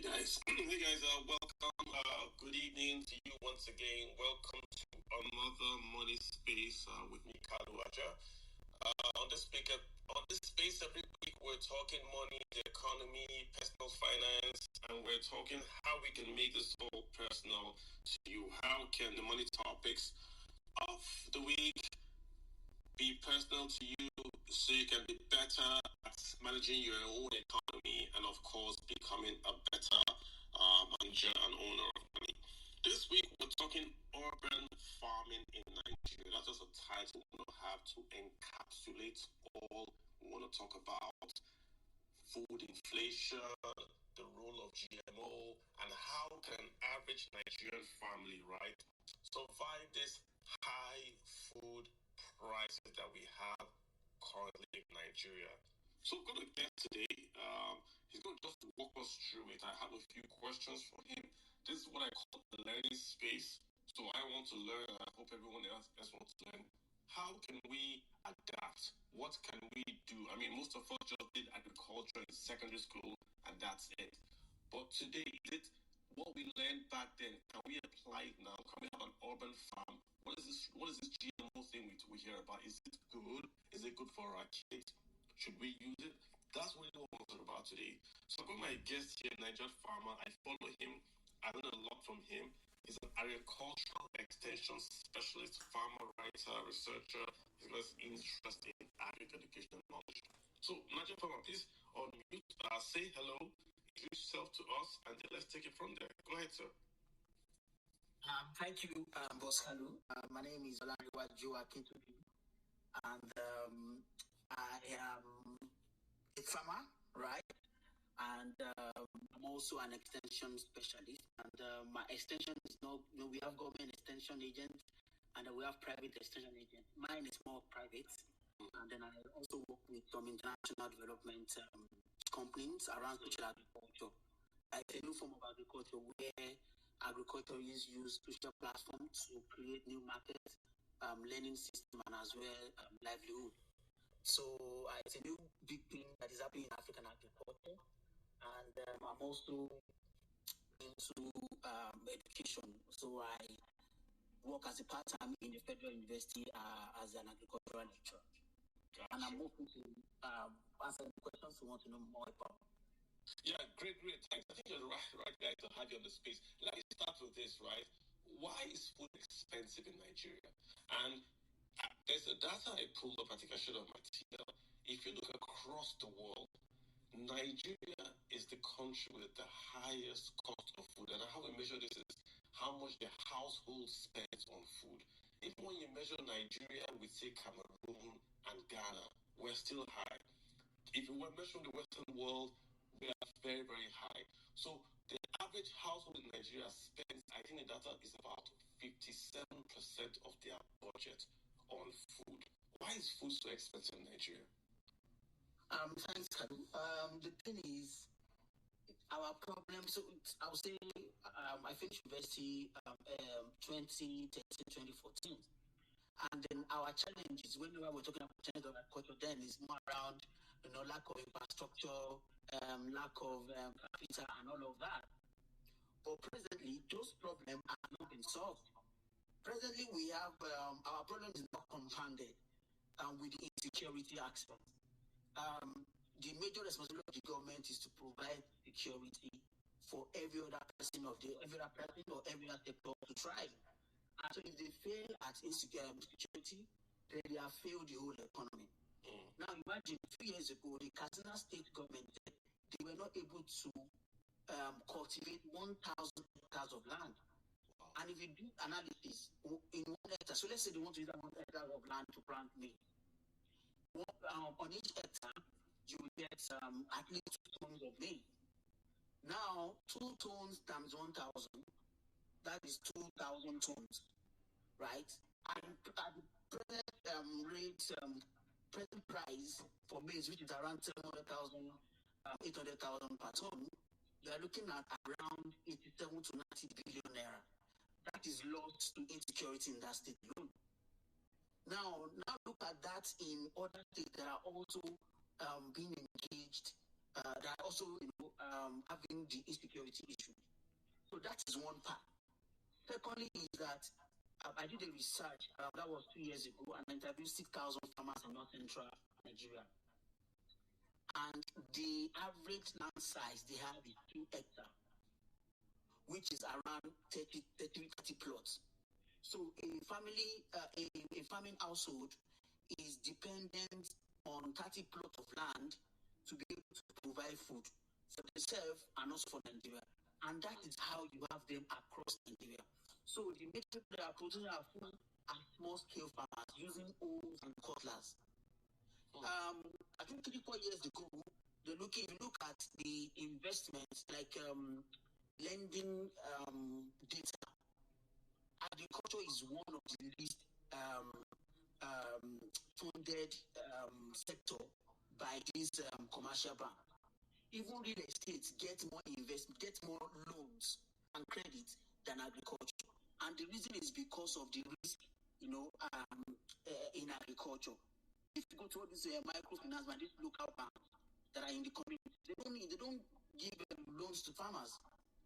Hey guys, welcome. Good evening to you once again. Welcome to another money space with me, Kalu Aja. On this speaker, on this space every week, we're talking money, the economy, personal finance, and we're talking how we can make this all personal to you. How can the money topics of the week be personal to you so you can be better at managing your own economy and, of course, becoming a better manager and owner of money. This week, we're talking urban farming in Nigeria. That's just a title we want to have to encapsulate all we want to talk about: food inflation, the role of GMO, and how can an average Nigerian family, right, survive this high food prices that we have currently in Nigeria. So I'm going to get today. He's going to just walk us through it. I have a few questions for him. This is what I call the learning space. So I want to learn, and I hope everyone else wants to learn. How can we adapt? What can we do? I mean, most of us just did agriculture in secondary school, and that's it. But today, is it what we learned back then? Can we apply it now? Can we have an urban farm? What is this GMO thing we hear about? Is it good? Is it good for our kids? Should we use it? That's what we're talking about today. So I've got my guest here, Nigel Farmer. I follow him. I learn a lot from him. He's an agricultural extension specialist, farmer, writer, researcher. He's got interest in agri-education and knowledge. So, Nigel Farmer, please unmute, say hello, introduce yourself to us, and then let's take it from there. Go ahead, sir. Thank you, Boss Kalu. My name is Olariwa Joa Kintobi, and I am a farmer, right? And I'm also an extension specialist. And my extension is we have government extension agents and we have private extension agents. Mine is more private. And then I also work with some international development companies around social agriculture. It's a new form of agriculture where agriculturists use social platforms to create new markets, learning system, and as well livelihood. So it's a new big thing that is happening in African agriculture. And I'm also into education. So I work as a part-time in the Federal University as an agricultural lecturer. Gotcha. And I'm open to answer the questions you want to know more about. Yeah, great. Thanks. I think you're the right guy to have you on the space. Let me start with this, right? Why is food expensive in Nigeria? And there's a data I pulled up. I think I should have material. If you look across the world, Nigeria is the country with the highest cost of food. And how we measure this is how much the household spends on food. Even when you measure Nigeria with, say, Cameroon and Ghana, we're still high. If you were measuring the Western world, we are very, very high. So the average household in Nigeria spends, I think the data is about 57% of their budget on food. Why is food so expensive in Nigeria? Thanks, Kadu. The thing is, our problem, so I would say, I finished university 2013, 2014. And then our challenges, whenever we're talking about challenge of agriculture, then is more around, lack of infrastructure, lack of capital, and all of that. But presently, those problems are not being solved. Presently, we have our problem is not compounded with the insecurity aspect. The major responsibility of the government is to provide security for every other person or every other sector to try. And so if they fail at security, then they have failed the whole economy. Now imagine 2 years ago, the Katsina state government, they were not able to cultivate 1,000 hectares of land. And if you do analysis in 1 hectare, so let's say they want to use 1 hectare of land to plant maize. On each hectare, you will get at least 2 tons of maize. Now, 2 tons times 1,000, that is 2,000 tons, right? And at the present price for maize, which is around 700,000, 800,000 per ton, you are looking at around 87 to 90 billion naira. That is lost to insecurity in that state alone. Now look at that in other states that are also being engaged that are also, having the insecurity issue. So that is one part. Secondly, is that I did a research that was 2 years ago, and I interviewed 6,000 farmers in North Central Nigeria. And the average land size they have is 2 hectares, which is around 30 plots. So a family, a farming household is dependent on 30 plots of land to be able to provide food for themselves and also for Nigeria. And that is how you have them across Nigeria. So the major people that are producing our food are small scale farmers using hoes and cutlass. I think 3-4 years ago, you look at the investments like lending data. Agriculture is one of the least funded sector by this commercial bank. Even real estate get more loans and credit than agriculture. And the reason is because of the risk, in agriculture. If you go to all these microfinance and these local banks that are in the community, they don't give loans to farmers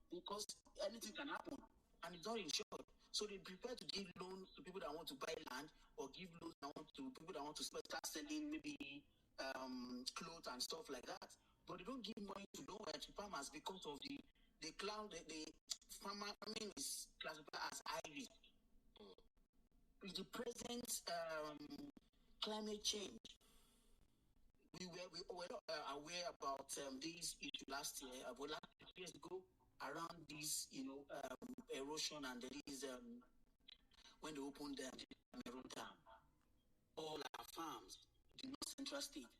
because anything can happen and it's not insured. So they prefer to give loans to people that want to buy land or give loans to people that want to start selling maybe clothes and stuff like that. But they don't give money to nowhere to farmers because of the farming is classified as high risk. With the present climate change, we were not aware about this issue last year, but last 2 years ago, around this, erosion and there is when they opened the Cameroon Dam, all our farms, the North Central State,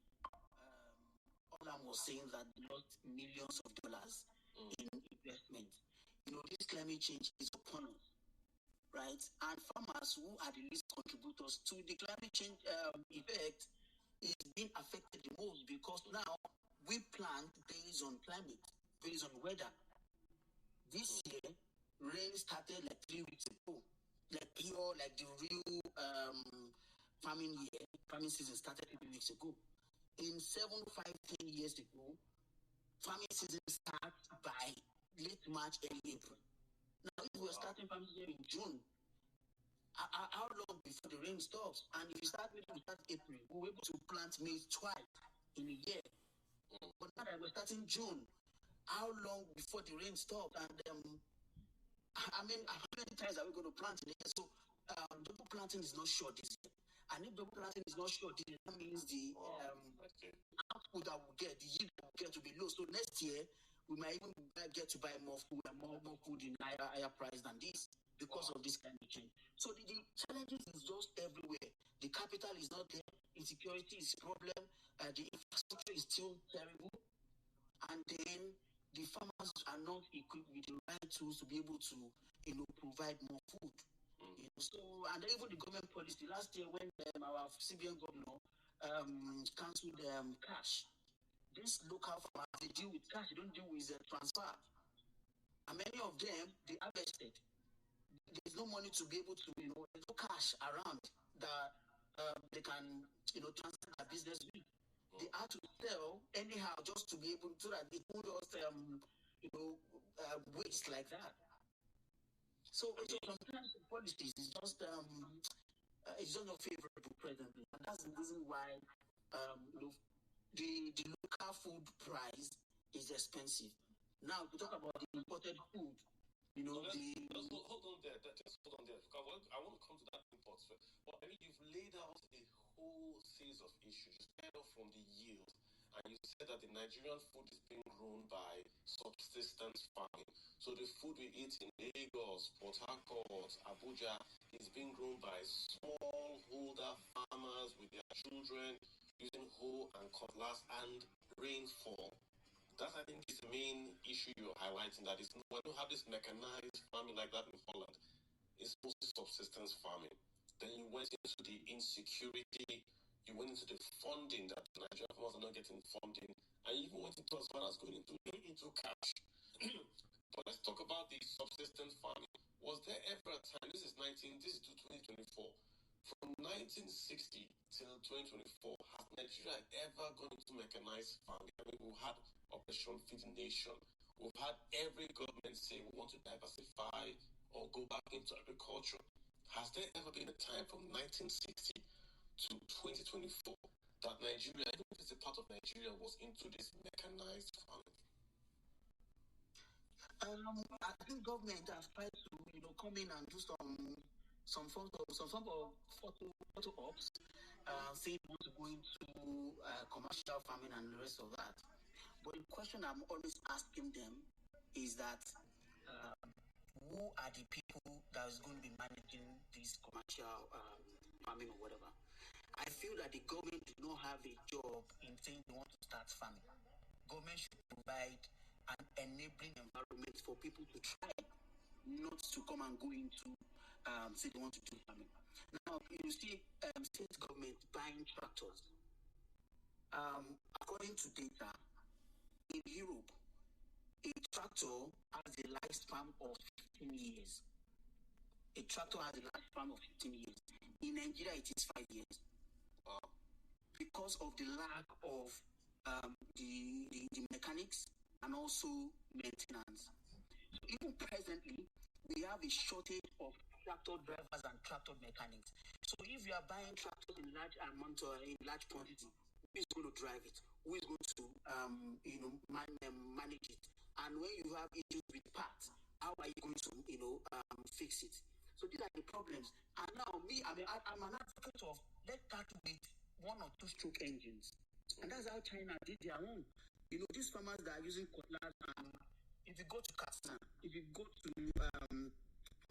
all I was saying that they lost millions of dollars in investment. This climate change is upon us, right? And farmers who are the least contributors to the climate change effect is being affected the most because now we plant based on climate, based on weather. This year, rain started like 3 weeks ago, like the real farming season started 3 weeks ago. In 7, 5, 10 years ago, farming season starts by late March, early April. Now, if we're starting farming season in June, how long before the rain stops? And if you start April, we're able to plant maize twice in a year. But now that we're starting June, how long before the rain stops? And how many times are we going to plant in a year? So double planting is not sure this year. And if double planting is not sure this year, that means the output that we'll get, the yield that we'll get will be low. So next year, we might even get to buy more food and more food in higher price than this because of this climate change. So the challenges is just everywhere. The capital is not there. Insecurity is a problem. The infrastructure is still terrible. And then the farmers are not equipped with the right tools to be able to, provide more food. So, and even the government policy last year when our CBN governor cancelled cash, these local farmers, they deal with cash, they don't deal with transfer. And many of them, they harvested. There's no money to be able to, there's no cash around that they can, transfer their business with. They had to sell anyhow just to be able to, so that they won't just, waste like that. So sometimes the policies is just, it's just not favorable presently. And that's the reason why, the local food price is expensive. Now, to talk about the imported food, hold on there. Just hold on there. I want to come to that import. But you've laid out a whole series of issues. You started off from the yield, and you said that the Nigerian food is being grown by subsistence farming. So the food we eat in Lagos, Port Harcourt, Abuja is being grown by smallholder farmers with their children using hoe and cutlass and rainfall. That, I think, is the main issue you're highlighting, that we don't have this mechanized farming like that in Holland. It's mostly subsistence farming. Then you went into the insecurity, you went into the funding that Nigerian farmers are not getting funding, and you even went into as far as going into cash. But let's talk about the subsistence farming. Was there ever a time, this is 2024, from 1960 till 2024, has Nigeria ever gone into mechanized farming? I mean, we've had Operation Feed the Nation. We've had every government say we want to diversify or go back into agriculture. Has there ever been a time from 1960 to 2024 that Nigeria, even if it's a part of Nigeria, was into this mechanized farming? I think government has tried to, come in and do some form of photo ops, saying they want to go into commercial farming and the rest of that. But the question I'm always asking them is that who are the people that is going to be managing this commercial farming or whatever? I feel that the government do not have a job in saying they want to start farming. Government should provide an enabling environment for people to try, not to come and go into say they want to do farming. Now you see state government buying tractors. According to data, in Europe, a tractor has a lifespan of 15 years. A tractor has a lifespan of 15 years. In Nigeria, it is 5 years. Because of the lack of the mechanics and also maintenance. So even presently, we have a shortage of tractor drivers and tractor mechanics. So if you are buying tractors in large amount or in large quantity, who is going to drive it? Who is going to manage it? And when you have issues with parts, how are you going to fix it? So these are the problems. And now I'm an advocate of let's start with 1 or 2 stroke engines. And that's how China did their own. These farmers that are using cutlass, if you go to Katsina, if you go to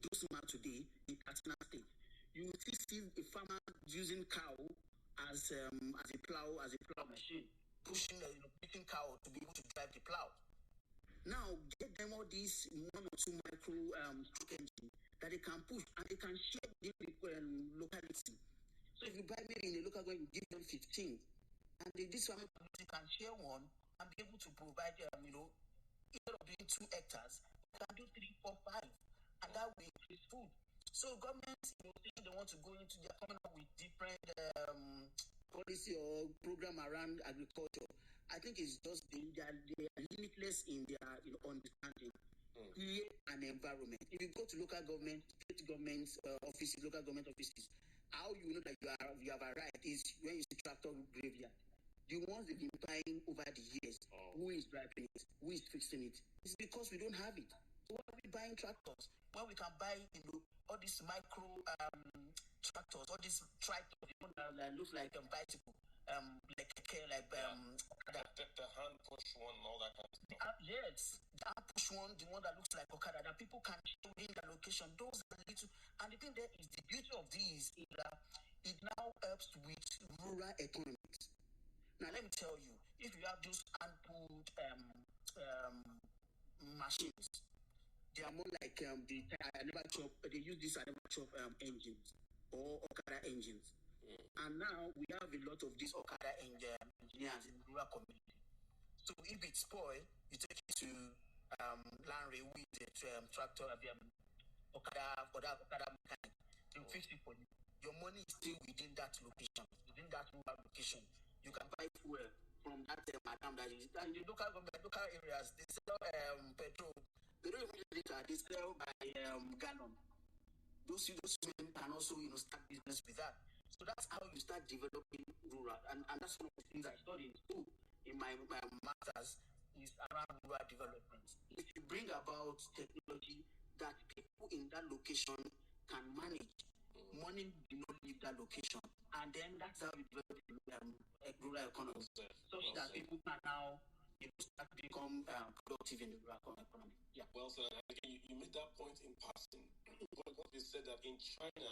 Dosima today in Katsina State, you will still see a farmer using cow as a plow machine, pushing cow to be able to drive the plow. Now get them all these 1 or 2 micro stroke engine that they can push and they can share the locality. So if you buy maybe in a local government, you give them 15, and this farming community can share one and be able to provide instead of doing 2 hectares, you can do 3, 4, 5, and that will increase food. So governments, think they want to go into, they're coming up with different policy or program around agriculture. I think it's just they are limitless in their understanding. Create an environment. If you go to local government, state government offices, local government offices, how you know that you have arrived is when you see tractor graveyard. The ones they've been buying over the years, who is driving it, who is fixing it? It's because we don't have it. So why are we buying tractors when we can buy all these micro tractors, all these tractors that look like a bicycle, like the hand push one and all that kind of stuff. Yes, the hand push one, the one that looks like Okada, that people can show in the location. Those are little, and the thing there is the beauty of these is that it now helps with rural economics. Now let me tell you, if you have those hand-pulled machines, they are more like they use this engines or Okada engines. And now we have a lot of these Okada engineers in the rural community. So if it spoil, you take it to Lanre with the tractor, Okada mechanic. They'll fix it for you. Your money is still within that location, within that rural location. You can buy fuel from that madam that is. And the local areas, they sell petrol. They don't even use liter, they sell by gallon. Those women can also start business with that. So that's how you start developing rural, and that's one of the things I studied too in my master's is around rural development. If you bring about technology that people in that location can manage, money do not leave that location, and then that's how you develop rural economy, such that people can now start to become productive in the rural economy. Yeah. Well said. Again, you made that point in passing. What you said that in China,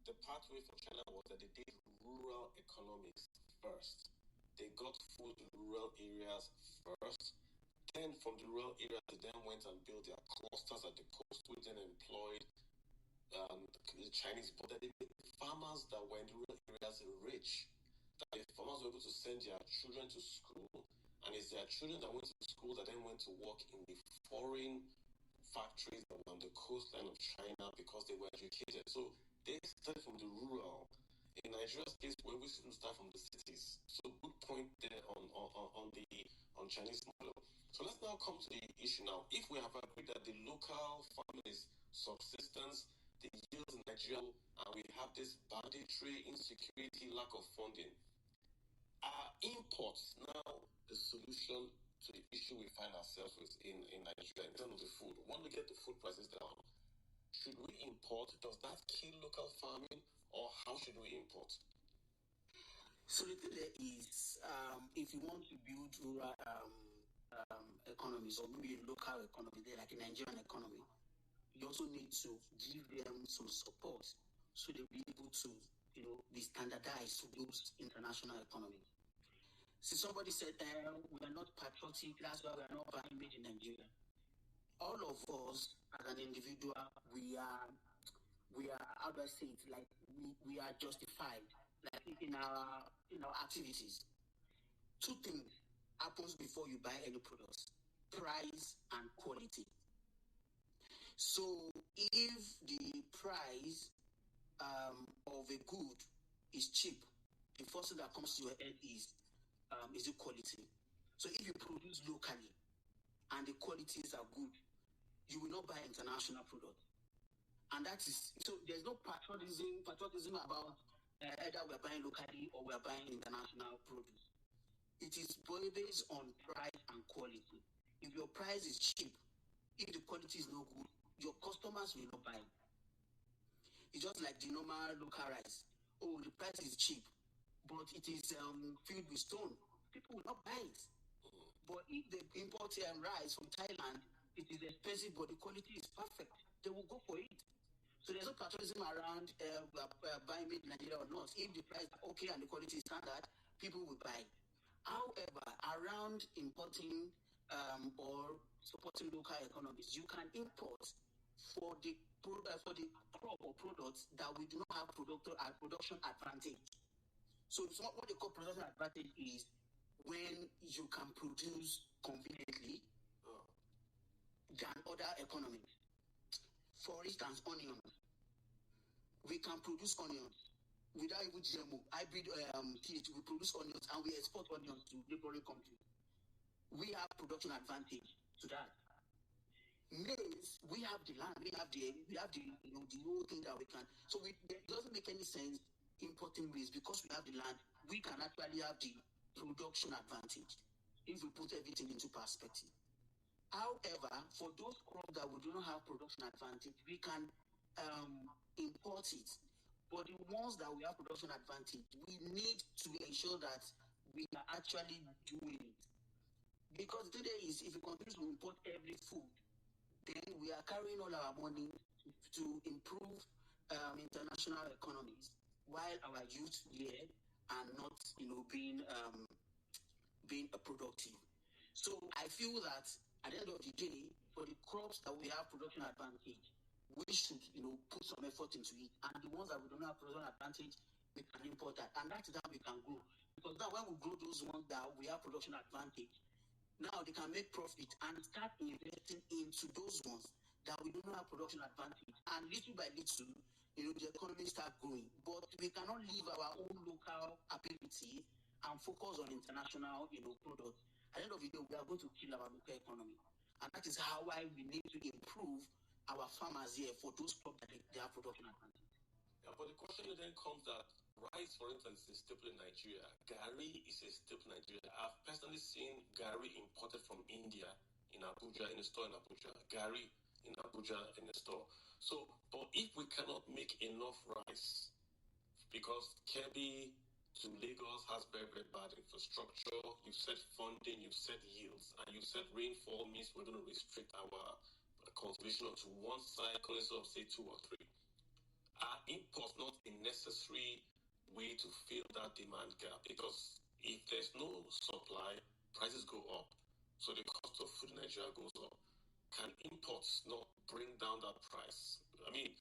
the pathway for China was that they did rural economics first. They got food in rural areas first. Then from the rural areas, they then went and built their clusters at the coast, which then employed the Chinese. But then they made the farmers that were in the rural areas rich. That the farmers were able to send their children to school. And it's their children that went to school that then went to work in the foreign factories that were on the coastline of China because they were educated. So they started from the rural in Nigeria's case, where we shouldn't start from the cities. So good point there on Chinese model. So let's now come to the issue now. If we have agreed that the local farming is subsistence, the yields in Nigeria, and we have this banditry, insecurity, lack of funding, are imports now the solution to the issue we find ourselves with in Nigeria in terms of the food? When we get the food prices down, should we import? Does that kill local farming, or how should we import? So the thing there is, if you want to build rural economies or maybe a local economy, there like a Nigerian economy, you also need to give them some support so they'll be able to, be standardized to those international economies. See, somebody said, we are not patriotic, that's why we are not buying made in Nigeria. All of us, as an individual, we are, how do I say it, like, we are justified, like, in our activities. Two things happens before you buy any products: price and quality. So if the price of a good is cheap, the first thing that comes to your head is it quality? So if you produce locally and the qualities are good, you will not buy international products. And that is, so there's no patriotism about either we're buying locally or we're buying international produce. It is based on price and quality. If your price is cheap, if the quality is no good, your customers will not buy. It's just like the normal local rice. Oh, the price is cheap, but it is filled with stone. People will not buy it. But if they import rice from Thailand, it is expensive, but the quality is perfect. They will go for it. So there's no patriotism around buying made in Nigeria or not. If the price is okay and the quality is standard, people will buy. However, around importing or supporting local economies, you can import for the crop or products that we do not have production advantage. So it's what they call production advantage is when you can produce conveniently than other economies. For instance, onions. We can produce onions without even GMO. Hybrid PH, we produce onions and we export onions to neighboring countries. We have production advantage to that. Maize, we have the land, we have the the whole thing that we can. So it doesn't make any sense importing maize because we have the land. We can actually have the production advantage if we put everything into perspective. However, for those crops that we do not have production advantage, we can import it. But the ones that we have production advantage, we need to ensure that we are actually doing it. Because today is, if we continue to import every food, then we are carrying all our money to improve international economies, while our youth here are not, being productive. So I feel that at the end of the day, for the crops that we have production advantage, we should, put some effort into it. And the ones that we don't have production advantage, we can import that. And that is how we can grow. Because now when we grow those ones that we have production advantage, now they can make profit and start investing into those ones that we don't have production advantage. And little by little, the economy start growing. But we cannot leave our own local ability and focus on international, products. At the end of the day, we are going to kill our local economy. And that is how why we need to improve our farmers here for those crops that they have production advantage. Yeah, but the question then comes that rice, for instance, is a staple in Nigeria. Gari is a staple in Nigeria. I've personally seen gari imported from India in Abuja, in a store in Abuja. Gari in Abuja in a store. So, but if we cannot make enough rice, because Kebbi to Lagos has very, very bad infrastructure, you've said funding, you've said yields, and you've said rainfall means we're going to restrict our cultivation to one cycle instead of, say, 2 or 3. Are imports not a necessary way to fill that demand gap? Because if there's no supply, prices go up. So the cost of food in Nigeria goes up. Can imports not bring down that price? I mean,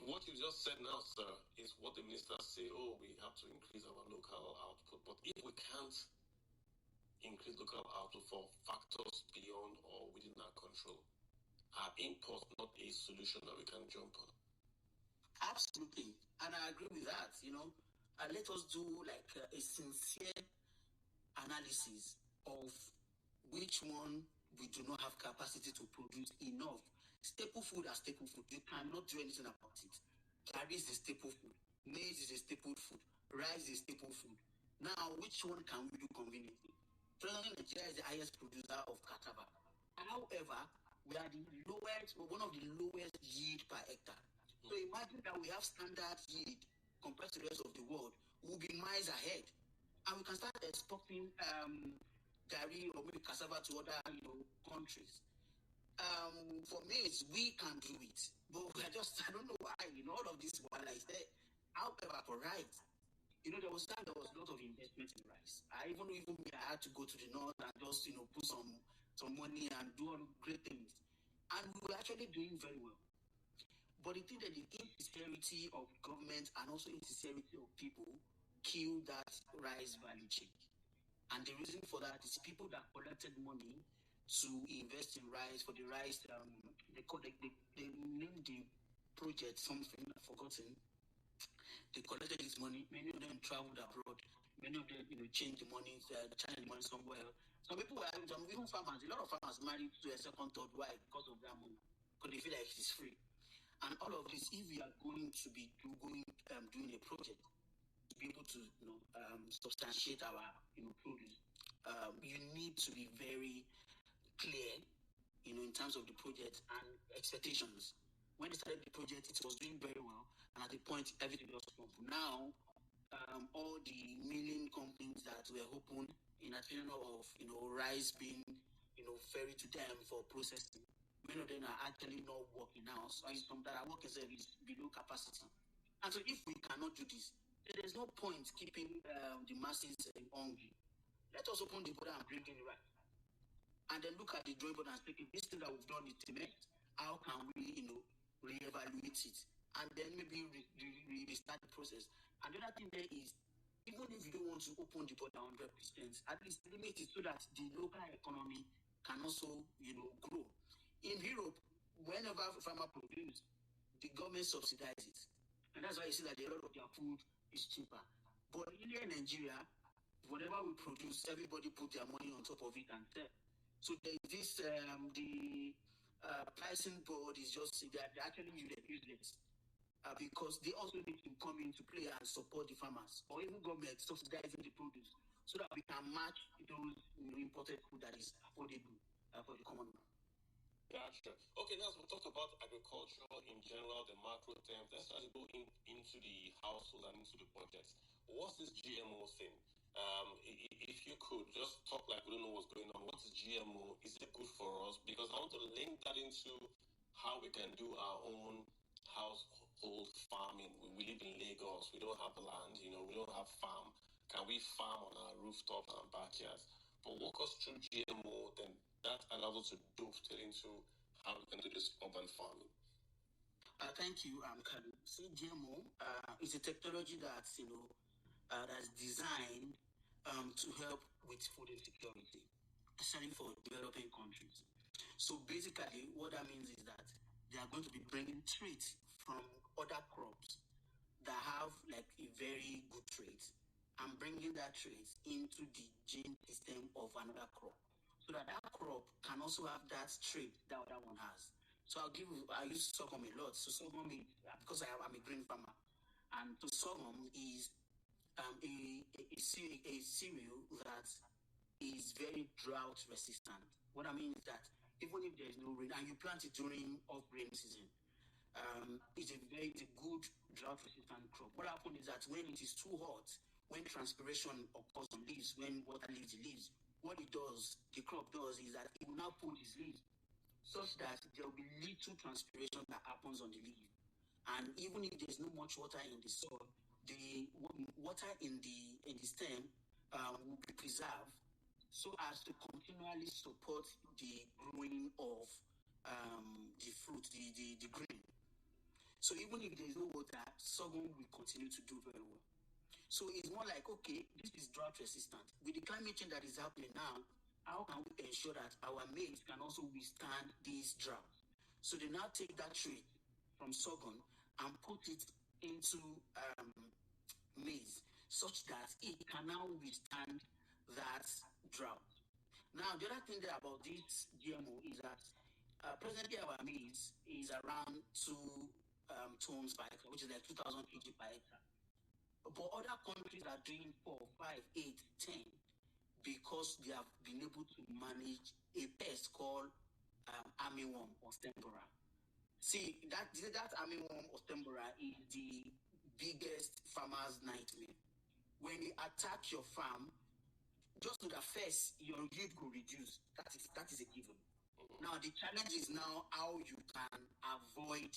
what you just said now, sir, is what the ministers say, oh, we have to increase our local output. But if we can't increase local output for factors beyond or within our control, are imports not a solution that we can jump on? Absolutely. And I agree with that. Let us do like a sincere analysis of which one we do not have capacity to produce enough. Staple food are staple food. You cannot do anything about it. Carry is a staple food. Maize is a staple food. Rice is a staple food. Now, which one can we do conveniently? Presently, Nigeria is the highest producer of cassava. However, we are the lowest, one of the lowest yield per hectare. So imagine that we have standard yield compared to the rest of the world. We'll be miles ahead, and we can start exporting gari or maybe cassava to other countries. For me, we can do it, but I don't know why. All of this while I said, however, for rice, there was time there was a lot of investment in rice. Even me, I had to go to the north and just put some money and do all great things, and we were actually doing very well. But the thing that the insincerity of government and also insincerity of people killed that rice value chain. And the reason for that is people that collected money to invest in rice for the rice. They named the project something I've forgotten. They collected this money. Many of them traveled abroad. Many of them, changed the money, channeled the money somewhere else. Some people were even farmers. A lot of farmers married to a second, third wife because of that money, because they feel like it's free. And all of this, if we are going to be doing a project to be able to substantiate our produce, you need to be very clear, in terms of the project and expectations. When they started the project, it was doing very well, and at the point, everything was open. Now, all the milling companies that were open in anticipation of rice being ferried to them for processing, many of them are actually not working now. So some that are working service below capacity. And so if we cannot do this, then there's no point keeping the masses hungry. Let us open the border and bring in rice. And then look at the drawing board and say, okay, this thing that we've done is cement. How can we, reevaluate it? And then maybe restart the process. And the other thing there is, even if you don't want to open the border 100%, at least limit it so that the local economy can also, grow. In Europe, whenever a farmer produces, the government subsidizes it. And that's why you see that a lot of their food is cheaper. But here in Nigeria, whatever we produce, everybody put their money on top of it and sell. So there is this, the pricing board is just, they're actually useless. Because they also need to come into play and support the farmers, or even government subsidizing the produce, so that we can match those imported food that is affordable for the common man. Gotcha. Okay, now so we talked about agriculture in general, the macro terms. Let's start to go into the household and into the budgets. What's this GMO thing? If you could just talk like we don't know what's going on. What is GMO? Is it good for us? Because I want to link that into how we can do our own household farming. We live in Lagos. We don't have land. We don't have farm. Can we farm on our rooftops and backyards? But walk us through GMO, then that allows us to dovetail into how we can do this urban farming. Thank you, Kalu. See, GMO is a technology that's that's designed to help with food insecurity, especially for developing countries. So basically, what that means is that they are going to be bringing traits from other crops that have like a very good trait and bringing that trait into the gene system of another crop, so that crop can also have that trait that other one has. So I use sorghum a lot. So sorghum, because I'm a green farmer, and so sorghum is a cereal that is very drought resistant. What I mean is that even if there's no rain and you plant it during off-rain season, it's a good drought resistant crop. What happens is that when it is too hot, when transpiration occurs on leaves, when water leaves the leaves, what the crop does is that it will now pull its leaves such that there will be little transpiration that happens on the leaf. And even if there's no much water in the soil, the water in the stem will be preserved so as to continually support the growing of the fruit, the grain. So even if there is no water, sorghum will continue to do very well. So it's more like, okay, this is drought resistant. With the climate change that is happening now, how can we ensure that our maize can also withstand this drought? So they now take that trait from sorghum and put it into maize such that it can now withstand that drought. Now, the other thing there about this GMO is that presently our maize is around 2 tons per hectare, which is like 2,000 kg per hectare. But other countries are doing 4, 5, 8, 10 because they have been able to manage a pest called armyworm or stembora. See, that armyworm or stembora is the biggest farmer's nightmare. When they attack your farm, just to the first, your yield could reduce. That is a given. Now the challenge is now how you can avoid,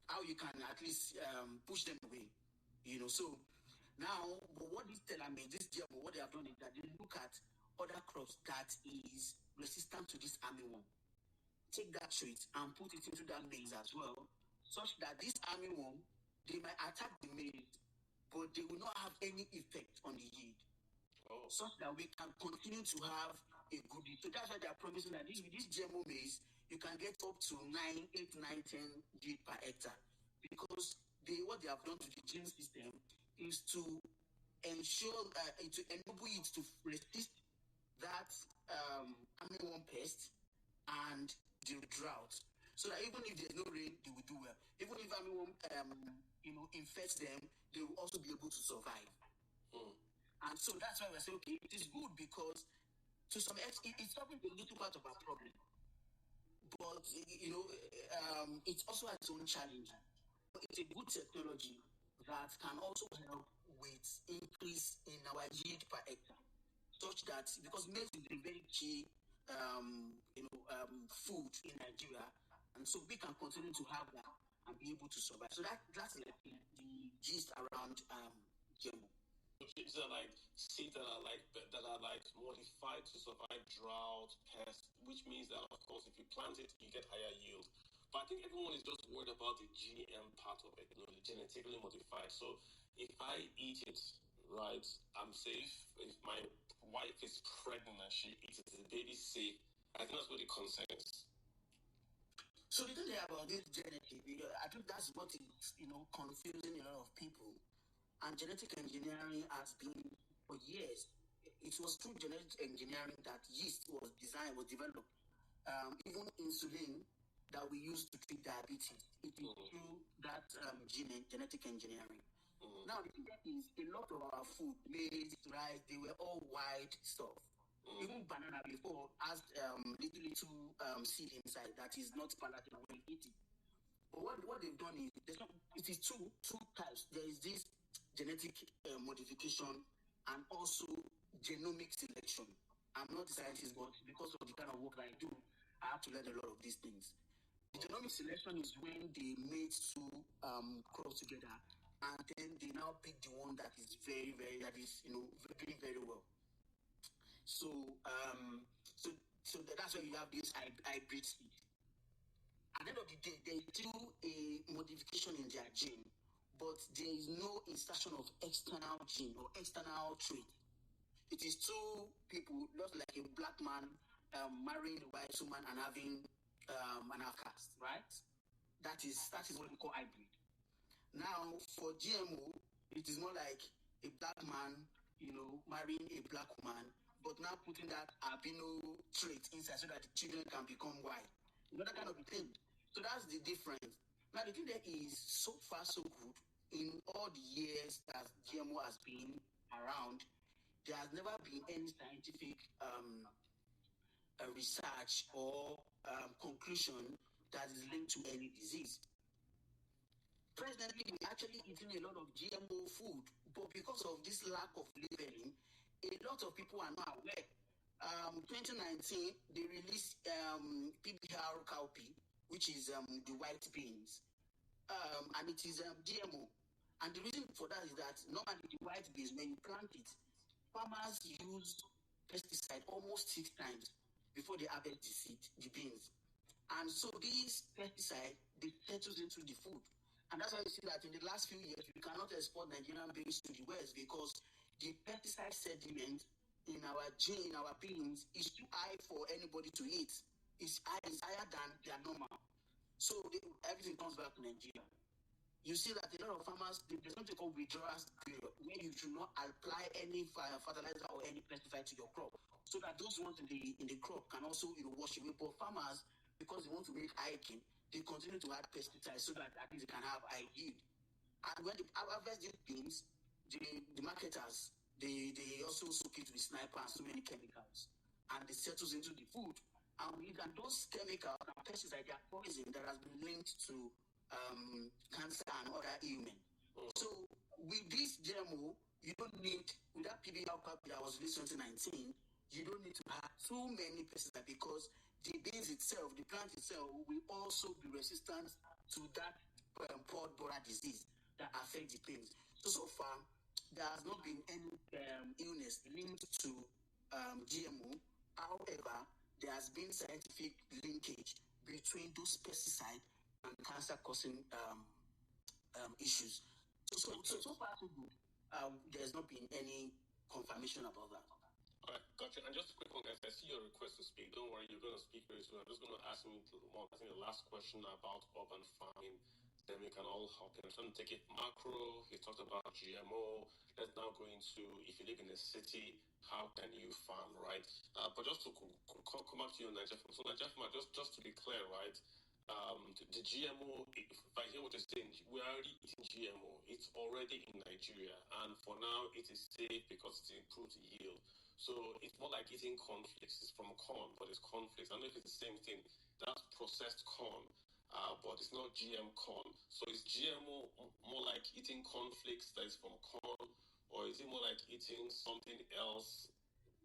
how you can at least push them away. So now what this telomere, this GMO, what they have done is that they look at other crops that is resistant to this armyworm, take that trait and put it into that maize as well, such that this armyworm, they might attack the maize, but they will not have any effect on the yield. Such that we can continue to have a good yield. So that's why they are promising that with this GMO maize, you can get up to 9, 8, 9, 10 yield per hectare. Because what they have done to the gene system is to ensure, to enable it to resist that armyworm pest and the drought. So that even if there's no rain, they will do well. Even if armyworm infects them, they will also be able to survive. And so that's why we're saying, okay, it is good because to some extent, it's solving a little part of our problem. But, it also has its own challenge. It's a good technology that can also help with increase in our yield per hectare. Such that, because maize is a very key, food in Nigeria, and so we can continue to have that and be able to survive. So that's like the gist around GMO. These are like seeds that are like modified to survive drought, pest, which means that of course if you plant it, you get higher yield. But I think everyone is just worried about the GM part of it, the genetically modified. So if I eat it, right, I'm safe. If my wife is pregnant and she eats it, the baby's safe. I think that's what the concern is. So the thing about this genetic, I think that's what is confusing a lot of people. And genetic engineering has been for years. It was through genetic engineering that yeast was developed. Even insulin that we use to treat diabetes, it is through that genetic engineering. Now, the thing is, a lot of our food, maize, rice, they were all white stuff. Even banana before has little seed inside that is not palatable when you eat it. But what they've done is, it is two types. There is this genetic modification and also genomic selection. I'm not a scientist, but because of the kind of work that I do, I have to learn a lot of these things. The genomic selection is when they mate two crops together, and then they now pick the one that is very, very, doing very well. So that's why you have this hybrid seed. At the end of the day, there is still a modification in their gene, but there is no insertion of external gene or external trait. It is two people, just like a black man marrying a white woman and having an outcast, right? That is what we call hybrid. Now, for GMO, it is more like a black man, marrying a black woman, but now putting that albino trait inside so that the children can become white. That kind of thing. So that's the difference. Now, the thing there is, so far so good. In all the years that GMO has been around, there has never been any scientific research or conclusion that is linked to any disease. Presently, we're actually eating a lot of GMO food, but because of this lack of labeling, a lot of people are not aware. 2019, they released PBR cowpea, which is the white beans, and it is GMO. And the reason for that is that normally the white beans, when you plant it, farmers use pesticide almost 6 times before they harvest the seed, the beans. And so these pesticide, they settles into the food. And that's why you see that in the last few years, we cannot export Nigerian beans to the West because the pesticide sediment in our beans is too high for anybody to eat. It's higher than their normal. So everything comes back to Nigeria. You see that a lot of farmers, there's something called withdrawal period, where you should not apply any fertilizer or any pesticide to your crop, so that those ones in the crop can also wash away. But farmers, because they want to make hiking, they continue to add pesticides so that at least they can have high yield. And when they harvest these beans, the marketers, they also soak it with sniper and so many chemicals, and it settles into the food. And those chemicals and pesticides, they are poison that has been linked to cancer and other ailments. So with this GMO, you don't need, with that PBR copy that was released in 2019, you don't need to have too many pesticides, because the beans itself, the plant itself, will also be resistant to that pod borer disease that affect the beans. So far, there has not been any illness linked to GMO. However, there has been scientific linkage between those pesticides and cancer-causing issues. So far, so good. There's not been any confirmation about that. All right, gotcha. And just a quick one, guys. I see your request to speak. Don't worry, you're going to speak very soon. I'm just going to ask you more. I think the last question about urban farming, then we can all hop in. I'm trying to take it macro. You talked about GMO. Let's now go into, if you live in a city, how can you farm, right? But just to come back to you, Nigeria. So Nigeria, just to be clear, right? The GMO, if I hear what you're saying, we're already eating GMO. It's already in Nigeria. And for now, it is safe because it improves yield. So it's more like eating cornflakes. It's from corn, but it's cornflakes. I don't know if it's the same thing. That's processed corn, but it's not GM corn. So is GMO more like eating cornflakes that is from corn, or is it more like eating something else?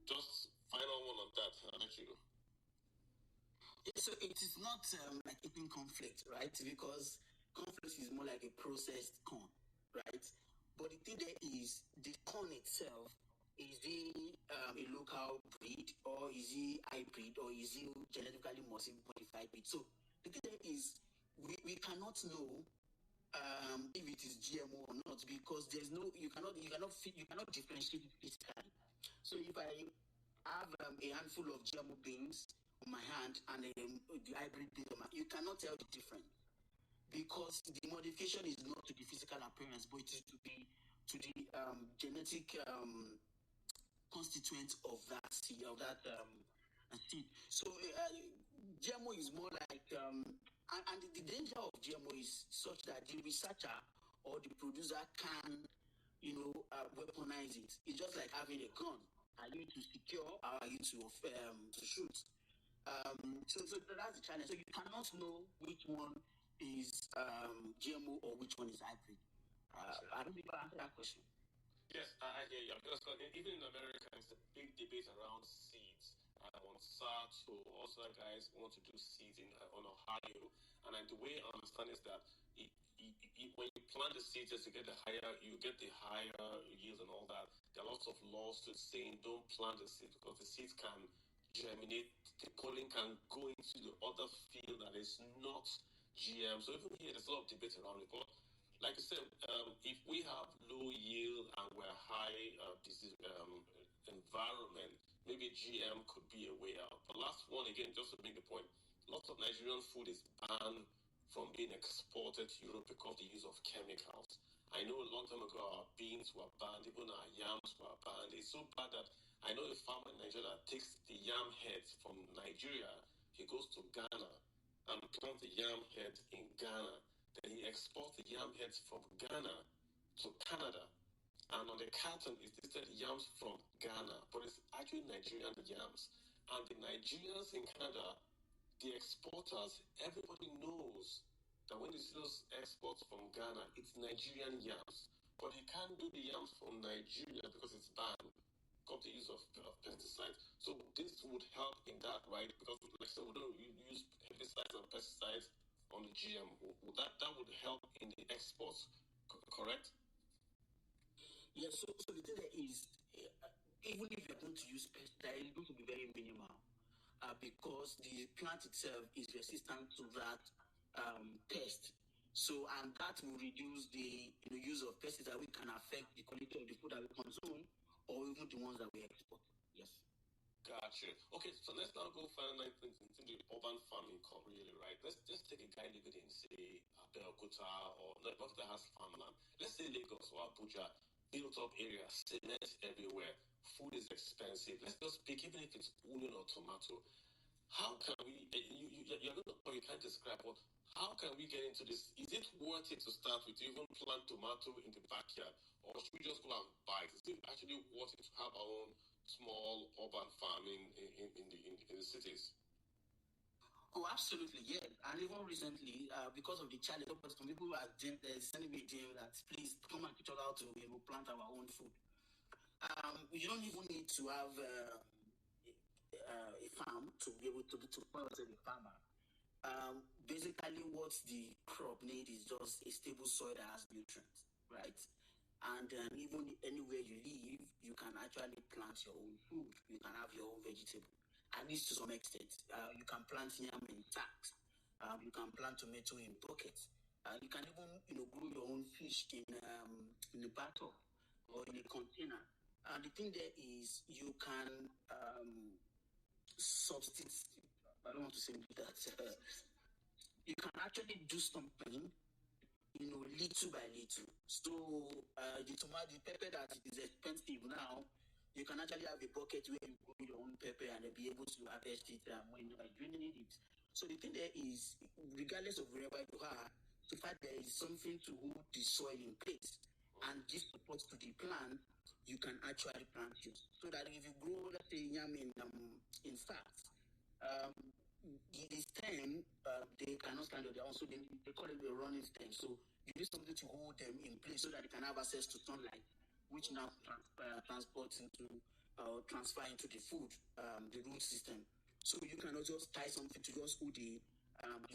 Just final one on that. I'll let you go. So it is not like eating conflict, right? Because conflict is more like a processed corn, right? But the thing there is, the corn itself, is it a local breed, or is it hybrid, or is it genetically modified breed? So the thing there is, we cannot know if it is GMO or not, because there's no, you cannot differentiate it physically. So if I have a handful of GMO beans on my hand and the hybrid beans on my, you cannot tell the difference, because the modification is not to the physical appearance, but it is to the genetic constituent of that seed, seed. So GMO is more like and the danger of GMO is such that the researcher or the producer can weaponize it. It's just like having a gun. Are you to secure, or are you to shoot? So that's the challenge. So you cannot know which one is GMO or which one is hybrid. I don't think I answered that question. Yes, I hear you. Because even in America, it's a big debate around seeds. Monsanto, also guys want to do seeds on Ohio, and the way I understand is that when you plant the seeds, you get the higher yields and all that. There are lots of laws to saying don't plant the seeds, because the seeds can germinate, the pollen can go into the other field that is not GM. So even here, there's a lot of debate around it. But like I said, if we have low yield and we're high disease environment, maybe GM could be a way out. But last one again, just to make the point, lots of Nigerian food is banned from being exported to Europe because of the use of chemicals. I know a long time ago our beans were banned, even our yams were banned. It's so bad that I know a farmer in Nigeria that takes the yam heads from Nigeria, he goes to Ghana and plants the yam heads in Ghana. Then he exports the yam heads from Ghana to Canada. And on the carton, it listed yams from Ghana, but it's actually Nigerian yams. And the Nigerians in Canada, the exporters, everybody knows that when you see those exports from Ghana, it's Nigerian yams. But you can't do the yams from Nigeria because it's banned. Got the use of pesticides. So this would help in that, right? Because like I said, we don't use herbicides and pesticides on the GM. That would help in the exports, correct? Yeah, so the thing there is, even if you're going to use pesticide, it's going to be very minimal, because the plant itself is resistant to that pest. So, and that will reduce the use of pesticides, which can affect the quality of the food that we consume, or even the ones that we export. Yes. Gotcha. Okay, so let's now go further into the urban farming really, right? Let's just take a guy living in, say, Abeokuta or Abeokuta has farmland. Let's say Lagos or Abuja, built up area, cement everywhere, food is expensive. Let's just pick, even if it's onion or tomato. How can we, you're going to, or you can't describe, but how can we get into this? Is it worth it to start with, even plant tomato in the backyard? Or should we just go and buy it? Is it actually worth it to have our own small urban farming in the cities? Oh, absolutely, yeah. And even recently, because of the challenge, some people are sending me a DM that please come and teach us how to plant our own food. You don't even need to have a farm to be able to call yourself a farmer. Basically, what the crop need is just a stable soil that has nutrients, right? And even anywhere you live, you can actually plant your own food. You can have your own vegetable, at least to some extent. You can plant yam in sacks. You can plant tomato in buckets. You can even grow your own fish in a bathtub or in a container. And the thing there is you can substitute. I don't want to say that. You can actually do something little by little. So the tomato, the pepper that is expensive now, you can actually have a bucket where you grow your own pepper and be able to harvest it when you need it. So the thing there is, regardless of wherever you are, so far there is something to hold the soil in place and give support to the plant. You can actually plant it. So that if you grow, let's say, yam in sacks, the stem, they cannot stand on their own, so they call it a running stem. So you need something to hold them in place so that they can have access to sunlight, which now transports into transfer into the food, the root system. So you can also tie something to just hold the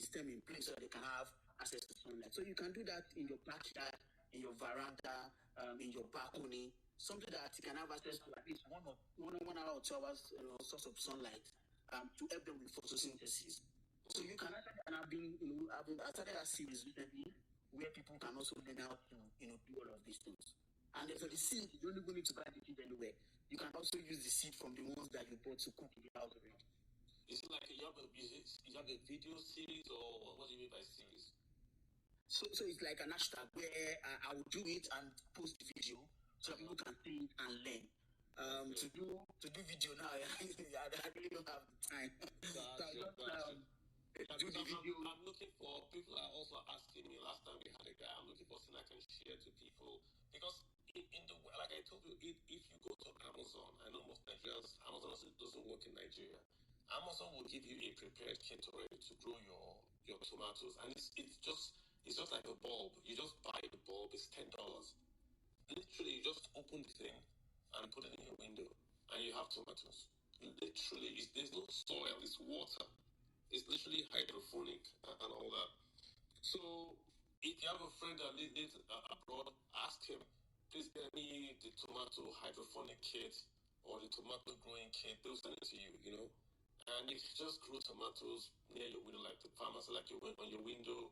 stem in place so that they can have access to sunlight. So you can do that in your backyard, in your veranda, in your balcony, something that you can have access to at least 1 hour or 2 hours source of sunlight to help them with photosynthesis. So you can actually, and I've started a series recently where people can also learn how to, do all of these things. And then for the seed, you don't even need to buy the seed anywhere. You can also use the seed from the ones that you bought to cook in the house already. Is it like you have a video series, or what do you mean by series? So it's like an hashtag where I will do it and post the video so that people can see it and learn. To do video now, I really don't have the time. Do the video. I'm looking for people are also asking me. Last time we had a guy, I'm looking for something I can share to people because in the like I told you, if you go to Amazon, I know most Nigerians, Amazon doesn't work in Nigeria. Amazon will give you a prepared kit already to grow your tomatoes, and it's just like a bulb. You just buy the bulb. It's $10. Literally, you just open the thing and put it in your window, and you have tomatoes. Literally, there's no soil. It's water. It's literally hydroponic and all that. So, if you have a friend that lives abroad, ask him, please get me the tomato hydroponic kit or the tomato growing kit. They'll send it to you, And you just grow tomatoes near your window, like the farmers, like on your window,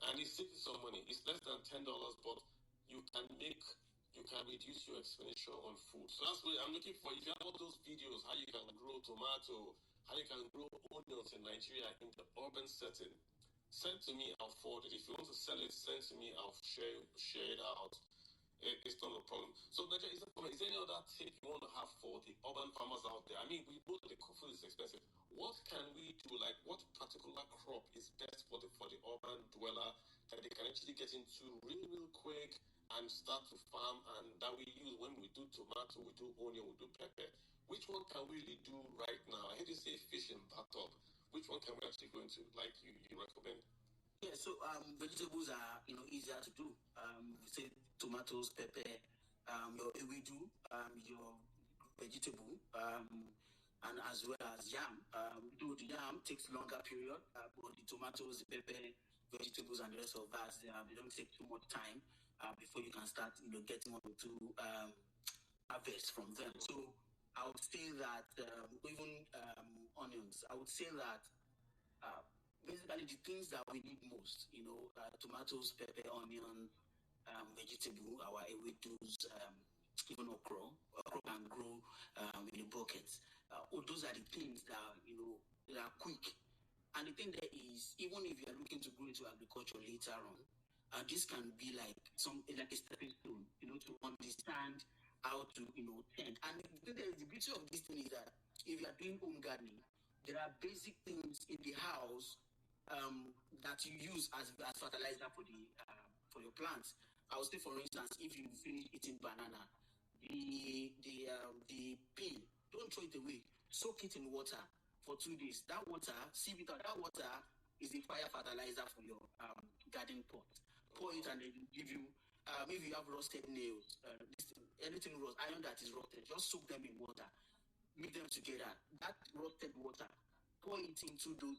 and it saves some money. It's less than $10, but you can reduce your expenditure on food. So that's what I'm looking for. If you have all those videos, how you can grow tomato, how you can grow onions in Nigeria in the urban setting, send to me. I'll forward it. If you want to sell it, send to me. I'll share it out. It's not a problem. So, Nigeria, is there any other tip you want to have for the urban farmers out there? I mean, we know that the food is expensive. What can we do? Like, what particular crop is best for the urban dweller that they can actually get into real quick and start to farm, and that we use when we do tomato, we do onion, we do pepper? Which one can we really do right now? I heard you say fish in bathtub. Which one can we actually go into? Like you recommend? Yeah, so vegetables are easier to do. Say tomatoes, pepper, your ewedu, your vegetable, and as well as yam. The yam takes longer period, but the tomatoes, the pepper, vegetables, and the rest of that, they don't take too much time before you can start getting one or two harvest from them. So I would say that even onions, I would say that basically the things that we need most, tomatoes, pepper, onion, vegetable, our ewedus, even okra can grow in a bucket. Those are the things that that are quick. And the thing there is, even if you are looking to go into agriculture later on, this can be like a stepping stone, to understand how to tend. And the beauty of this thing is that if you are doing home gardening, there are basic things in the house that you use as fertilizer for your plants. I would say, for instance, if you finish eating banana, the peel, don't throw it away. Soak it in water for 2 days. That water, sieve it out. That water is the fire fertilizer for your garden pot. Pour it and then give you. If you have rusted nails, anything iron that is rusted, just soak them in water, mix them together. That rusted water, pour it into those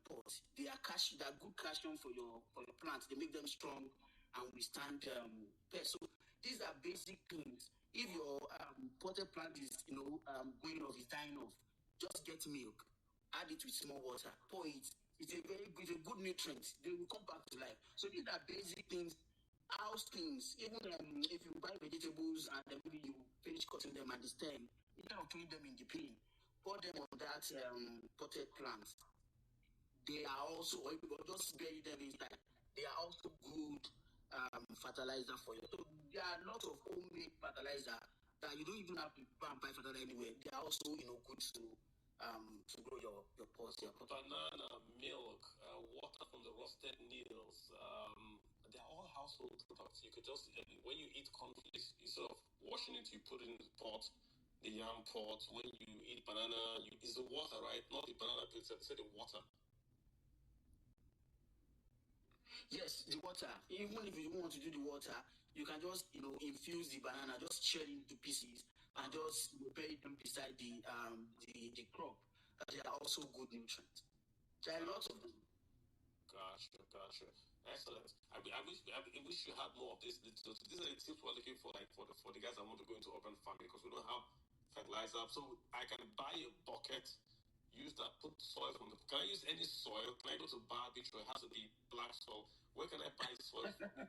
pots. They are good calcium for your plants. They make them strong and withstand pests. So these are basic things. If your potted plant is going off, is dying off, just get milk, add it with small water, pour it. It's a good nutrient. They will come back to life. So these are basic things, house things. Even if you buy vegetables and then maybe you finish cutting them at the stem, instead of throwing them in the bin, pour them on that potted plant. They are also, or just bury them inside. They are also good fertilizer for you. So there are lots of homemade fertilizer that you don't even have to go and buy fertilizer anywhere. They are also good to grow your pots. Banana, milk, water from the rusted needles. They're all household products. You could just, when you eat cornflakes, instead of washing it, you put it in the pot, the yam pot. When you eat banana, it's the water, right? Not the banana peel, say the water. Yes, the water. Even if you don't want to do the water, you can just infuse the banana, just shred it into pieces, and just bury them beside the crop. They are also good nutrients. There are lots of them. Gotcha. Excellent. I wish you had more of this. These are the tips we're looking for, like for the guys that want to go into urban farming, because we don't have fertilizer. So I can buy a bucket, use that, put soil from the. Can I use any soil? Can I go to Barbitro? It has to be black soil. Where can I buy soil from?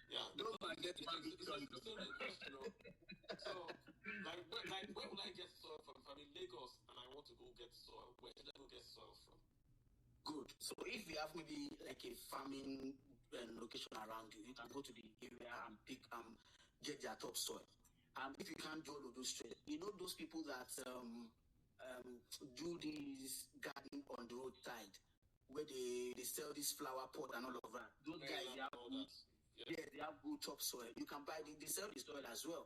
Yeah. Don't forget Barbitro. So, where will I get soil from? If I'm in Lagos and I want to go get soil, where should I go get soil from? Good. So if you have maybe like a farming location around you, you can go to the area and get their topsoil. If you can't do all of those trades, those people that do this gardening on the roadside, where they sell this flower pot and all of that. Those guys, they have good, they have good topsoil. You can buy they sell the soil as well.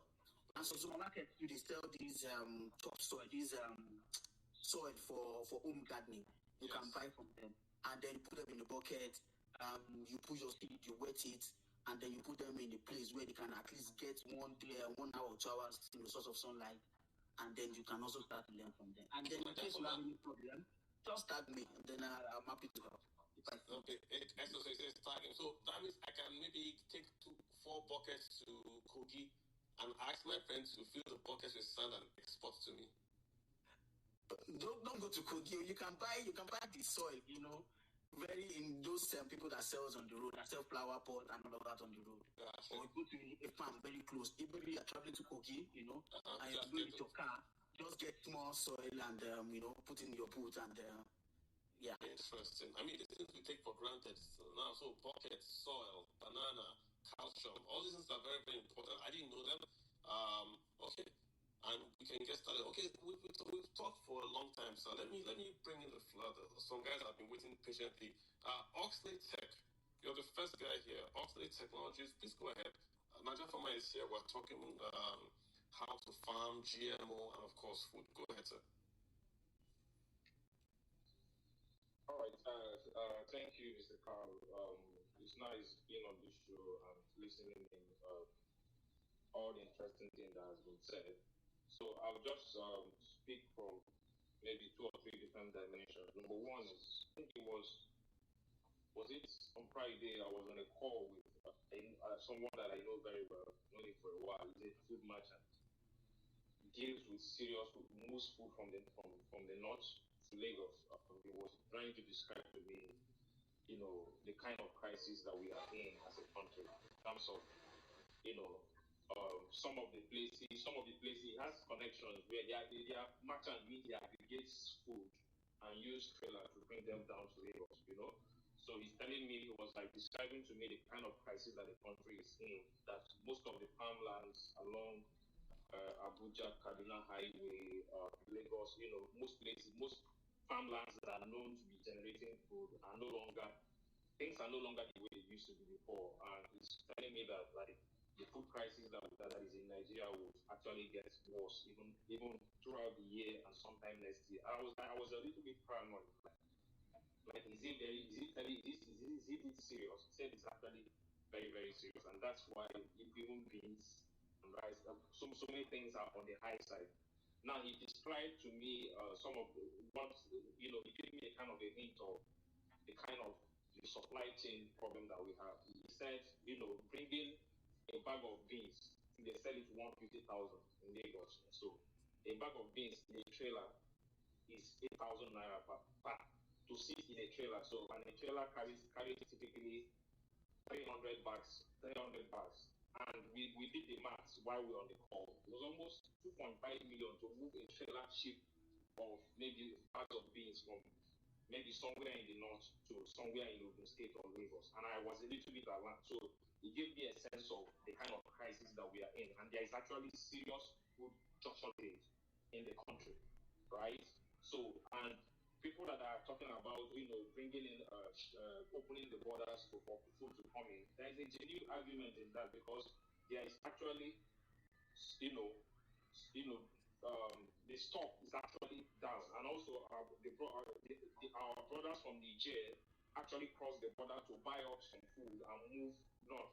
And so supermarkets do they sell these topsoil, these soil for home gardening. You can buy from them, and then you put them in a bucket. You put your seed, you wet it, and then you put them in a place where they can at least get 1 hour, 2 hours in the source of sunlight, and then you can also start to learn from them. And then in case you have any problem, just tag me, and then I'm happy to help. Okay, so that means I can maybe take 4 buckets to Kogi and ask my friends to fill the buckets with sand and export to me. Don't go to Kogi. You can buy the soil, very in those people that sells on the road, that sell flower pot and all of that on the road. Gotcha. Or go to a farm very close. Even if you're traveling to Kogi, and you go with your car, just get small soil and put in your boot and yeah. Interesting. I mean, the things we take for granted now. So bucket, soil, banana, calcium, all these things are very, very important. I didn't know them. Okay. And we can get started. Okay, we've talked for a long time, so let me bring in the flood. Some guys have been waiting patiently. Oxley Tech, you're the first guy here. Oxley Technologies, please go ahead. Naja Farmer is here. We're talking how to farm, GMO, and of course food. Go ahead, sir. All right. Thank you, Mr. Carl. It's nice being on this show and listening in all the interesting things that has been said. So I'll just speak from maybe 2 or 3 different dimensions. Number one is, I think it was it on Friday, I was on a call with someone that I know very well, known him for a while. He's a food merchant. He deals with serious food, moves food from the north to Lagos. He was trying to describe to me, the kind of crisis that we are in as a country in terms of, some of the places has connections where they are merchant, means they aggregate food and use trailer to bring them down to Lagos, you know. So he's telling me, he was like describing to me the kind of crisis that the country is in, that most of the farmlands along Abuja, Kaduna Highway, Lagos, you know, most farmlands that are known to be generating food are no longer, things are no longer the way they used to be before. And he's telling me that like the food crisis that is in Nigeria will actually get worse even throughout the year and sometime next year. I was a little bit paranoid. Like is it serious? He said it's actually very, very serious, and that's why even beans and rice, so many things are on the high side. Now he described to me some of what, you know, he gave me a kind of a hint of the kind of the supply chain problem that we have. He said, you know, bringing a bag of beans, they sell it 150,000 in Lagos. So a bag of beans in a trailer is 8,000 naira per pack to sit in a trailer. So and a trailer carries typically 300 bags. And we did the maths while we were on the call. It was almost 2.5 million to move a trailer ship of maybe bags of beans from maybe somewhere in the north to somewhere in Ogun State or Lagos. And I was a little bit alarmed. So it gave me a sense of the kind of crisis that we are in. And there is actually serious food shortage in the country, right? So, and people that are talking about, you know, bringing in, opening the borders for food to come in, there is a genuine argument in that because there is actually, you know, you know, the stock is actually down, and also our brothers from Niger actually crossed the border to buy up some food and move north,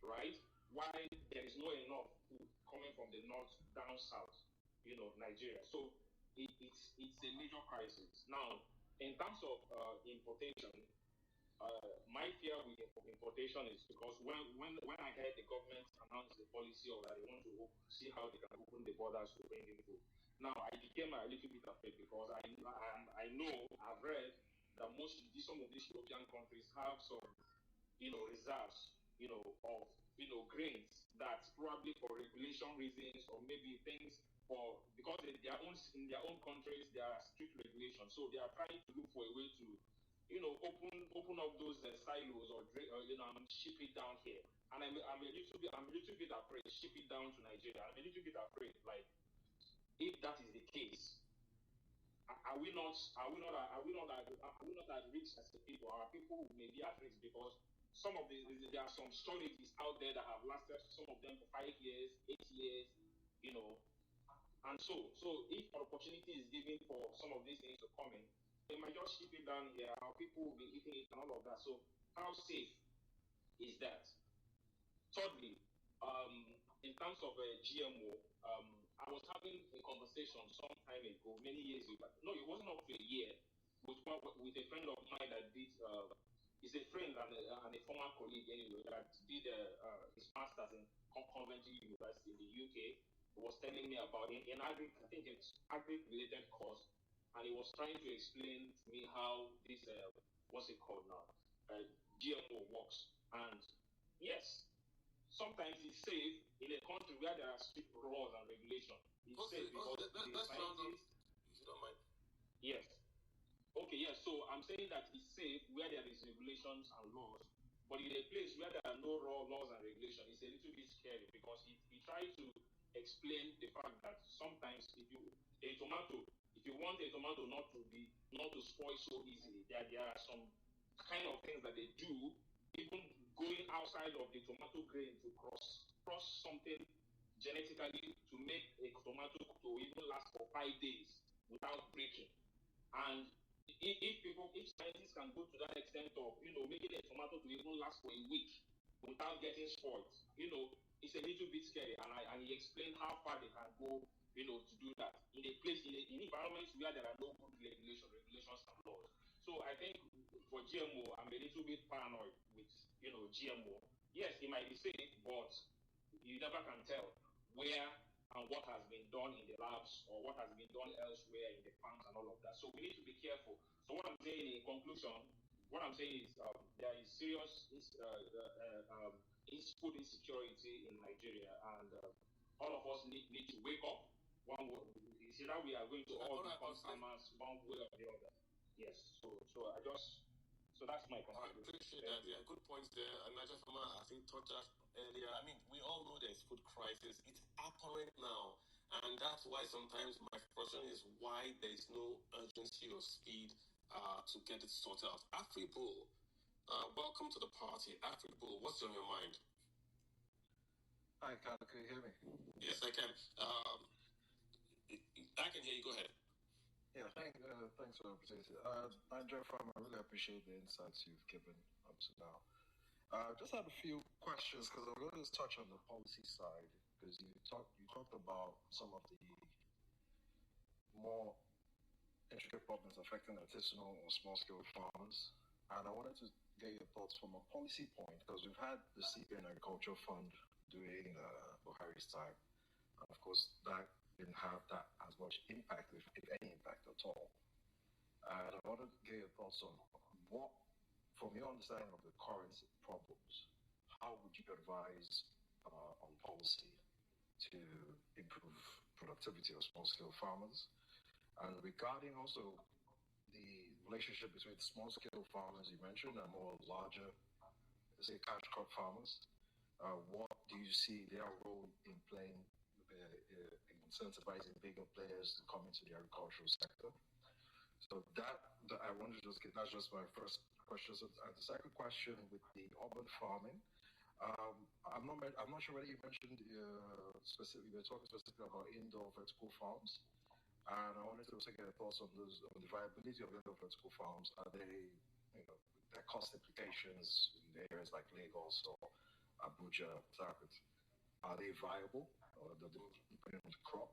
right? Why there is no enough food coming from the north down south, you know, Nigeria. So it's a major crisis. Now, in terms of importation, my fear with importation is because when I heard the government announce the policy of that they want to see how they can open the borders to bring in food. Now I became a little bit afraid because I know I've read that some of these European countries have some, you know, reserves, you know, of, you know, grains that probably for regulation reasons or maybe things for because in their own countries there are strict regulations, so they are trying to look for a way to, you know, open up those silos or you know, and ship it down here. And I'm a little bit afraid ship it down to Nigeria. I'm a little bit afraid, like if that is the case, are we not at risk as a people? Our people may be at risk because there are some storages out there that have lasted, some of them for 5 years, 8 years, you know. And so if an opportunity is given for some of these things to come in, they might just ship it down here. Our people will be eating it and all of that. So how safe is that? Thirdly, in terms of GMO, I was having a conversation some time ago, many years ago. No, it wasn't up to a year, with a friend of mine that did. He's a friend and a former colleague anyway that did his masters in Coventry University in the UK. He was telling me about in agri, I think it's agri-related course, and he was trying to explain to me how this what's it called now, GMO works. And yes, sometimes it's safe in a country where there are strict laws and regulations. It's safe because the scientists. If you don't mind. Yes. Okay, yes. So I'm saying that it's safe where there is regulations and laws, but in a place where there are no laws and regulations, it's a little bit scary because he tried to explain the fact that sometimes if you want a tomato not to spoil so easily, there are some kind of things that they do, even going outside of the tomato grain to cross something genetically to make a tomato to even last for 5 days without breaking. And if scientists can go to that extent of, you know, making a tomato to even last for a week without getting spoiled, you know, it's a little bit scary. And he explained how far they can go, you know, to do that in environments where there are no good regulations and laws. So I think for GMO, I'm a little bit paranoid with, you know, GMO. Yes, it might be safe, but you never can tell where and what has been done in the labs or what has been done elsewhere in the farms and all of that. So we need to be careful. So what I'm saying is there is serious food insecurity in Nigeria, and all of us need to wake up. It's either we are going to all become farmers one way or the other. Yes. So that's my contribution. I appreciate that. Yeah, good points there. And Niger Farmer, I think, touched that earlier. I mean, we all know there's food crisis. It's apparent now. And that's why sometimes my question is why there is no urgency or speed to get it sorted out. AfriBull, welcome to the party. AfriBull, what's on your mind? Hi, Carl, can you hear me? Yes, I can. I can hear you. Go ahead. Yeah, thanks for the opportunity. Niger Farm, I really appreciate the insights you've given up to now. Just had a few questions because I'm going to touch on the policy side because you talked about some of the more intricate problems affecting artisanal or small-scale farmers, and I wanted to get your thoughts from a policy point because we've had the CBN Agriculture Fund during Buhari's time, and of course that didn't have that as much impact, if any impact at all. And I wanted to get your thoughts on what, from your understanding of the current problems, how would you advise on policy to improve productivity of small-scale farmers? And regarding also the relationship between small-scale farmers you mentioned and more larger, say, cash crop farmers, what do you see their role in playing in incentivizing bigger players to come into the agricultural sector? So that I wanted to just get, that's just my first question. So the second question with the urban farming, I'm not sure whether you mentioned specifically, we're talking specifically about indoor vertical farms. And I wanted to also get your thoughts on on the viability of indoor vertical farms. Are they, their cost implications in areas like Lagos or Abuja, are they viable? Or do they depend on the crop?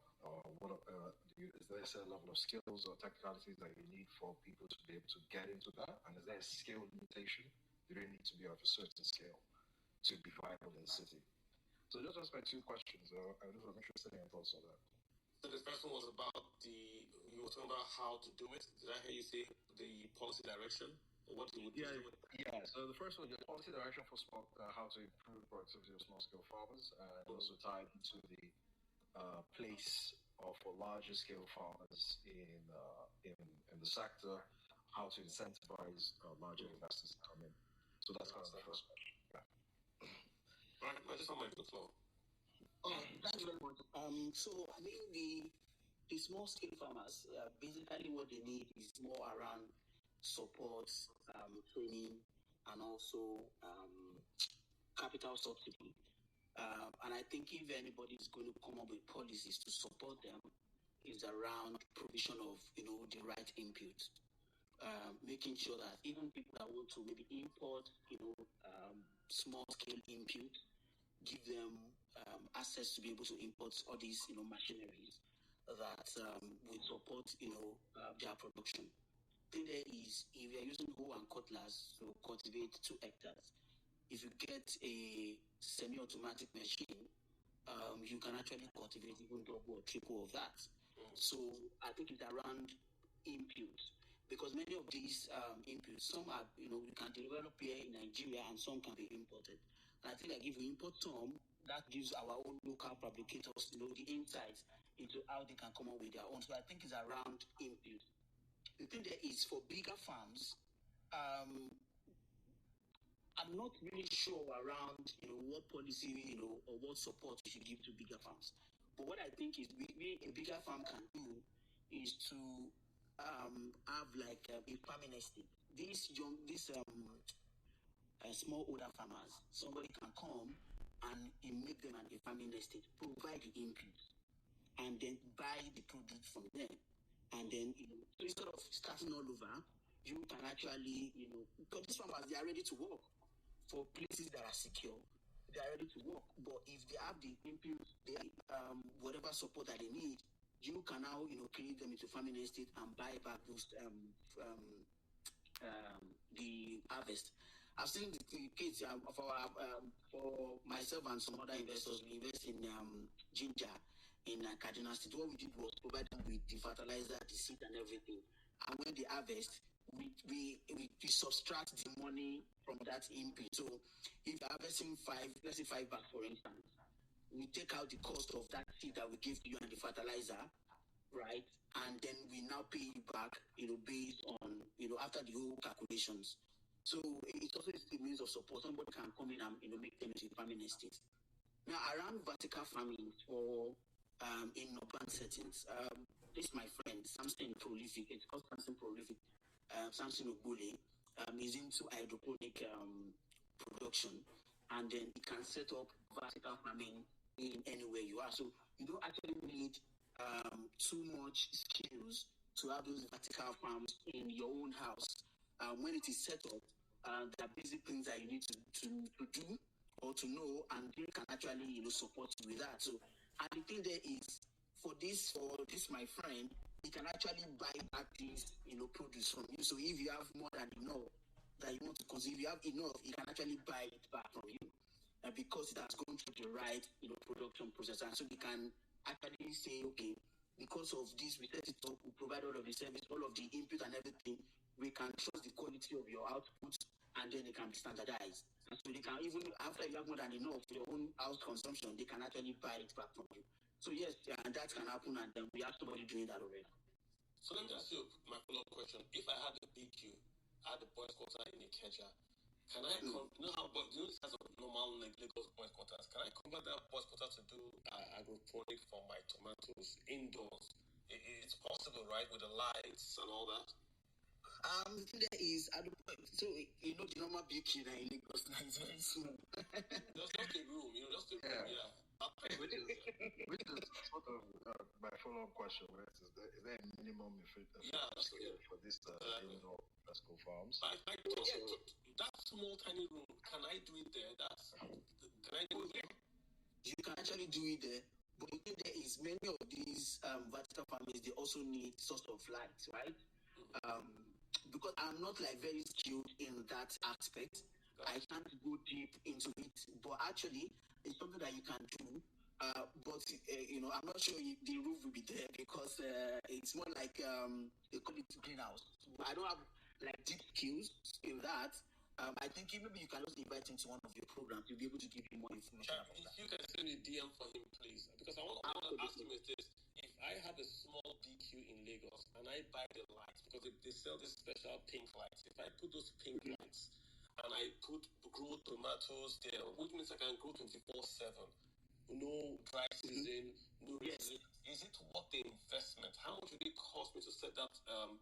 Is there a certain level of skills or technicalities that you need for people to be able to get into that? And is there a scale limitation? Do they need to be of a certain scale to be viable in the city? So those are my two questions. I'm interested in your thoughts on that. So the first one was about you were talking about how to do it. Did I hear you say the policy direction? Or what you would do with it? Yeah, so the first one, the policy direction for how to improve productivity of small-scale farmers, and also tied into the place for larger scale farmers in the sector, how to incentivize larger investors to come in. So that's kind of the first question. Yeah. All right, I just want to the floor. Thank you very much. So I mean the small scale farmers, basically what they need is more around support, training, and also capital subsidy. And I think if anybody is going to come up with policies to support them, is around provision of the right input, making sure that even people that want to maybe import small scale input, give them access to be able to import all these machineries that will support their production. The thing there is, if you're using hoe and cutlass to cultivate 2 hectares, if you get a semi-automatic machine, you can actually cultivate even double or triple of that. So I think it's around input, because many of these inputs, some are we can develop here in Nigeria and some can be imported. And I think like if we import some, that gives our own local fabricators the insights into how they can come up with their own. So I think it's around input. The thing there is for bigger farms, I'm not really sure around what policy or what support we should give to bigger farms. But what I think is we a bigger farm can do is to have like a farming estate. These small older farmers, somebody can come and make them a farming estate, provide the input, and then buy the product from them. And then so instead of starting all over, you can actually because these farmers, they are ready to work for places that are secure. They are ready to work, but if they have the input, whatever support that they need, you can now create them into farming estate and buy back those the harvest. I've seen the case of our for myself and some other investors. We invest in ginger in Kaduna State. What we did was provide them with the fertilizer, the seed, and everything. And when they harvest, we subtract the money from that input. So if you're harvesting let's say 5 bags, for instance, we take out the cost of that seed that we give to you and the fertilizer, right? And then we now pay you back, based on, after the whole calculations. So it's also a means of support. Somebody can come in and, make them into farming estate. Now, around vertical farming or in urban settings, this is my friend, Samson Prolific. It's called Samson Prolific. Samson Ogbole is into hydroponic production, and then he can set up vertical farming in anywhere you are. So you don't actually need too much skills to have those vertical farms in your own house. When it is set up, there are basic things that you need to do or to know, and they can actually support you with that. So, and the thing there is, for this my friend, he can actually buy back this produce from you. So if you have more than enough that you want to consume, if you have enough, he can actually buy it back from you, because it has gone through the right production process. And so we can actually say, okay, because of this, we set it up, we provide all of the service, all of the input and everything. We can trust the quality of your output, and then it can be standardized. And so they can, even after you have more than enough for your own house consumption, they can actually buy it back from you. So yes, and that can happen, and then we have somebody doing that already. So let me ask you my follow-up question. If I had a BQ, I had a boys quarter in Ikeja, can I you know how this has a normal Lagos boys quarters? Can I convert that boys quarter to do agroponic for my tomatoes indoors? It's possible, right, with the lights and all that. The thing there is, at the point, so the normal BQ in Lagos now is very small. Just a room, just a room, yeah. Which is sort of my follow-up question. Right? Is there a minimum scale for this indoor school farms? That small tiny room, can I do it there? Can I do it there? You can actually do it there. But the thing there is, many of these vertical farmers, they also need source of light, right? Because I'm not very skilled in that aspect. I can't go deep into it, but actually it's something that you can do. But I'm not sure if the roof will be there, because it's more like they call it greenhouse. I don't have deep skills in that. I think maybe you can also invite him to one of your programs to be able to give you more information about that. If you can send a DM for him, please, because I want to ask him this. If I have a small BQ in Lagos and I buy the lights, because they sell this special pink lights, if I put those pink lights and I grow tomatoes there, which means I can grow 24/7, no dry season, no season, is it worth the investment? How much would it cost me to set that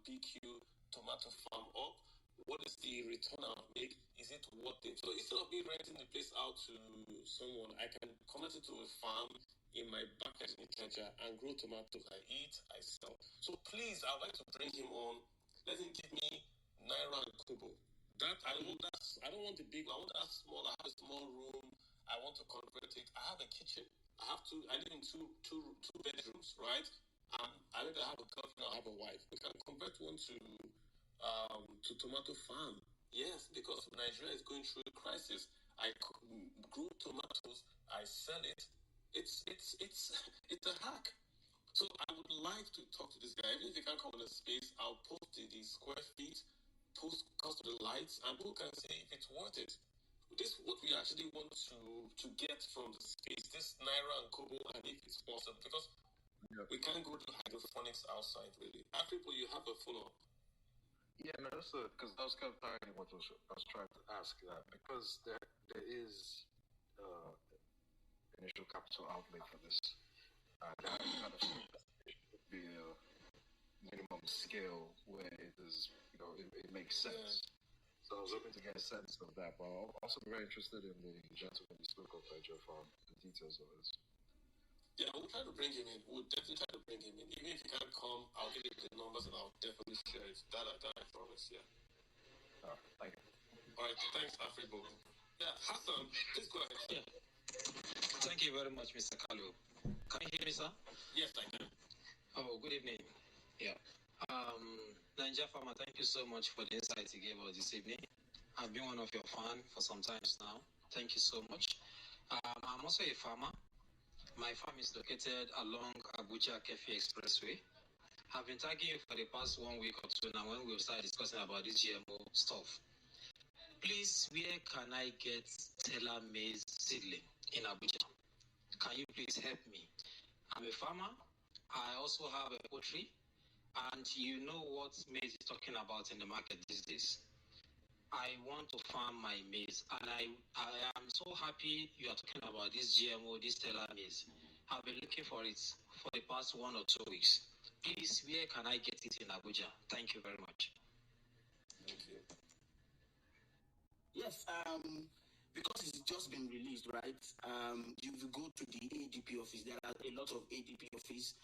BQ tomato farm up? What is the return I'll make? Is it worth it? So instead of me renting the place out to someone, I can connect it to a farm in my backyard in Ikeja and grow tomatoes. I eat, I sell. So please, I'd like to bring him on. Let him give me Naira and Kobo. I don't want the big one. I want that small. I have a small room. I want to convert it. I have a kitchen. I live in two bedrooms, right? I maybe have a girlfriend, I have a wife. We can convert one to tomato farm. Yes, because Nigeria is going through a crisis. I grow tomatoes, I sell it. It's a hack. So I would like to talk to this guy. Even if he can't come on the space, I'll post the square feet, post cost of the lights, and people can say if it's worth it. This is what we actually want to get from the space, this Naira and Kobo, and if it's possible, because we can't go to hydroponics outside, really. Africa, you have a follow-up. Yeah, no, that's because I was kind of targeting what I was trying to ask that, because there is initial capital outlay for this. That kind of be a minimum scale where it is, it makes sense. So I was hoping to get a sense of that, but I'm also very interested in the gentleman you spoke of, Joe, from the details of this. Yeah, we'll try to bring him in. We'll definitely try to bring him in. Even if he can't come, I'll give you the numbers and I'll definitely share it. That I promise, yeah. All right, thank you. All right, thanks, Africa. Yeah, Hassan, please go ahead. Yeah. Thank you very much, Mr. Kalu. Can you hear me, sir? Yes, I can. Oh, good evening. Yeah. Ninja Farmer, thank you so much for the insight you gave us this evening. I've been one of your fans for some time now. Thank you so much. I'm also a farmer. My farm is located along Abuja Kefi Expressway. I've been tagging you for the past 1 week or two now when we've started discussing about this GMO stuff. Please, where can I get Stella maize seedling in Abuja? Can you please help me? I'm a farmer. I also have a poultry, and you know what maize is talking about in the market these days. I want to farm my maize, and I am so happy you are talking about this GMO, this Stella maize. I've been looking for it for the past 1 or 2 weeks. Please, where can I get it in Abuja? Thank you very much. Thank you. Yes, because it's just been released, right? If you go to the ADP office, there are a lot of ADP office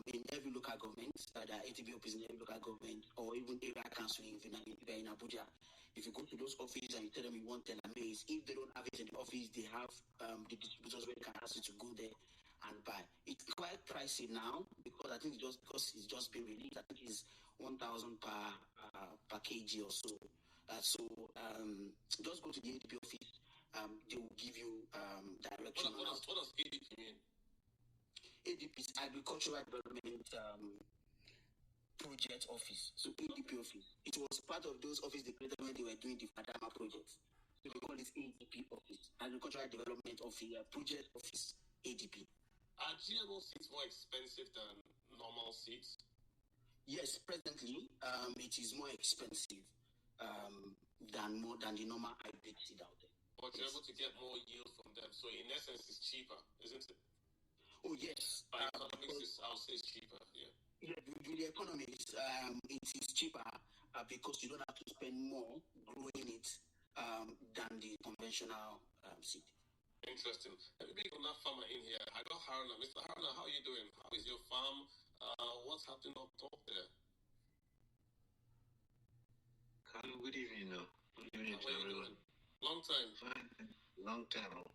in every local government. There are ADP office in every local government, or even area council if you're in Abuja. If you go to those offices and you tell them you want Stella maize, if they don't have it in the office, they have the distributors where they can ask you to go there and buy. It's quite pricey now because I think it's just been released. I think it's 1,000 per kg or so. Just go to the ADP office. They will give you direction. What does ADP mean? ADP is Agricultural Development Project Office. So ADP office. It was part of those offices they created when they were doing the Fadama project. So they call it ADP office, Agricultural Development Office, Project Office, ADP. Are GMO seeds more expensive than normal seeds? Yes, presently, it is more expensive than the normal hybrid seed out there. But you're able to get more yield from them. So in essence, it's cheaper, isn't it? Oh, yes. By economics, I'll say it's cheaper, yeah. Yeah, with the economics, it is cheaper because you don't have to spend more growing it than the conventional seed. Interesting. Let me bring another farmer in here. I got Haruna. Mr. Haruna, how are you doing? How is your farm? What's happening up top there? Hello, good evening. Good evening to everyone. Long time. Fine. Long time.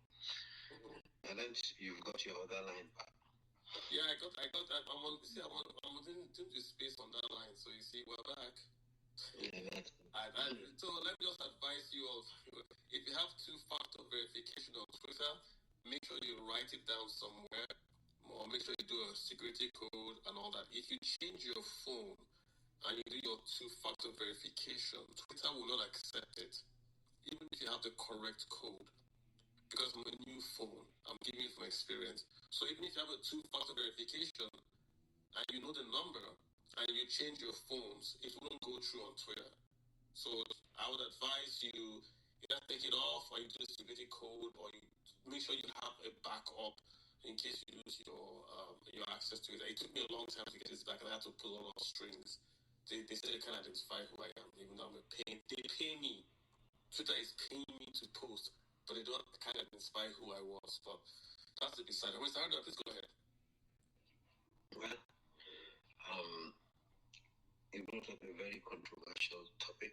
And then you've got your other line back. Yeah, I got that. I'm doing the space on that line. So you see, we're back. Yeah, so let me just advise you all. If you have two-factor verification on Twitter, make sure you write it down somewhere, or make sure you do a security code and all that. If you change your phone and you do your two-factor verification, Twitter will not accept it, even if you have the correct code. Because I'm a new phone, I'm giving it from experience. So even if you have a two-factor verification and you know the number and you change your phones, it won't go through on Twitter. So I would advise you either take it off or you do the security code, or you make sure you have a backup in case you lose your access to it. It took me a long time to get this back, and I had to pull a lot of strings. They said they can't identify who I am, even though they pay me. Twitter is paying me to post, but they don't kind of identify who I was. But that's the beside. Mr. Harder, please go ahead. Well, you brought up a very controversial topic,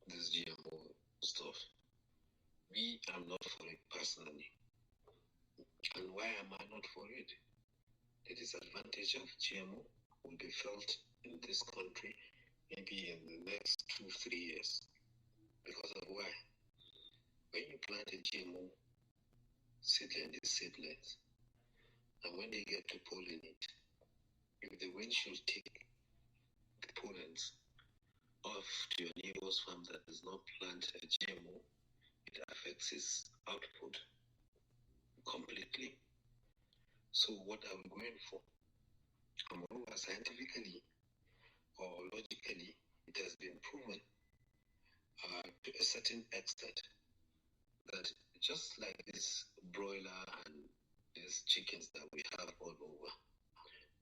this GMO stuff. Me, I'm not for it personally. And why am I not for it? The disadvantage of GMO will be felt in this country maybe in the next 2-3 years. Because of why? When you plant a GMO, seedling is seedlings. And when they get to pollinate, if the wind should take the pollens off to your neighbor's farm that does not plant a GMO, it affects his output completely. So what are we going for? And moreover, scientifically or logically, it has been proven to a certain extent that just like this broiler and these chickens that we have all over,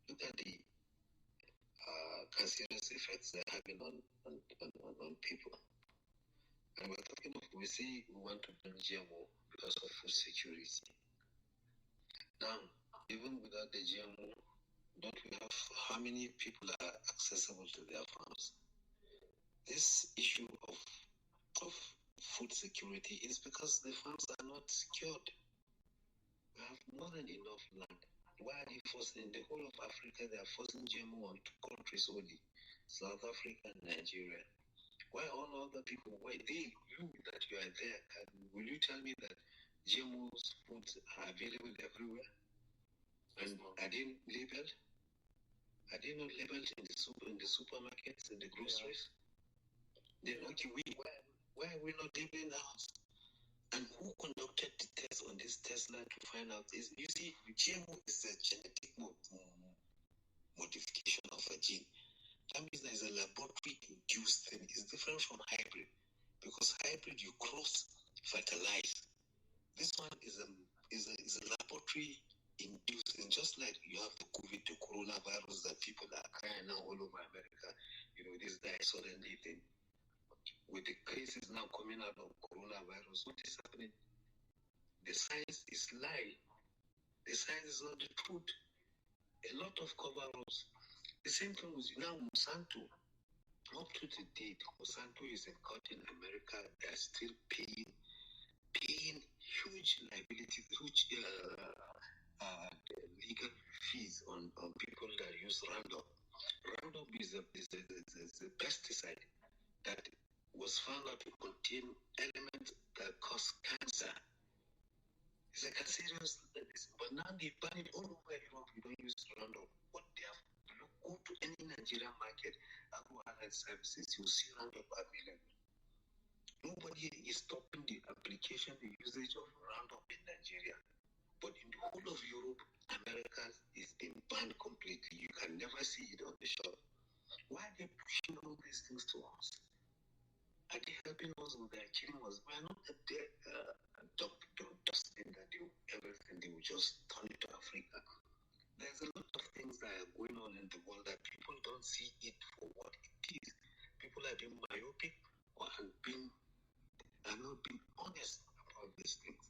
look at the cancerous effects they're having on people. And we're talking of, we say we want to bring GMO because of food security. Now, even without the GMO, don't we have how many people are accessible to their farms? This issue of food security is because the farms are not secured. We have more than enough land. Why are they forcing, in the whole of Africa, they are forcing GMO on 2 countries only, South Africa and Nigeria? Why all other people, why you that you are there, will you tell me that GMO's foods are available everywhere? And are they labeled? Are they not labeled in the supermarkets and the groceries? Then okay, why are we not labeling ours? And who conducted the test on this Tesla to find out? You see, GMO is a genetic modification of a gene. That means there is a laboratory-induced thing. It's different from hybrid, because hybrid you cross fertilize. This one is a laboratory-induced, and just like you have the COVID, the coronavirus that people are crying now all over America, this guy suddenly thing. With the cases now coming out of coronavirus, what is happening? The science is lie. The science is not the truth. A lot of cover-ups. The same thing with now Monsanto. Up to the date, Monsanto is in court in America. They are still paying huge liability, huge legal fees on people that use Roundup. Roundup is a pesticide that was found out to contain elements that cause cancer. It's like a serious, but now they ban it all over Europe. You don't use Roundup. What they have, go to any Nigerian market, agro-allied services, you'll see Roundup available. Nobody is stopping the application, the usage of Roundup in Nigeria. But in the whole of Europe, America is being banned completely. You can never see it on the shelf. Why are they pushing all these things to us? Are they helping us or they're killing us? We're not up there dusting that everything, they will just turn it to Africa. There's a lot of things that are going on in the world that people don't see it for what it is. People are being myopic or are not being honest about these things.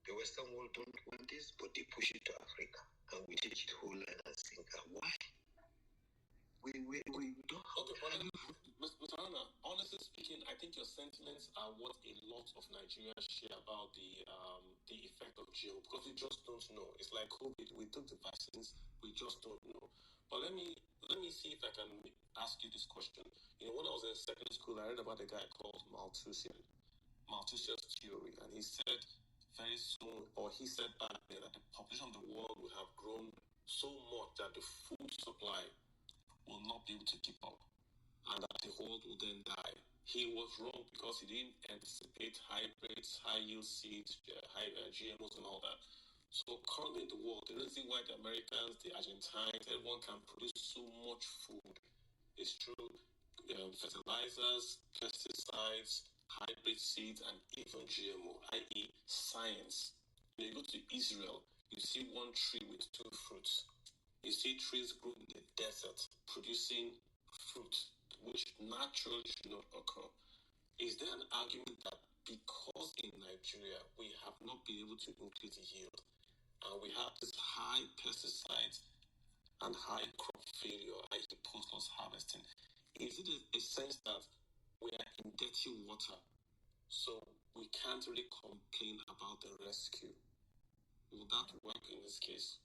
The Western world don't want this, but they push it to Africa, and we take it whole and sinker. Why? We don't. Okay, Mr. Anna, honestly speaking, I think your sentiments are what a lot of Nigerians share about the effect of GMO, because we just don't know. It's like COVID. We took the vaccines, we just don't know. But let me see if I can ask you this question. When I was in secondary school, I read about a guy called Malthusian's theory, and he said very soon, or he said back then, that the population of the world would have grown so much that the food supply will not be able to keep up, and that the world will then die. He was wrong, because he didn't anticipate hybrids, high-yield seeds, GMOs and all that. So currently in the world, the reason why the Americans, the Argentines, everyone can produce so much food is through fertilizers, pesticides, hybrid seeds, and even GMO, i.e. science. When you go to Israel, you see one tree with two fruits. You see trees grow in the desert producing fruit, which naturally should not occur. Is there an argument that because in Nigeria we have not been able to increase the yield, and we have this high pesticides and high crop failure, i.e. post-loss harvesting, is it a sense that we are in dirty water, so we can't really complain about the rescue? Will that work in this case?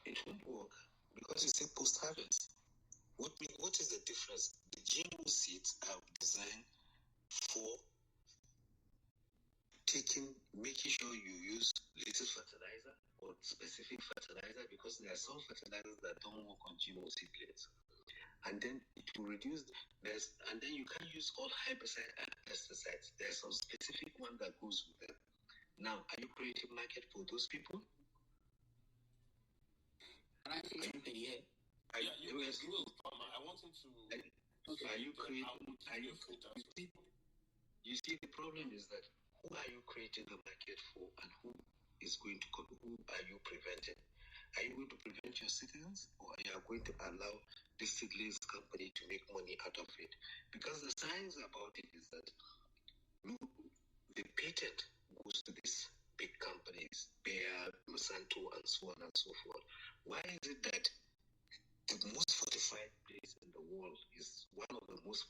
It won't work, because it's a post-harvest. What is the difference? The GMO seeds are designed for making sure you use little fertilizer or specific fertilizer, because there are some fertilizers that don't work on GMO seedlings. And then it will reduce, and then you can't use all herbicides and pesticides. There's some specific one that goes with them. Now, are you creating market for those people? I think something here. I want him to. Are you creating? You see, the problem is that who are you creating the market for, and who are you preventing? Are you going to prevent your citizens, or are you going to allow the seedlings company to make money out of it? Because the science about it is that the patent goes to these big companies, Bayer, Monsanto, and so on and so forth. Why is it that the most fortified place in the world is one of the most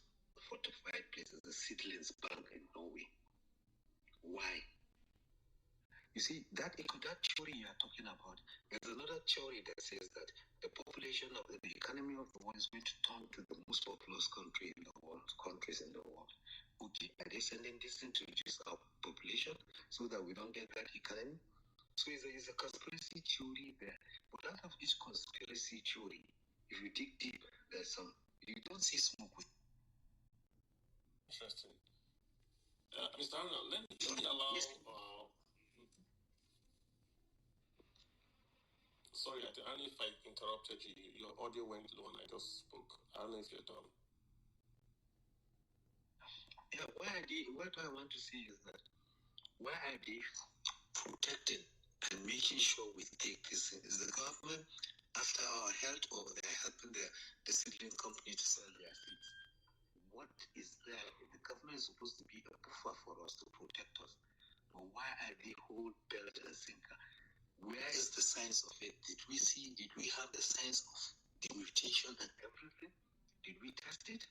fortified places, the Seedlings Bank in Norway? Why? You see, that theory you are talking about, there's another theory that says that the population of the economy of the world is going to turn to the most populous countries in the world. Okay, are they sending this in to reduce our population so that we don't get that economy? So it's a conspiracy theory there. But out of each conspiracy theory, if you dig deep, there's some, you don't see smoke with. Interesting. Mr. Arnold, let me allow. Sorry, I don't know if I interrupted you. Your audio went low and I just spoke. I don't know if you're done. Yeah, what I want to say is that why are they protecting and making sure we take this in? Is the government after our health, or they're helping the seedling company to sell their seeds? What is there? The government is supposed to be a buffer for us to protect us. But why are they whole belt and sinker? Where is the science of it? Did we have the science of the mutation and everything? Did we test it?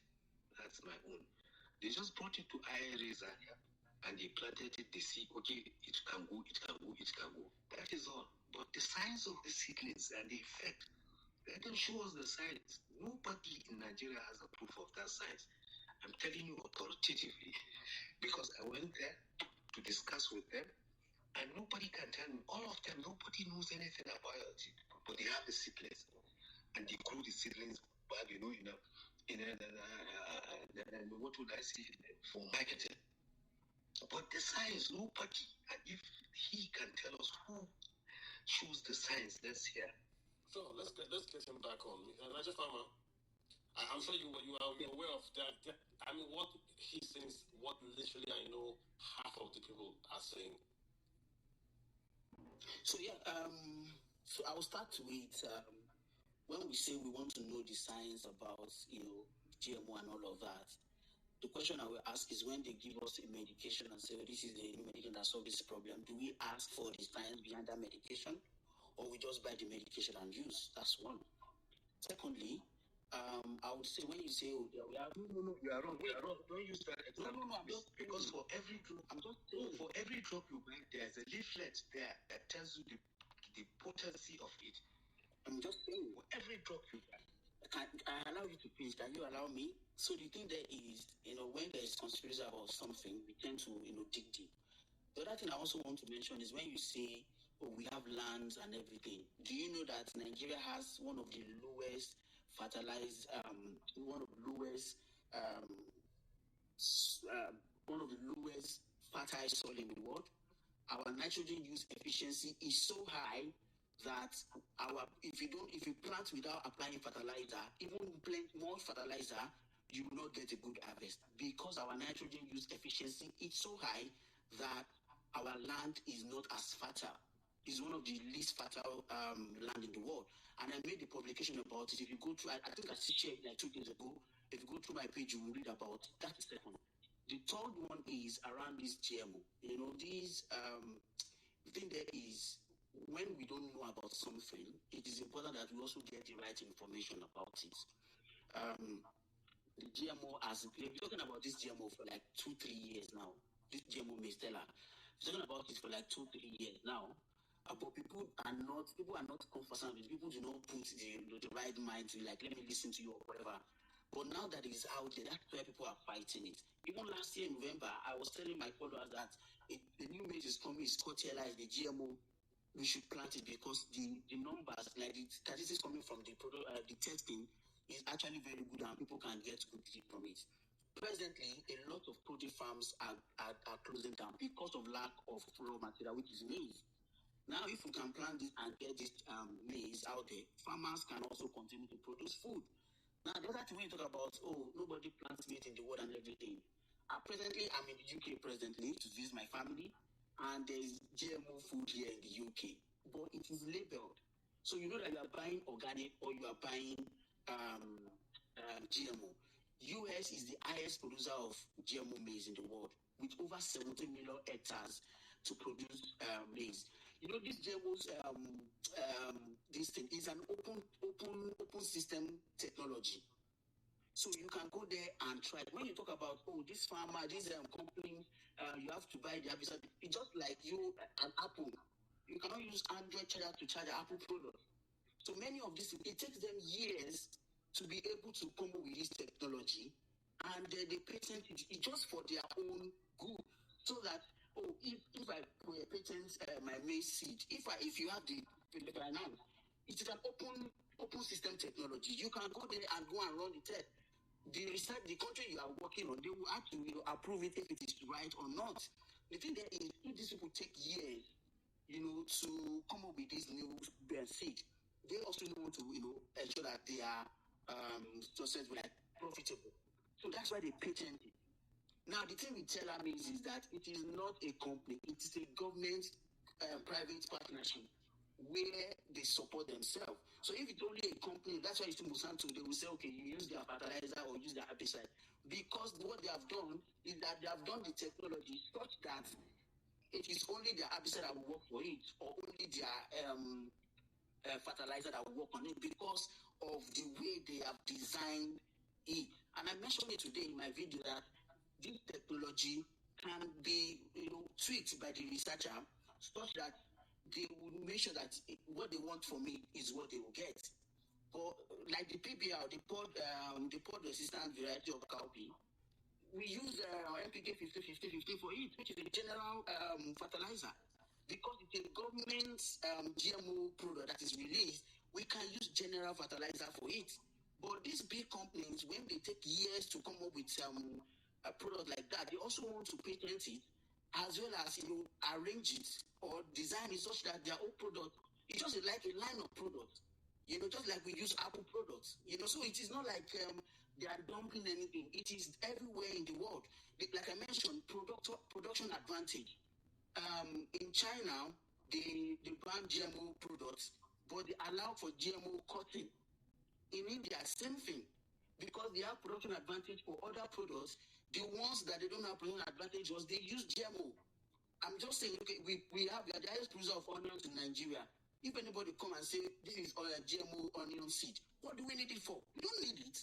That's my own. They just brought it to IRAs and they planted it. They see, okay, it can go, it can go, it can go. That is all. But the science of the seedlings and the effect, let them show us the science. Nobody in Nigeria has a proof of that science. I'm telling you authoritatively because I went there to discuss with them. And nobody can tell me, all of them, nobody knows anything about it. But they have the seedlings. And they grow the seedlings back, what would I say, for marketing. But the science, nobody. And if he can tell us who chose the science, let's hear. So let's get him back on. Raja Farmer, I'm sure you're aware of that. I mean, what he says, what literally I know half of the people are saying. So yeah, so I will start with when we say we want to know the science about GMO and all of that. The question I will ask is when they give us a medication and say, oh, this is the medication that solves this problem, do we ask for the science behind that medication, or we just buy the medication and use? That's one. Secondly, I would say when you say, oh, we have no, you are wrong. You are wrong. Don't use that example. No, I'm just because for every drug, for every drug you buy, there's a leaflet there that tells you the potency of it. I'm just saying, for every drug you buy. I allow you to finish. Can you allow me? So the thing there is, when there is conspiracy about something, we tend to, dig deep. The other thing I also want to mention is when you say, oh, we have lands and everything. Do you know that Nigeria has one of the lowest fertilized, one of the lowest fertile soil in the world? Our nitrogen use efficiency is so high that if you plant without applying fertilizer, even plant more fertilizer, you will not get a good harvest because our nitrogen use efficiency is so high that our land is not as fertile. It's one of the least fertile land in the world. And I made a publication about it. If you go through, I think I shared like 2 days ago. If you go through my page, you will read about it. That's the second. The third one is around this GMO. The thing there is, when we don't know about something, it is important that we also get the right information about it. The GMO we've been talking about this GMO for like 2-3 years now. This GMO Mistela. We're talking about it for like 2-3 years now. But people are not comfortable with it. People do not put the right mind to like, let me listen to you or whatever. But now that it is out there, that's where people are fighting it. Even last year in November, I was telling my followers that the new maize is coming, it's Cotiella, the GMO. We should plant it because the numbers, like the statistics coming from the testing, is actually very good and people can get good deal from it. Presently, a lot of produce farms are closing down because of lack of raw material, which is maize. Now, if we can plant this and get this maize out there, farmers can also continue to produce food. Now, the other thing when you talk about, nobody plants meat in the world and everything. Presently, I'm in the UK presently to visit my family, and there is GMO food here in the UK, but it is labeled. So you know that you are buying organic or you are buying GMO. US is the highest producer of GMO maize in the world, with over 70 million hectares to produce maize. This GMO's this thing is an open system technology. So you can go there and try. When you talk about this farmer, this company, you have to buy the herbicide. It's just like an Apple. You cannot use Android charger to charge an Apple product. So many of these, it takes them years to be able to come up with this technology, and they patent it just for their own good, so that if I patent my maize seed, if you have the now, It is an open system technology. You can go there and go and run the test. The research, the country you are working on, they will have to approve it if it is right or not. The thing there is, if these people take years, to come up with this new seed, they also want to, ensure that they are successful, like profitable. So that's why they patent it. Now, the thing with Teller Mills is that it is not a company; it is a government private partnership where they support themselves. So if it's only a company, that's why you see Monsanto, they will say, okay, you use their fertilizer or use their herbicide. Because what they have done is that they have done the technology such that it is only their herbicide that will work for it, or only their fertilizer that will work on it because of the way they have designed it. And I mentioned it today in my video that this technology can be, tweaked by the researcher such that they will make sure that what they want from it is what they will get. But like the PBR, the pod resistant variety of cowpea, we use NPK 50-50-50 for it, which is a general fertilizer. Because it's a government GMO product that is released, we can use general fertilizer for it. But these big companies, when they take years to come up with a product like that, they also want to patent it, as well as arrange it or design it such that their own product is just like a line of products. Just like we use Apple products. So it is not like they are dumping anything. It is everywhere in the world. Like I mentioned, production advantage. In China, they ban GMO products, but they allow for GMO cotton. In India, same thing. Because they have production advantage for other products, the ones that they don't have production advantage was they use GMO. I'm just saying, okay, we are the highest producer of onions in Nigeria. If anybody come and say this is GMO onion seed, what do we need it for? We don't need it.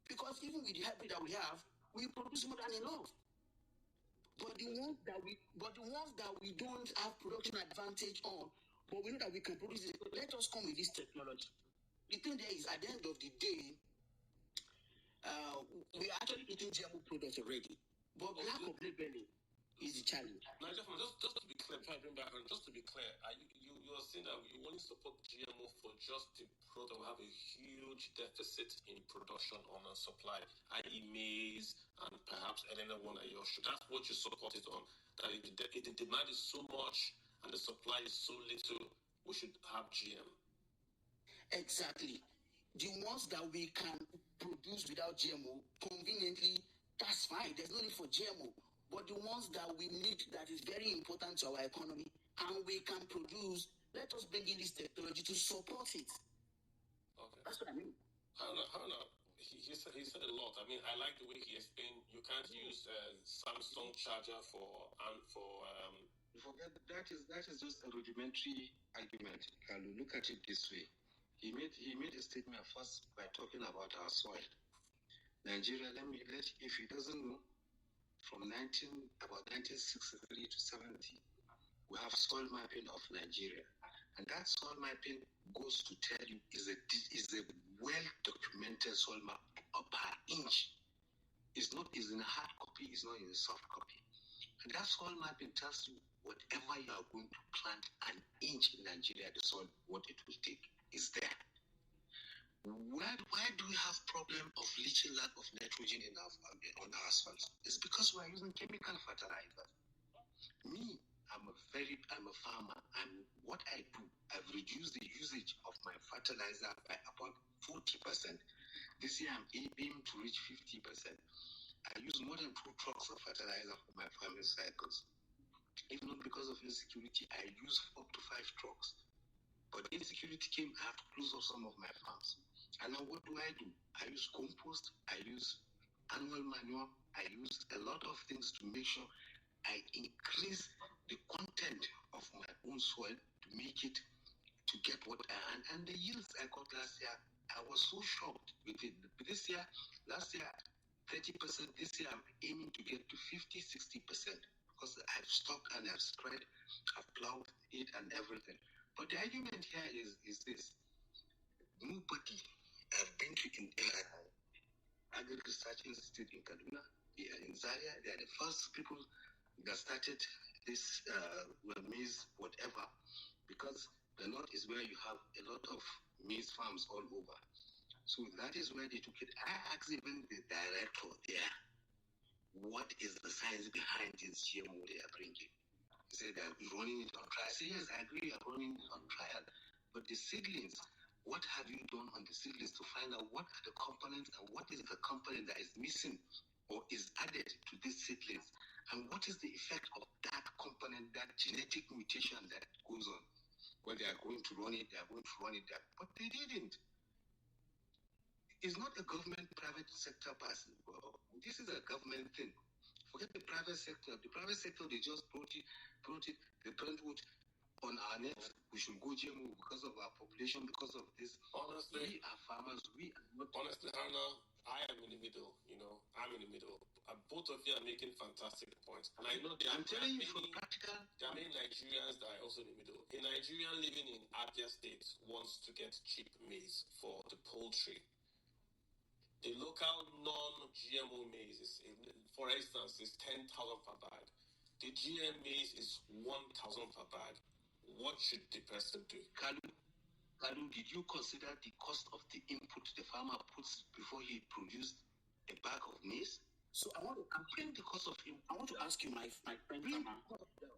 Because even with the hybrid that we have, we produce more than enough. But the ones that we don't have production advantage on, but we know that we can produce it, let us come with this technology. The thing there is, at the end of the day, we are actually eating GMO products already, but lack of labeling is the challenge. Nigel, just to be clear, just to be clear, you're saying that you only support GMO for just the product will have a huge deficit in production on a supply, i.e. maize and perhaps any other one that you're sure. That's what you support it on. That if the demand is so much and the supply is so little, we should have GM. Exactly. The ones that we can produce without GMO, conveniently, that's fine. There's no need for GMO. But the ones that we need, that is very important to our economy, and we can produce, let us bring in this technology to support it. Okay. That's what I mean. Haruna, he said a lot. I mean, I like the way he explained. You can't use Samsung charger for. Forget that is just a rudimentary argument. Can you look at it this way? He made a statement first by talking about our soil. Nigeria, if he doesn't know, from about 1963 to 70, we have soil mapping of Nigeria, and that soil mapping goes to tell you is a well documented soil map per inch. It's in a hard copy, it's not in a soft copy. And that soil mapping tells you whatever you are going to plant an inch in Nigeria, the soil, what it will take is there. Why do we have problem of leaching lack of nitrogen on our soils? It's because we are using chemical fertilizers. Me, I'm a farmer, and what I do, I've reduced the usage of my fertilizer by about 40%. This year I'm aiming to reach 50%. I use more than 2 trucks of fertilizer for my farming cycles. If not because of insecurity, I use up to 5 trucks. But insecurity came, I have to close off some of my farms. And now what do? I use compost, I use animal manure, I use a lot of things to make sure I increase the content of my own soil to make it, to get what and the yields I got last year, I was so shocked with it. Last year, 30%, this year I'm aiming to get to 50-60% because I've stocked and I've spread, I've plowed it and everything. But the argument here is this. Nobody, I've been to Agri Research Institute in Kaduna, in Zaria, they are the first people that started this maize whatever, because the north is where you have a lot of maize farms all over. So that is where they took it. I asked even the director there, what is the science behind this GMO they are bringing? He said they are running it on trial. I said, yes, I agree, you are running it on trial. But the seedlings, what have you done on the seedlings to find out what are the components and what is the component that is missing or is added to these seedlings? And what is the effect of that component, that genetic mutation that goes on? Well, they are going to run it, but they didn't. It's not a government-private sector person. This is a government thing. Forget the private sector. The private sector, they just brought it, they put on our net. We should go GMO because of our population, because of this. Honestly, we are farmers. We are not. Honestly, Hannah, I am in the middle. I'm in the middle. Both of you are making fantastic points. And I know I'm telling you, for practical, there are many Nigerians that are also in the middle. A Nigerian living in Abia State wants to get cheap maize for the poultry. The local non-GMO maize is, for instance, is 10,000 per bag. The GM maize is 1,000 per bag. What should the person do? Kalu, did you consider the cost of the input the farmer puts before he produced a bag of maize? So I want to bring the cost of input. I want to ask you, my friend,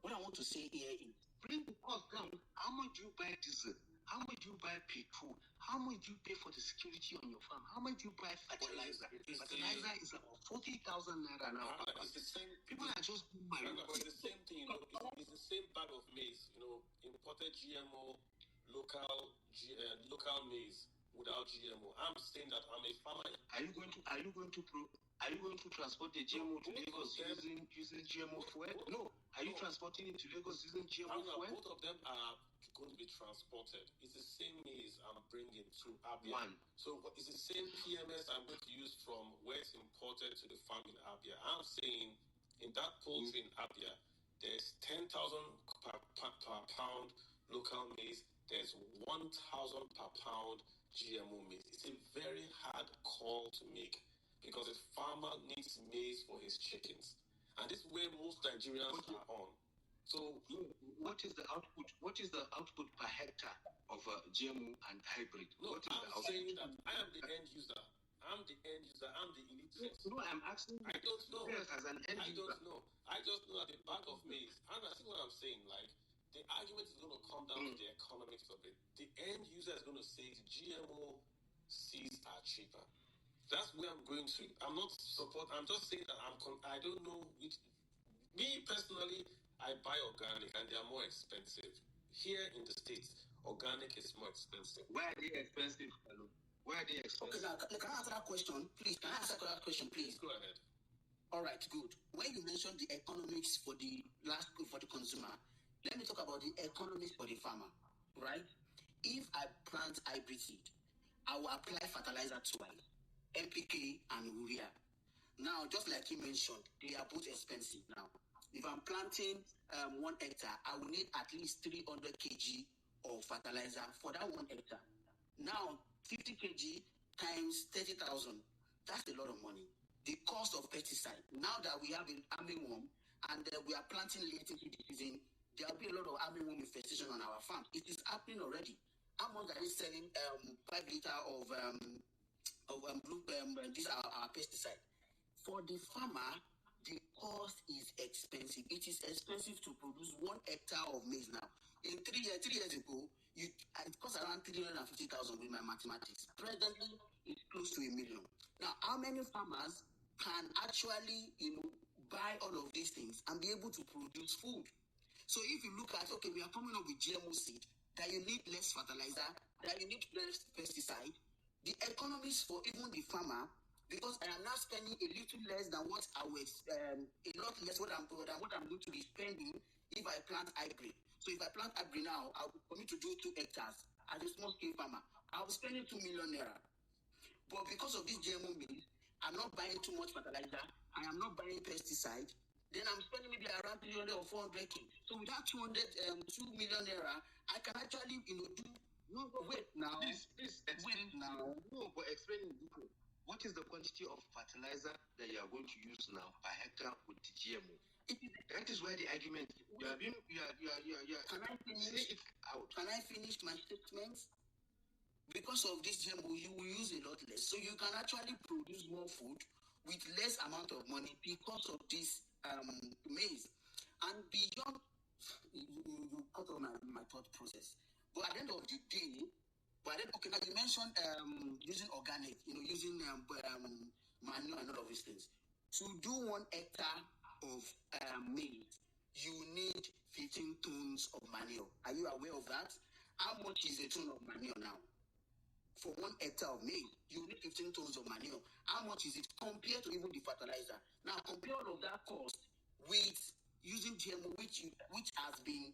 what I want to say here is bring the cost down. How much do you buy diesel? How much do you buy petrol? How much do you pay for the security on your farm? How much do you buy fertilizer? Fertilizer is about 40,000 naira now. It's the same. People are just it's the same thing, It's the same bag of maize, imported GMO, local maize without GMO. I'm saying that I'm a farmer. Are you going to transport the GMO to Lagos using GMO fuel? No. Are you transporting it to Lagos using GMO fuel? Both of them are going to be transported. It's the same maize I'm bringing to Abia. So it's the same PMS I'm going to use from where it's imported to the farm in Abia. I'm saying in that poultry in Abia, there's 10,000 per pound local maize. There's 1,000 per pound GMO maize. It's a very hard call to make because the farmer needs maize for his chickens. And this is where most Nigerians are on. So, what is the output? What is the output per hectare of GMO and hybrid? No, I'm saying that I am the end user. I'm the illiterate. No, I'm asking. I don't know. Yes, as an end user. I don't know. I just know that the bag of maize, and I see what I'm saying. Like, the argument is going to come down to the economics of it. The end user is going to say the GMO seeds are cheaper. That's where I'm going to. I'm not support. I'm just saying that I don't know which. Me personally, I buy organic and they are more expensive. Here in the States, organic is more expensive. Why are they expensive? Why are they expensive? Okay, can I answer that question, please? Go ahead. All right, good. When you mentioned the economics for the consumer, let me talk about the economics for the farmer, right? If I plant hybrid seed, I will apply fertilizer twice, NPK and urea. Now, just like you mentioned, they are both expensive now. If I'm planting 1 hectare, I will need at least 300 kg of fertilizer for that 1 hectare. Now, 50 kg times 30,000, that's a lot of money. The cost of pesticide, now that we have an armyworm and we are planting late in the season, there will be a lot of armyworm infestation on our farm. It is happening already. Among are selling 5 liter of these are our pesticide. For the farmer, the cost is expensive. It is expensive to produce 1 hectare of maize now. In 3 years ago, it cost around 350,000 with my mathematics. Presently, it's close to $1 million. Now, how many farmers can actually, buy all of these things and be able to produce food? So if you look at, okay, we are coming up with GMO seed, that you need less fertilizer, that you need less pesticide, the economics for even the farmer, because I am now spending a little less than what I was, a lot less than what I'm going to be spending if I plant hybrid. So if I plant hybrid now, for me to do 2 hectares as a small scale farmer, I'll be spending 2 million naira. But because of this GMO maize, I'm not buying too much fertilizer, I am not buying pesticide, then I'm spending maybe around 300 or 400K. So with that 2 million naira, I can actually, do. No, wait now. Please explain now. No, but explain in detail. What is the quantity of fertilizer that you are going to use now per hectare with the GMO? That is where the argument. You are. Can I finish? Say it out. Can I finish my statement? Because of this GMO, you will use a lot less. So you can actually produce more food with less amount of money because of this maize. And beyond, you cut off my thought process. But at the end of the day, okay, now you mentioned using organic, using manure and all of these things. To do 1 hectare of maize, you need 15 tons of manure. Are you aware of that? How much is a ton of manure now? For 1 hectare of maize, you need 15 tons of manure. How much is it compared to even the fertilizer? Now, compare all of that cost with using GMO, which has been,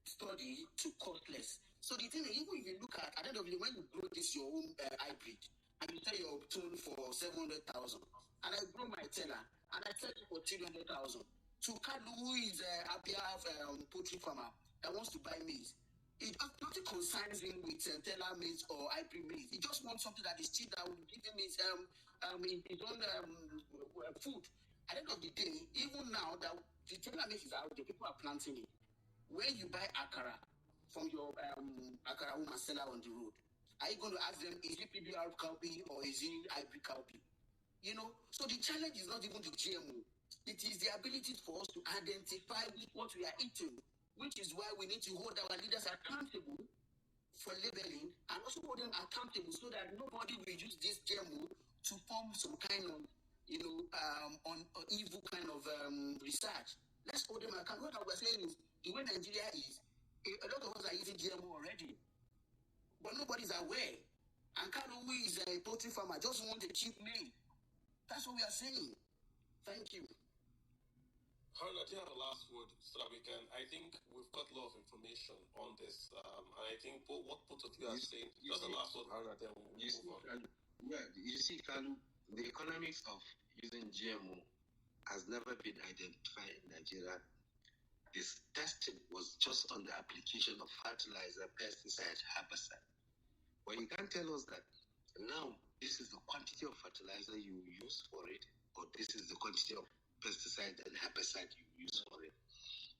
studied to cost less. So the thing is, even if you look at the end of the day, when you grow this your own hybrid, and you sell your tune for 700,000, and I grow my teller, and I sell it for 300,000. To Kalu, who is a poultry farmer that wants to buy maize, it nothing concerns him with teller maize or hybrid maize. He just wants something that is cheap that will give him his own food. At the end of the day, even now that the teller maize is out there, people are planting it. When you buy akara from your akara woman seller on the road, are you going to ask them, is it PBR cowpea or is it hybrid cowpea? So the challenge is not even the GMO. It is the ability for us to identify what we are eating, which is why we need to hold our leaders accountable for labeling and also hold them accountable so that nobody will use this GMO to form some kind of, on evil kind of research. Let's hold them accountable. What we're saying is the way Nigeria is, a lot of us are using GMO already, but nobody's aware. And Kano, who is a poultry farmer, just want a cheap meal. That's what we are saying. Thank you. Haruna, do you have a last word so that we can? I think we've got a lot of information on this, and I think what both of you are saying. Just the last word, Haruna, then we'll move on. You see, Kalu, the economics of using GMO has never been identified in Nigeria. This testing was just on the application of fertilizer, pesticide, herbicide. But you can't tell us that now this is the quantity of fertilizer you use for it, or this is the quantity of pesticide and herbicide you use for it.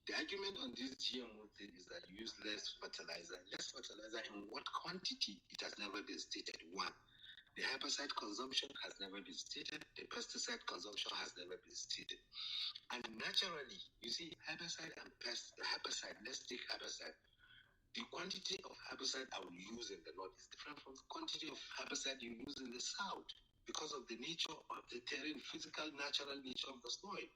The argument on this GMO thing is that you use less fertilizer. Less fertilizer in what quantity? It has never been stated. One, the herbicide consumption has never been stated. The pesticide consumption has never been stated. And naturally, you see, herbicide and herbicide, let's take herbicide. The quantity of herbicide I will use in the north is different from the quantity of herbicide you use in the south because of the nature of the terrain, physical, natural nature of the soil.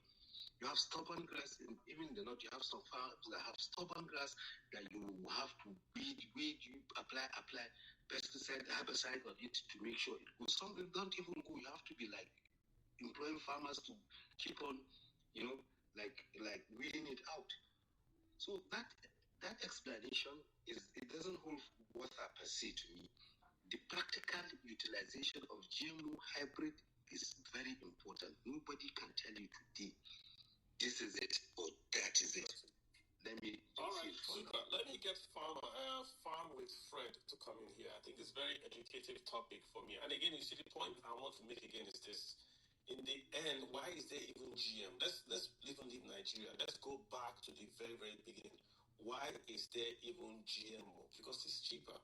You have stubborn grass, even in the north, you have some farms that have stubborn grass that you have to weed, you apply pesticide, herbicide on it to make sure it goes. Some don't even go. You have to be like employing farmers to keep on, like weeding it out. So that explanation it doesn't hold water per se to me. The practical utilization of GMO hybrid is very important. Nobody can tell you today this is it or that is it. Let me. All right, super. Let me get Farm with Fred to come in here. I think it's a very educative topic for me. And again, you see the point I want to make again is this. In the end, why is there even GM? Let's even leave Nigeria. Let's go back to the very, very beginning. Why is there even GMO? Because it's cheaper.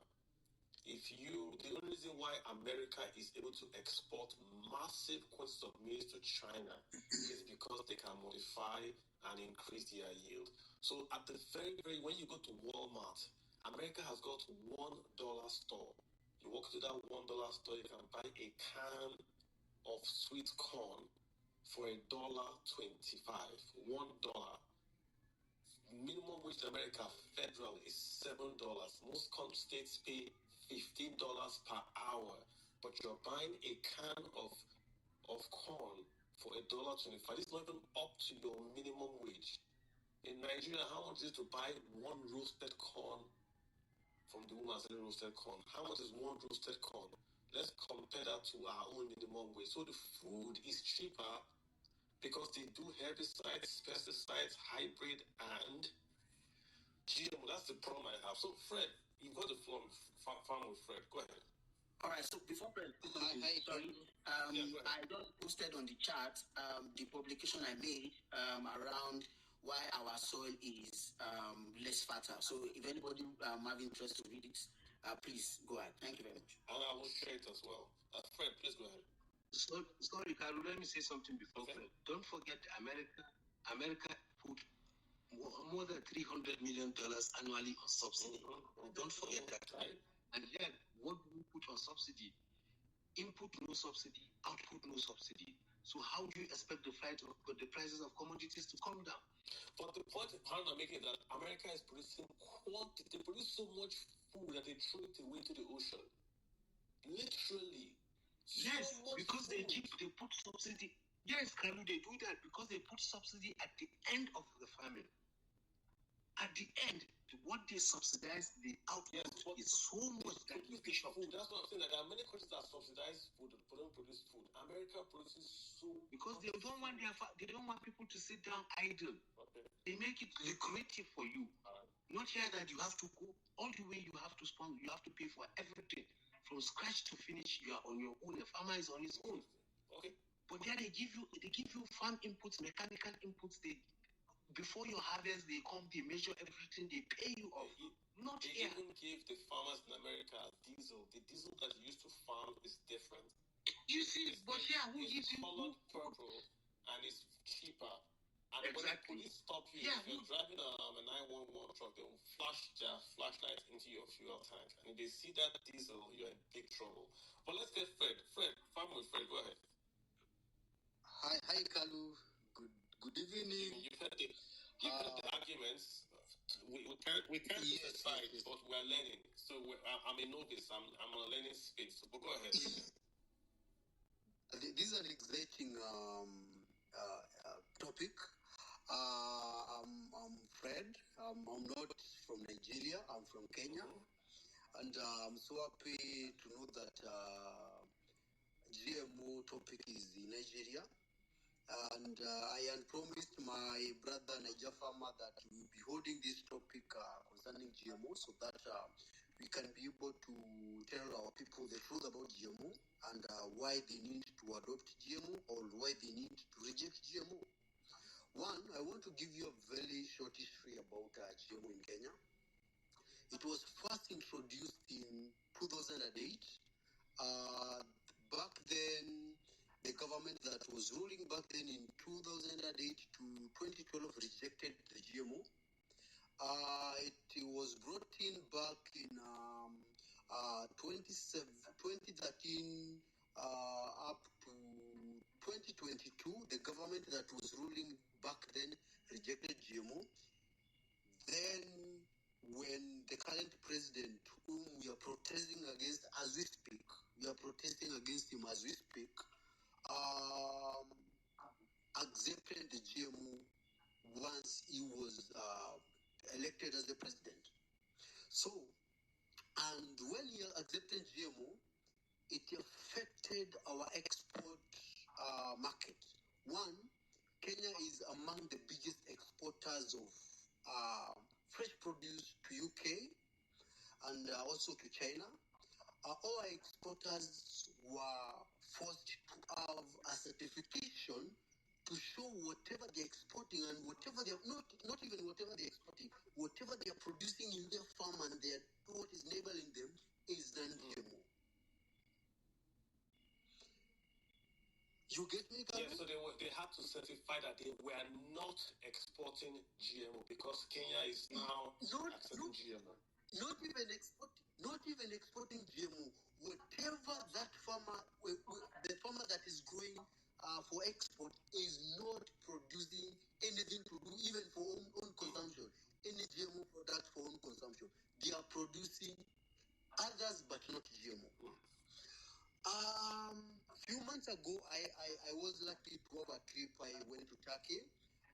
The only reason why America is able to export massive quantities of maize to China is because they can modify and increase their yield. So at the very, very, when you go to Walmart, America has got $1 store. You walk to that $1 store, you can buy a can of sweet corn for $1.25. $1. Minimum wage in America federal is $7. Most states pay $15 per hour, but you're buying a can of corn for $1.25. It's not even up to your minimum wage. In Nigeria, how much is it to buy one roasted corn from the woman selling roasted corn? How much is one roasted corn? Let's compare that to our own minimum wage. So the food is cheaper because they do herbicides, pesticides, hybrid, and GMO. That's the problem I have. So Fred, you've got the Farm with Fred. Go ahead. All right, so before Fred, I just posted on the chat the publication I made around why our soil is less fertile. So if anybody have interest to read it, Please go ahead. Thank you very much. And I will share it as well. Fred, please go ahead. Sorry, Carol, let me say something before Fred. Don't forget America put more than $300 million annually on subsidy. Don't forget that. Right? And yet, what do we put on subsidy? Input no subsidy, output no subsidy. So how do you expect the prices of commodities to come down? But the point I'm making is that America is producing quantity. They produce so much food that they throw it away to the ocean. Literally. Yes, because they put subsidy. Yes, Kalu, they do that because they put subsidy at the end of the famine. At the end, what they subsidize, the output is so much that you fish up. That's what I'm saying. That there are many countries that subsidize food, but don't produce food. America produces so because they don't want people to sit down idle. Okay. They make it lucrative for you. Not here that you have to go all the way. You have to spend. You have to pay for everything from scratch to finish. You are on your own. The farmer is on his own. Okay. But there they give you farm inputs, mechanical inputs. Before your harvest, they come, they measure everything, they pay you off. Not they here. Even give the farmers in America diesel. The diesel that you used to farm is different. You see, but here, who gives you colored purple and it's cheaper. And exactly. When the police stop you, if you're driving a 911 truck, they will flash their flashlight into your fuel tank. And if they see that diesel, you're in big trouble. But let's get Fred. Farm with Fred, go ahead. Hi, Kalu. Good evening. You've heard the arguments. We can't decide, yes. But we're learning. So I'm a novice. I'm on a learning space. So go ahead. This is an exciting topic. I'm Fred. I'm not from Nigeria. I'm from Kenya. Mm-hmm. And I'm so happy to know that GMO topic is in Nigeria. And I had promised my brother Niger Farmer that we will be holding this topic concerning GMO so that we can be able to tell our people the truth about GMO and why they need to adopt GMO or why they need to reject GMO. One, I want to give you a very short history about GMO in Kenya. It was first introduced in 2008. Back then, the government that was ruling back then in 2008 to 2012 rejected the GMO. It was brought in back in 2013 up to 2022. The government that was ruling back then rejected GMO. Then, when the current president, whom we are protesting against as we speak, accepted the GMO once he was elected as the president. So, and when he accepted GMO, it affected our export market. One, Kenya is among the biggest exporters of fresh produce to UK and also to China. Our exporters were forced to have a certification to show whatever they're exporting and whatever they're not even whatever they're exporting, whatever they're producing in their farm and what is labeling them is non-GMO. You get me, Carlo? Yeah, so they had to certify that they were not exporting GMO because Kenya is now accepting GMO. Not even exporting GMO. Whatever that farmer, the farmer that is growing for export is not producing anything to do even for own consumption. Any GMO product for own consumption. They are producing others but not GMO. A few months ago, I was lucky to have a trip. I went to Turkey.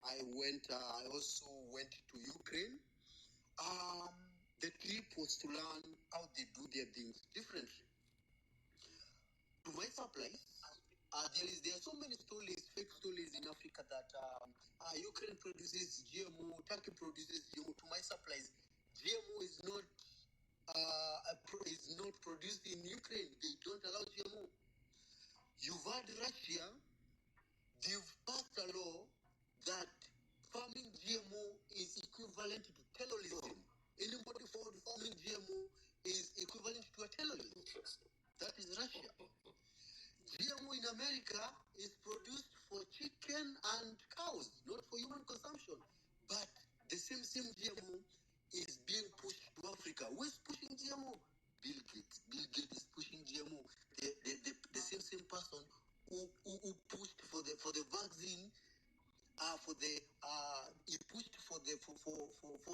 I also went to Ukraine. The trip was to learn how they do their things differently. To my surprise, there are so many stories, fake stories in Africa that Ukraine produces GMO, Turkey produces GMO. To my surprise, GMO is not produced in Ukraine. They don't allow GMO. You've heard Russia, they've passed a law that farming GMO is equivalent to terrorism. Anybody for farming GMO is equivalent he pushed for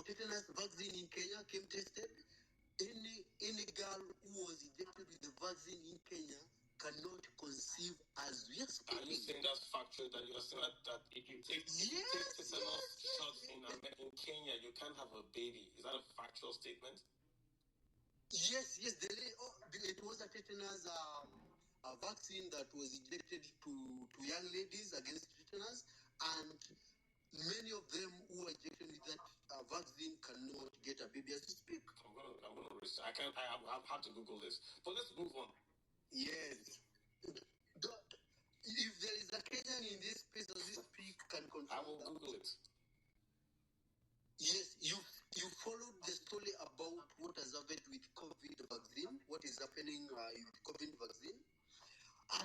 tetanus vaccine in Kenya, came tested. Any girl who was injected with the vaccine in Kenya cannot conceive as we are speaking. Are you saying that's factual? That you are saying that if you take tetanus shots in Kenya, you can't have a baby? Is that a factual statement? Yes. It was a tetanus a vaccine that was injected to young ladies against tetanus, and many of them who are injected with that vaccine cannot get a baby as we speak. I'm gonna research. I've had to Google this, but let's move on. Yes. If there is a Kenyan in this space as we speak, can confirm. I will Google it. Yes, you followed the story about what has happened with COVID vaccine, what is happening with COVID vaccine.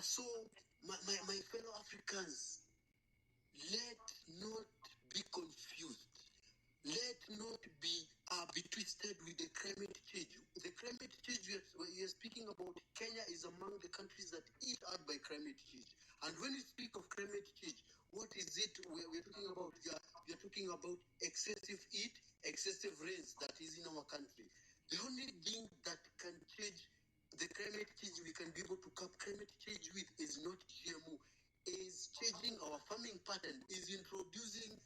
So, my fellow Africans, let not be confused. Let not be twisted with the climate change. The climate change you're speaking about, Kenya is among the countries that eat out by climate change. And when you speak of climate change, what is it we're talking about? You're talking about excessive heat, excessive rains that is in our country. The only thing that can change the climate change, we can be able to cap climate change with, is not GMO, is changing our farming pattern, is introducing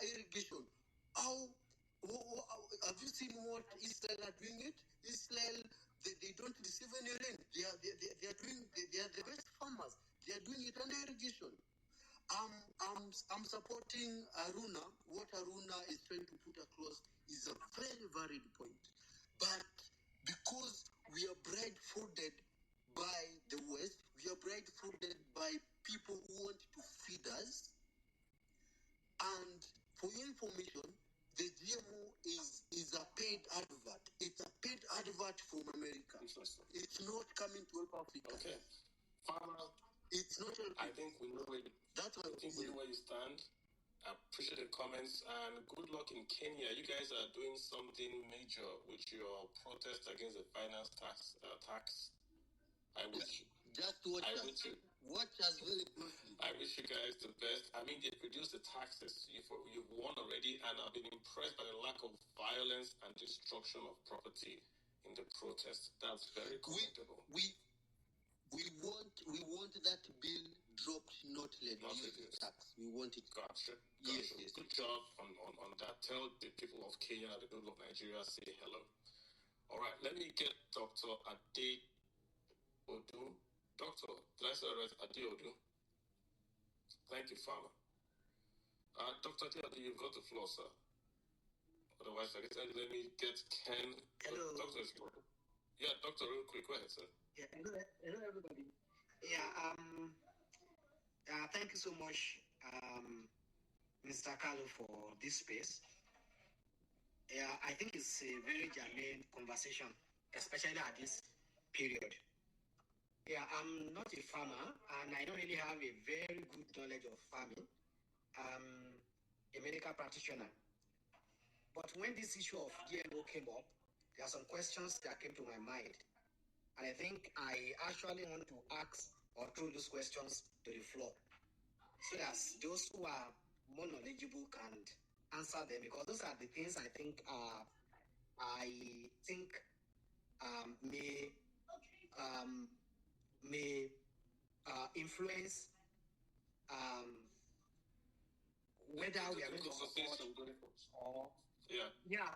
irrigation. Have you seen what Israel are doing it? Israel, they don't receive any rain. They are the best farmers. They are doing it under irrigation. I'm supporting Aruna. What Aruna is trying to put across is a very valid point. But because we are blindfolded by the West, we are blindfolded by people who want to feed us. And for your information, the GMO is a paid advert. It's a paid advert from America. It's not coming to help Africa. Okay. Farmer, it's not helping. I think we know where you stand. I appreciate the comments and good luck in Kenya. You guys are doing something major with your protest against the finance tax. I wish you. Just watch us. Watch us very closely. I wish you guys the best. I mean, they produced the taxes. You've won already, and I've been impressed by the lack of violence and destruction of property in the protest. That's very commendable. We want that bill dropped, not reduced tax. We want it. Gotcha. Yes. Good job on that. Tell the people of Kenya, the people of Nigeria, say hello. All right, let me get Dr. Ade Odu. Doctor, did I say it right? Ade Odu. Thank you, Farmer. Dr. Ade Odu, you've got the floor, sir. Otherwise, let me get Ken. Hello. Doctor, yeah, Doctor, real quick, go ahead, sir. Yeah, hello everybody. Yeah, thank you so much, Mr. Kalu, for this space. Yeah, I think it's a very germane conversation, especially at this period. Yeah, I'm not a farmer, and I don't really have a very good knowledge of farming. I'm a medical practitioner. But when this issue of GMO came up, there are some questions that came to my mind. And I think I actually want to ask or throw those questions to the floor, so that those who are more knowledgeable can answer them, because those are the things I think may influence whether we are going to support or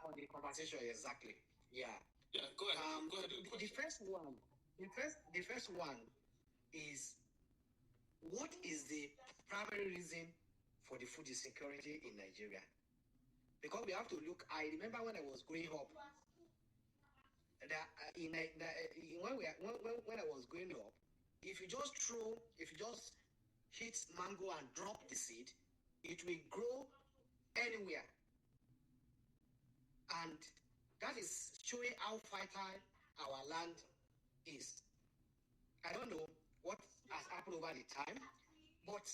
on the conversation. Exactly. Yeah, go ahead. The first one is, what is the primary reason for the food insecurity in Nigeria? Because we have to look. I remember when I was growing up, that when I was growing up, if you just hit mango and drop the seed, it will grow anywhere, and that is showing how fertile our land is. I don't know what has happened over the time, but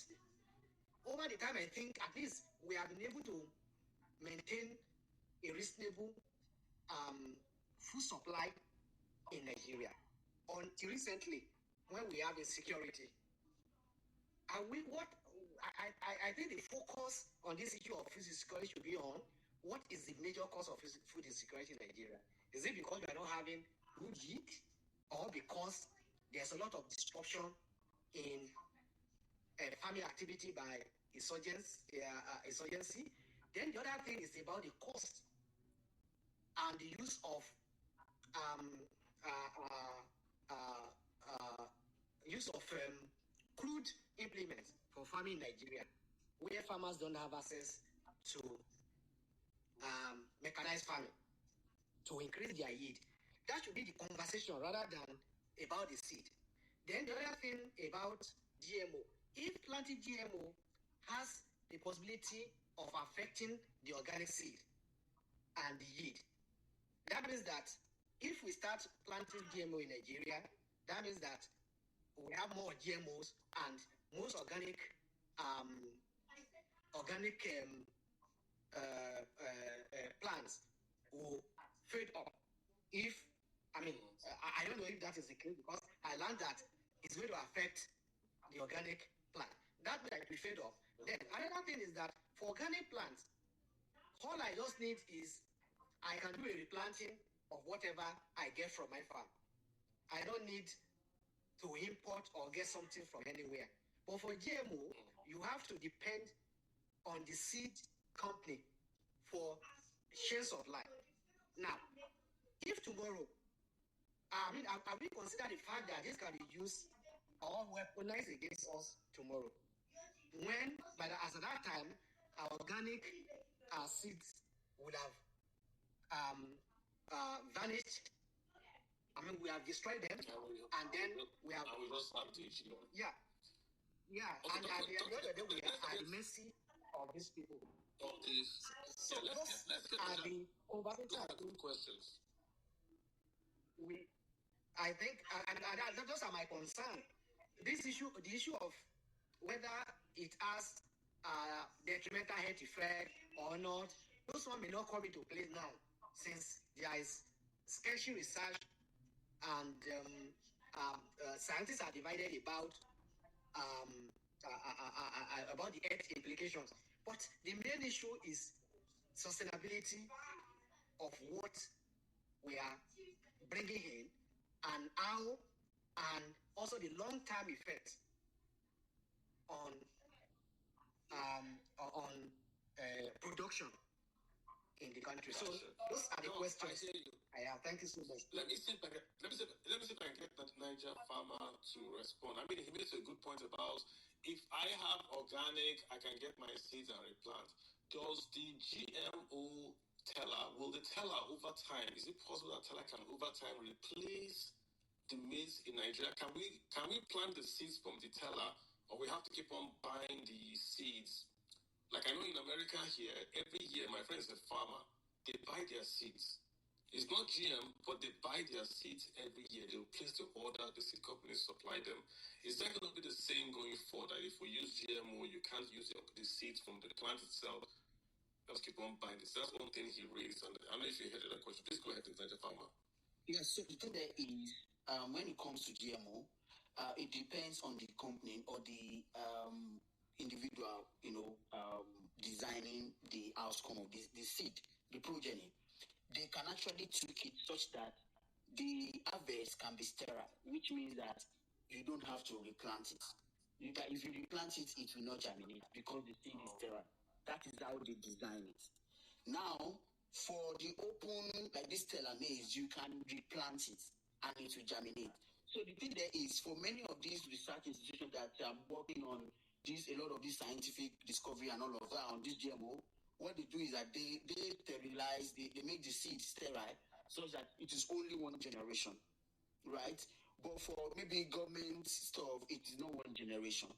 over the time, I think at least we have been able to maintain a reasonable food supply in Nigeria until recently, when we have insecurity. I think the focus on this issue of food insecurity should be on what is the major cause of food insecurity in Nigeria. Is it because we are not having good yield, or because there's a lot of disruption in farming activity by insurgency? Then the other thing is about the cost and the use of crude implements for farming in Nigeria, where farmers don't have access to mechanized farming to increase their yield. That should be the conversation rather than about the seed. Then the other thing about GMO, if planting GMO has the possibility of affecting the organic seed and the yield, that means that if we start planting GMO in Nigeria, that means that we have more GMOs and most organic plants will fade up. I don't know if that is the case, because I learned that it's going to affect the organic plant. That means it will fade off. Then another thing is that for organic plants, all I just need is I can do a replanting of whatever I get from my farm. I don't need to import or get something from anywhere. But for GMO, you have to depend on the seed company for shares of life. Now, if tomorrow, have we considered the fact that this can be used or weaponized against us tomorrow? When, as at that time, our organic seeds would have vanished. We have destroyed them, and then we have. Yeah. Okay, and at the end of the day, we are at the mercy of these people. So let's are the conversations. Questions. I think, and those are my concern. The issue of whether it has detrimental health effect or not, those one may not come into place now, since there is sketchy research and scientists are divided about the health implications. But the main issue is sustainability of what we are bringing in, and how, and also the long-term effect on production in the country. So those are the questions. I hear you. Thank you so much. Let me see if I can get that Niger farmer to respond. He makes a good point about if I have organic, I can get my seeds and replant. Does the GMO teller, will the teller over time, is it possible that teller can over time replace the maize in Nigeria? Can we plant the seeds from the teller, or we have to keep on buying the seeds? Like I know in America here, every year, my friend is a farmer, they buy their seeds. It's not GM, but they buy their seeds every year. They will place the order, the seed companies supply them. Is that going to be the same going forward? That if we use GMO, you can't use the seeds from the plant itself. Let's keep on buying this. That's one thing he raised. And I don't know if you heard that question. Please go ahead, Niger farmer. Yes, so the thing there is, when it comes to GMO, it depends on the company or the individual, designing the outcome of the seed, the progeny. They can actually tweak it such that the harvest can be sterile, which means that you don't have to replant it. If you replant it, it will not germinate because the seed is sterile. That is how they design it. Now, for the open, like this teller maize, you can replant it and it will germinate. So the thing there is, for many of these research institutions that are working on a lot of this scientific discovery and all of that on this GMO, what they do is that they sterilize, they make the seed sterile so that it is only one generation, right? But for maybe government stuff, it is not one generation.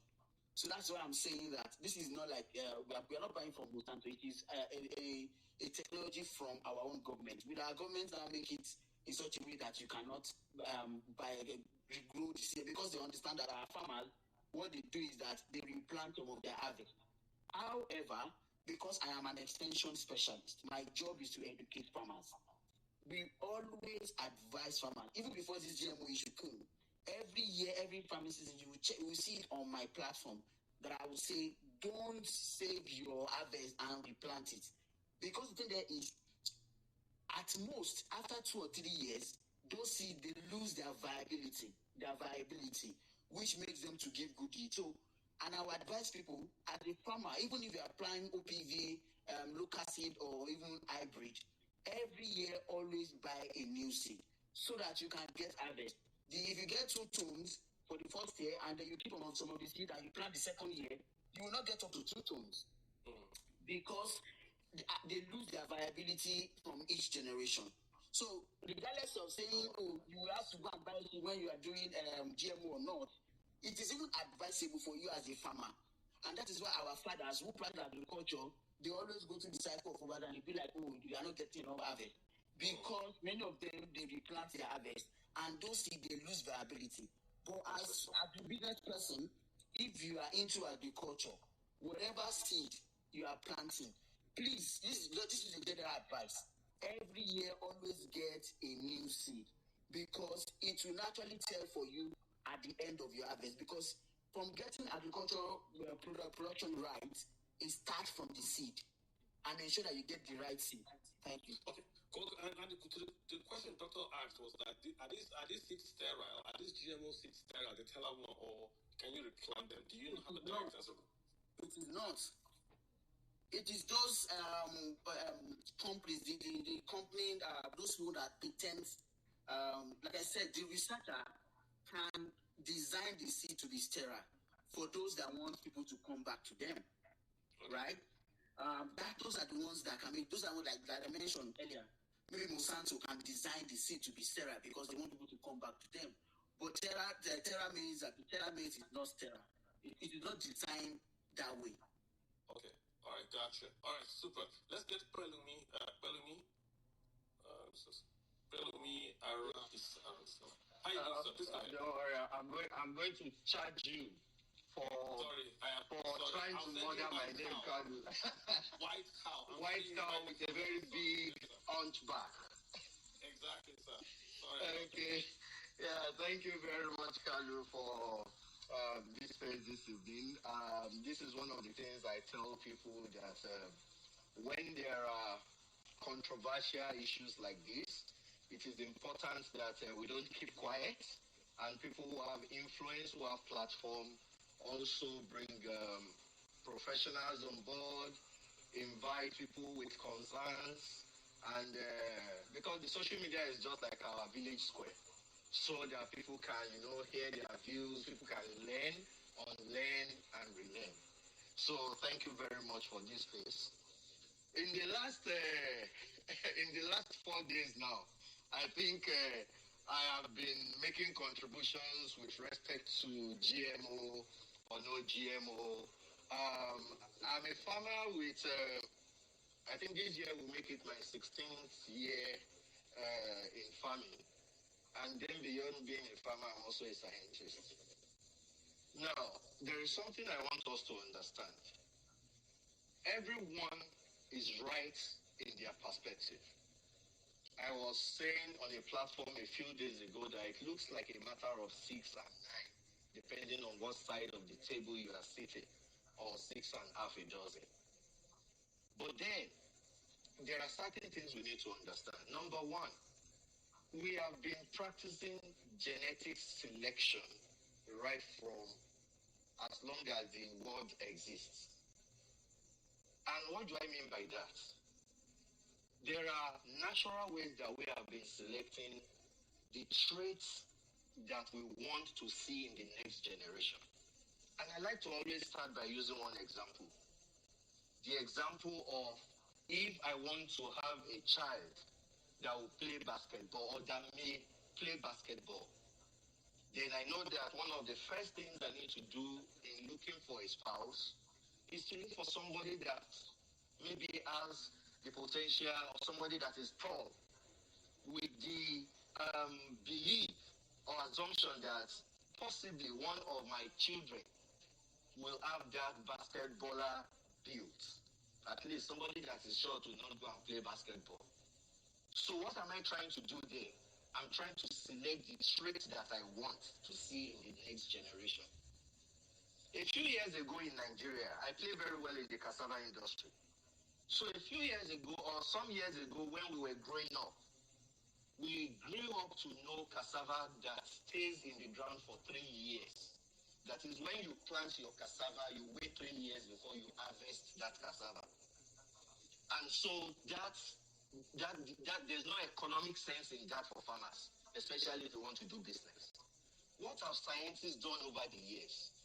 So that's why I'm saying that this is not like we are not buying from Monsanto. It is a technology from our own government. With our government now make it in such a way that you cannot regrow the seed, because they understand that our farmers, what they do is that they replant some of their harvest. However, because I am an extension specialist, my job is to educate farmers. We always advise farmers, even before this GMO issue came. Every year, every farming season, you will see it on my platform that I will say, don't save your harvest and replant it. Because the thing there is, at most, after 2 or 3 years, those seeds they lose their viability, which makes them to give good yield. So, and I would advise people, as a farmer, even if you are applying OPV, local seed, or even hybrid, every year always buy a new seed so that you can get harvest. If you get 2 tons for the first year and then you keep on some of the seed and you plant the second year, you will not get up to 2 tons because they lose their viability from each generation. So, regardless of saying, oh, you have to go and buy it when you are doing GMO or not, it is even advisable for you as a farmer. And that is why our fathers who practice agriculture, they always go to the cycle of over and they be like, oh, you are not getting enough harvest. Because many of them, they replant their harvest and those seeds, they lose viability. But as a business person, if you are into agriculture, whatever seed you are planting, please, this is a general advice. Every year, always get a new seed because it will naturally tell for you at the end of your harvest. Because from getting agricultural production right, it starts from the seed and ensure that you get the right seed. Thank you. Okay. And the question Doctor asked was that are these seeds sterile? Are these GMO seeds sterile? The teller one, or can you replant them? Do you know how the direct answer? It is not. It is those companies, the company, those people that patent, like I said, the researcher can design the seed to be sterile for those that want people to come back to them, right? Those are the ones that can make, those are what, like I mentioned earlier, maybe Monsanto can design the seed to be sterile because they want people to come back to them. But Terra means that the Terra maize is not sterile. It is not designed that way. Okay. All right, gotcha. All right, super. Let's get Pelumi. Pelumi Arabis. How you doing, sir? Please go ahead. Don't worry, I'm going to charge you for trying to murder my name, Kalu. White cow. White cow with a very big hunchback. Exactly, sir. Sorry. Okay. Yeah, thank you very much, Kalu, for this space this evening. This is one of the things I tell people that when there are controversial issues like this, it is important that we don't keep quiet, and people who have influence, who have platform, also bring professionals on board, invite people with concerns, and because the social media is just like our village square, so that people can, hear their views, people can learn, unlearn, and relearn. So thank you very much for this space. In the last 4 days now, I think I have been making contributions with respect to GMO or no GMO. I'm a farmer with, I think this year will make it my 16th year in farming. And then beyond being a farmer, I'm also a scientist. Now, there is something I want us to understand. Everyone is right in their perspective. I was saying on a platform a few days ago that it looks like a matter of 6 and 9, depending on what side of the table you are sitting, or 6 and half a dozen. But then, there are certain things we need to understand. Number one, we have been practicing genetic selection right from as long as the world exists. And what do I mean by that? There are natural ways that we have been selecting the traits that we want to see in the next generation. And I like to always start by using one example. The example of if I want to have a child that will play basketball or that may play basketball, then I know that one of the first things I need to do in looking for a spouse is to look for somebody that maybe has the potential, or somebody that is tall, with the belief or assumption that possibly one of my children will have that basketballer build. At least somebody that is sure to not go and play basketball. So what am I trying to do there? I'm trying to select the traits that I want to see in the next generation. A few years ago in Nigeria, I play very well in the cassava industry. So a few years ago, or some years ago, when we were growing up, we grew up to know cassava that stays in the ground for 3 years. That is when you plant your cassava, you wait 3 years before you harvest that cassava. And so that there's no economic sense in that for farmers, especially if they want to do business. What have scientists done over the years?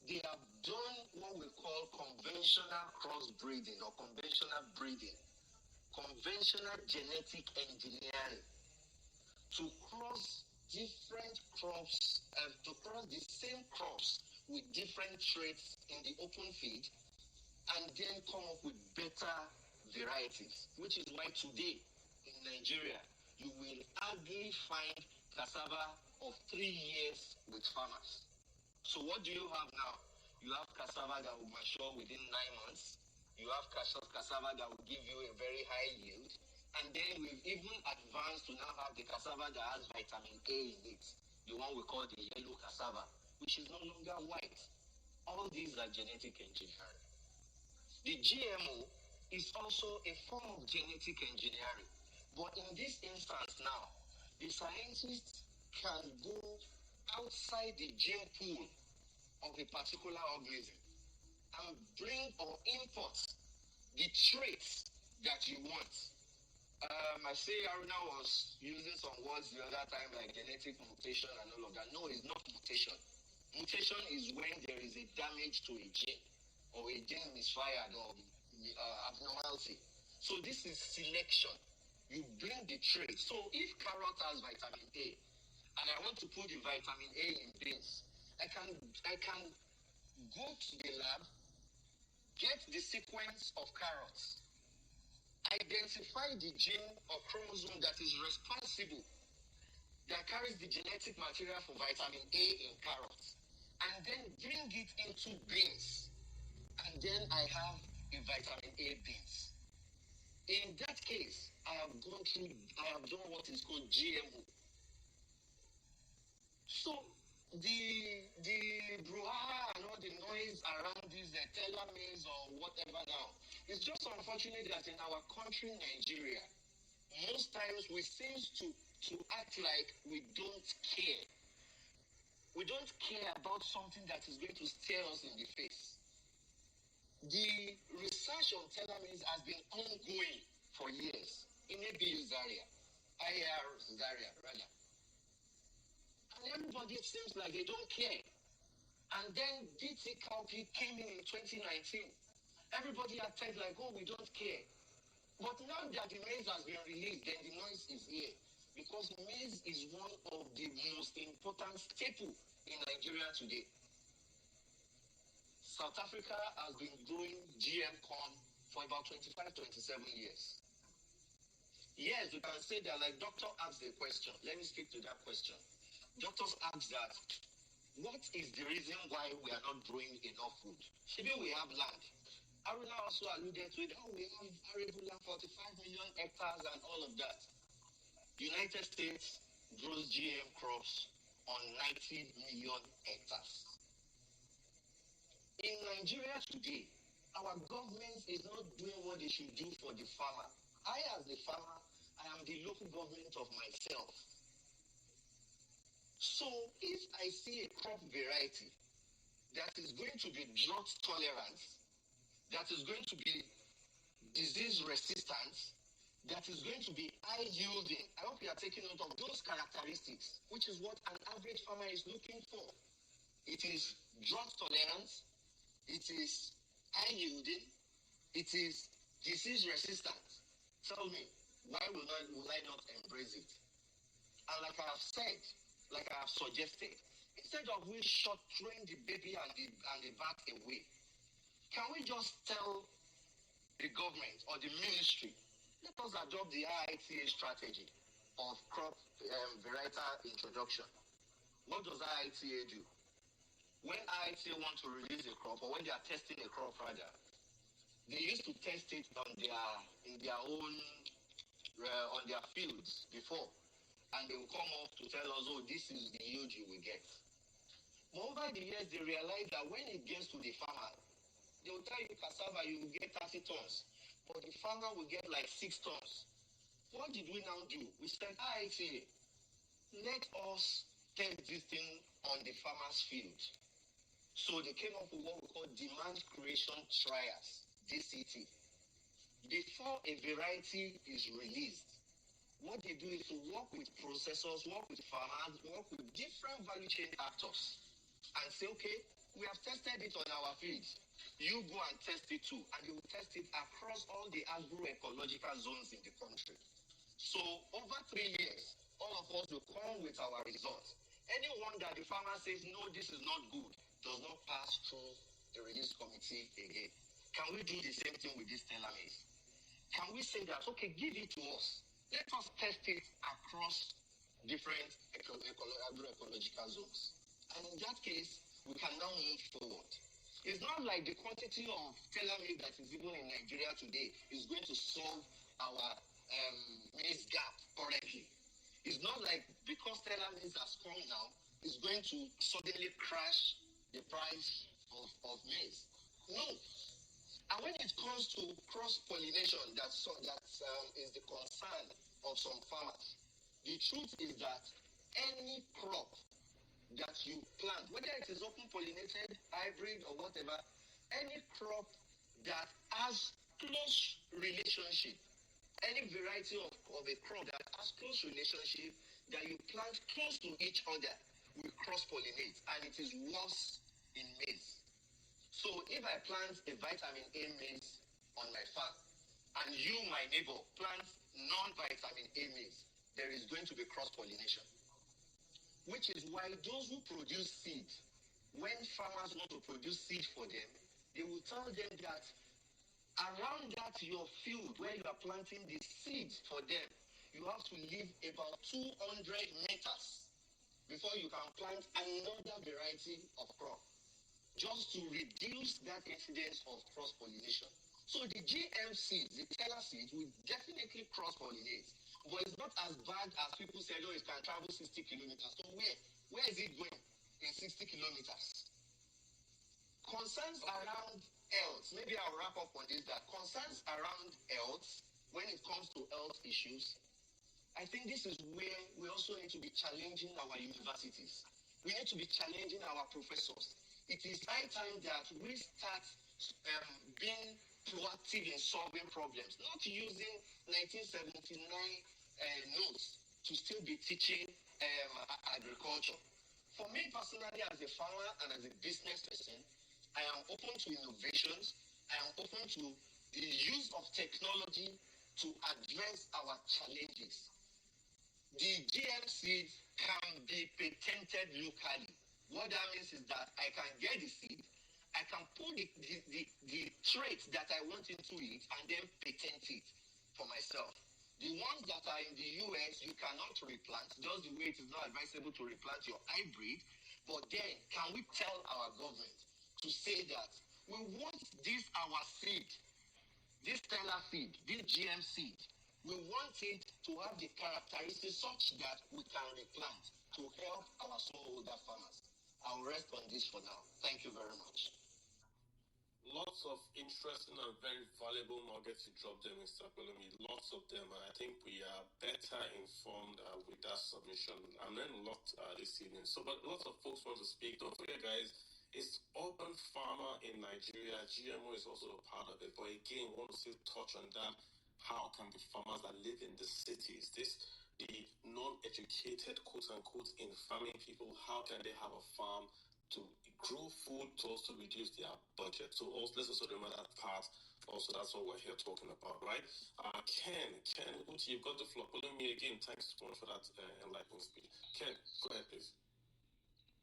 They have done what we call conventional crossbreeding or conventional breeding, conventional genetic engineering to cross different crops and to cross the same crops with different traits in the open field and then come up with better varieties, which is why today in Nigeria you will hardly find cassava of 3 years with farmers. So what do you have now? You have cassava that will mature within 9 months. You have cassava that will give you a very high yield. And then we've even advanced to now have the cassava that has vitamin A in it, the one we call the yellow cassava, which is no longer white. All these are genetic engineering. The GMO is also a form of genetic engineering. But in this instance now, the scientists can go outside the gene pool of a particular organism and bring or import the traits that you want. I say Aruna was using some words the other time like genetic mutation and all of that. No, it's not mutation. Mutation is when there is a damage to a gene or a gene misfired or abnormality. So this is selection. You bring the trait. So if carrot has vitamin A and I want to put the vitamin A in beans, I can go to the lab, get the sequence of carrots, identify the gene or chromosome that is responsible, that carries the genetic material for vitamin A in carrots, and then bring it into beans. And then I have a vitamin A beans. In that case, I have done what is called GMO. So the brouhaha and all the noise around this telomeres or whatever now, it's just unfortunate that in our country, Nigeria, most times we seem to act like we don't care. We don't care about something that is going to stare us in the face. The research on telomeres has been ongoing for years in ABU Zaria, IAR Zaria rather. And everybody seems like they don't care. And then DT Cowpea came in 2019. Everybody acted like, oh, we don't care. But now that the maize has been released, then the noise is here. Because maize is one of the most important staple in Nigeria today. South Africa has been growing GM corn for about 25, 27 years. Yes, you can say that, like doctor asked the question. Let me speak to that question. Doctors ask that, what is the reason why we are not growing enough food? Maybe we have land. Aruna also alluded to it. Oh, we have arable land, 45 million hectares and all of that. United States grows GM crops on 90 million hectares. In Nigeria today, our government is not doing what they should do for the farmer. I, as the farmer, I am the local government of myself. So if I see a crop variety that is going to be drought tolerant, that is going to be disease resistant, that is going to be high yielding, I hope you are taking note of those characteristics, which is what an average farmer is looking for. It is drought tolerant, it is high yielding, it is disease resistant. Tell me, why will I not embrace it? And like I have said, like I have suggested, instead of we short train the baby and the back away, can we just tell the government or the ministry, let us adopt the IITA strategy of crop varietal introduction. What does IITA do? When IITA want to release a crop, or when they are testing a crop rather, they used to test it in their own on their fields before, and they will come up to tell us, oh, this is the yield you will get. But over the years, they realize that when it gets to the farmer, they will tell you cassava, you will get 30 tons. But the farmer will get like 6 tons. What did we now do? We said, IITA, let us test this thing on the farmer's field. So they came up with what we call demand creation trials, DCT. Before a variety is released, what they do is to work with processors, work with farmers, work with different value chain actors and say, okay, we have tested it on our field. You go and test it too. And they will test it across all the agroecological zones in the country. So over 3 years, all of us will come with our results. Anyone that the farmer says, no, this is not good, does not pass through the release committee again. Can we do the same thing with this telomerase? Can we say that, okay, give it to us. Let us test it across different agroecological zones. And in that case, we can now move forward. It's not like the quantity of telomere that is even in Nigeria today is going to solve our maize gap currently. It's not like because telomeres are strong now, it's going to suddenly crash the price of maize. No. And when it comes to cross-pollination, that is the concern of some farmers. The truth is that any crop that you plant, whether it is open pollinated, hybrid, or whatever, any crop that has close relationship, any variety of a crop that has close relationship that you plant close to each other will cross-pollinate, and it is worse in maize. So if I plant a vitamin A maize on my farm, and you, my neighbor, plant non-vitamin A maize, there is going to be cross-pollination. Which is why those who produce seed, when farmers want to produce seed for them, they will tell them that around that your field where you are planting the seed for them, you have to leave about 200 meters before you can plant another variety of crop, just to reduce that incidence of cross-pollination. So the GM seeds, the teller seeds, will definitely cross-pollinate. But it's not as bad as people said, oh, it can travel 60 kilometers. So where is it going in 60 kilometers? Concerns around health, maybe I'll wrap up on this, that concerns around health, when it comes to health issues, I think this is where we also need to be challenging our universities. We need to be challenging our professors. It is high time that we start being proactive in solving problems, not using 1979 notes to still be teaching agriculture. For me personally, as a farmer and as a business person, I am open to innovations. I am open to the use of technology to address our challenges. The GM seed can be patented locally. What that means is that I can get the seed, I can put the trait that I want into it, and then patent it for myself. The ones that are in the US, you cannot replant, just the way it is not advisable to replant your hybrid. But then, can we tell our government to say that we want this our seed, this stellar seed, this GM seed, we want it to have the characteristics such that we can replant to help our smallholder farmers. I'll rest on this for now. Thank you very much. Lots of interesting and very valuable nuggets you dropped there, Mr. Bellamy. Lots of them. I think we are better informed with that submission. I'm learning a lot this evening. So, but lots of folks want to speak. Don't forget, guys, it's urban farmer in Nigeria. GMO is also a part of it. But again, want to still touch on that. How can the farmers that live in the cities, the non-educated, quote unquote, in farming people, how can they have a farm to grow food to also reduce their budget? So also, let's also remember that part. Also, that's what we're here talking about, right? Ken, Uti, you've got the floor. Follow me again. Thanks so much for that enlightening speech. Ken, go ahead, please.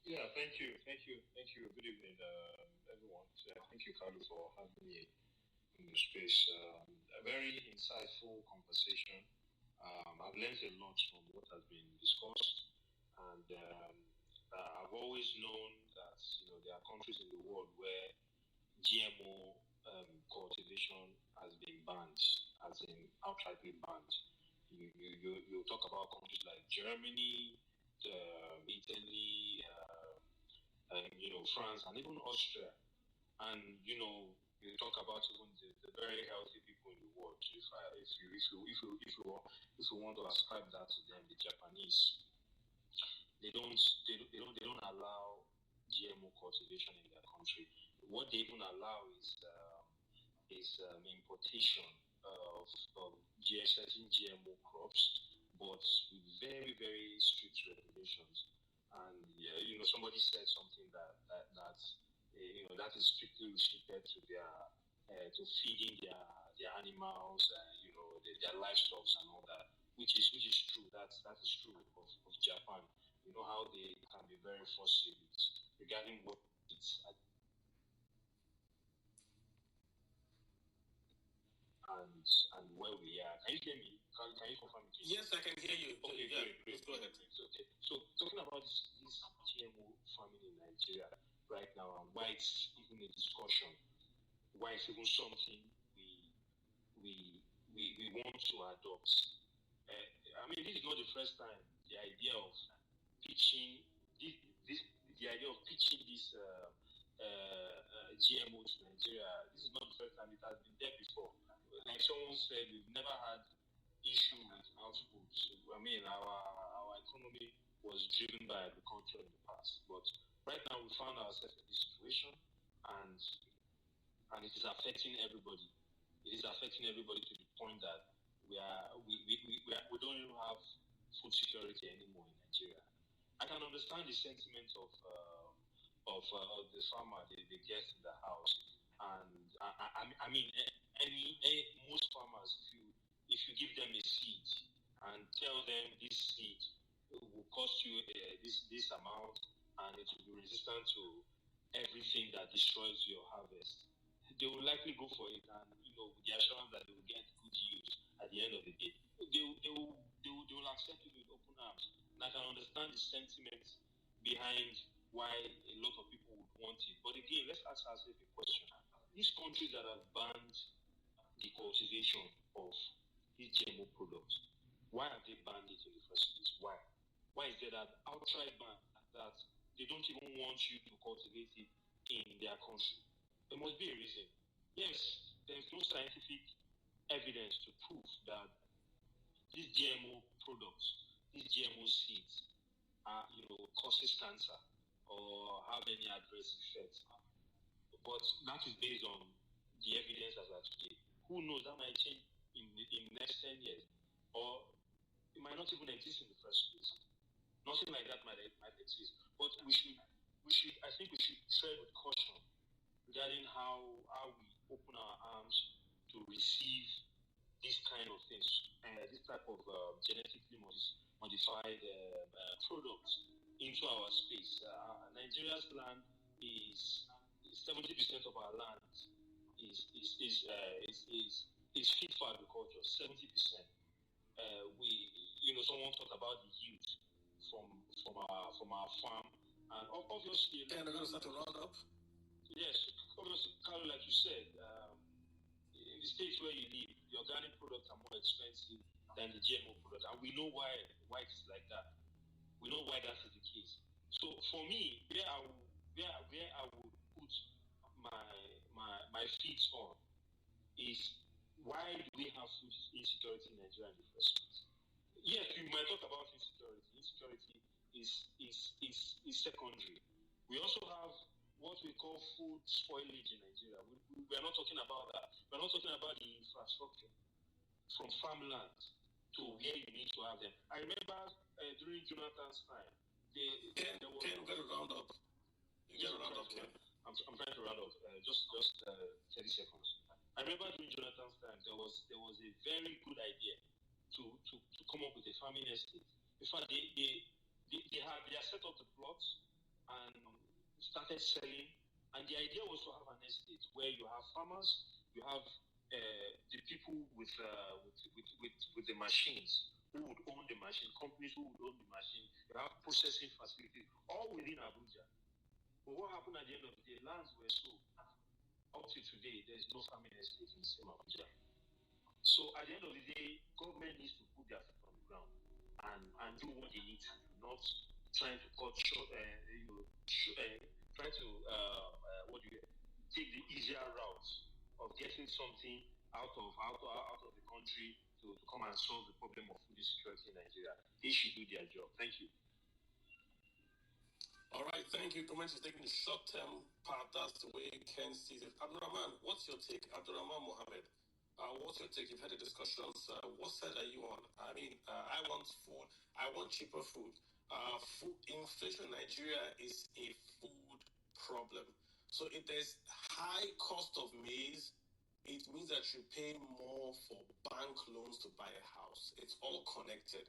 Yeah, thank you. Good evening, everyone. Thank you, Carlo, for having me in the space. A very insightful conversation. I've learned a lot from what has been discussed, and I've always known that there are countries in the world where GMO cultivation has been banned, as in outrightly banned. You talk about countries like Germany, Italy, France, and even Austria. And you talk about even the very healthy people in the world. If you want to ascribe that to them, the Japanese, they don't allow GMO cultivation in their country. What they even allow is importation of certain GMO crops, but with very, very strict regulations. And somebody said something that is strictly restricted to to feeding their animals, their livestock and all that, which is true. That is true of Japan. You know how they can be very fussy regarding what it's and where we are. Can you hear me? Can you confirm it? Yes, I can hear you. Okay, yeah, great. Go ahead. Okay. So talking about this GMO farming in Nigeria right now and why it's even a discussion, why it's even something we want to adopt. This is not the first time the idea of pitching this, this the idea of pitching this GMO to Nigeria. This is not the first time. It has been there before. Like someone said, we've never had issue with outputs. Our economy was driven by agriculture in the past, but right now we found ourselves in this situation, and it is affecting everybody. It is affecting everybody to the point that we don't even have food security anymore in Nigeria. I can understand the sentiment of the farmer, the guest in the house, and most farmers, if you give them a seed and tell them this seed will cost you this amount and it will be resistant to everything that destroys your harvest, they will likely go for it, and with the assurance that they will get good yield at the end of the day. They will accept it with open arms. And I can understand the sentiment behind why a lot of people would want it. But again, let's ask ourselves a question. These countries that have banned the cultivation of these GMO products, why have they banned it in the first place? Why? Why is there that outright ban that they don't even want you to cultivate it in their country? There must be a reason. Yes, there's no scientific evidence to prove that these GMO products, these GMO seeds, causes cancer or have any adverse effects. But that is based on the evidence as of today. Who knows, that might change in the next 10 years, or it might not even exist in the first place. Nothing like that might exist. But I think we should tread with caution regarding how we open our arms to receive these kind of things, this type of genetically modified products into our space. Nigeria's land is 70% of our land is fit for agriculture. 70%. Someone talked about the yield from our farm, and obviously, and they're going to start to round up. Yes, obviously, Carlo, like you said, in the states where you live, the organic products are more expensive than the GMO products, and we know why it's like that. We know why that is the case. So for me, where I would put my feet on is, why do we have food insecurity in Nigeria in the first place? Yes, we might talk about insecurity. Insecurity is secondary. We also have what we call food spoilage in Nigeria. We are not talking about that. We are not talking about the infrastructure from farmland to where you need to have them. I remember during Jonathan's time, there was... Ken, we're going to round up. You're going to round up, Ken. I'm trying to round up. Just 30 seconds. I remember during Jonathan's time, there was a very good idea to come up with a farming estate. In fact, they set up the plots and started selling. And the idea was to have an estate where you have farmers, you have the people with the machines who would own the machine, companies who would own the machine, you have processing facilities, all within Abuja. But what happened at the end of the day? Lands were sold. Up to today, there's no farming estate in the same Abuja. So at the end of the day, government needs to put their foot on the ground and do what they need to do, not trying to cut short, trying to take the easier route of getting something out of the country to come and solve the problem of food insecurity in Nigeria. They should do their job. Thank you. All right, thank you. Comment is taking the short-term part. That's the way Ken sees it. Abdurrahman, what's your take? Abdurrahman Mohammed, what's your take? You've had the discussions. What side are you on? I mean, I want food. I want cheaper food. Food inflation in Nigeria is a food problem. So if there's high cost of maize, it means that you pay more for bank loans to buy a house. It's all connected.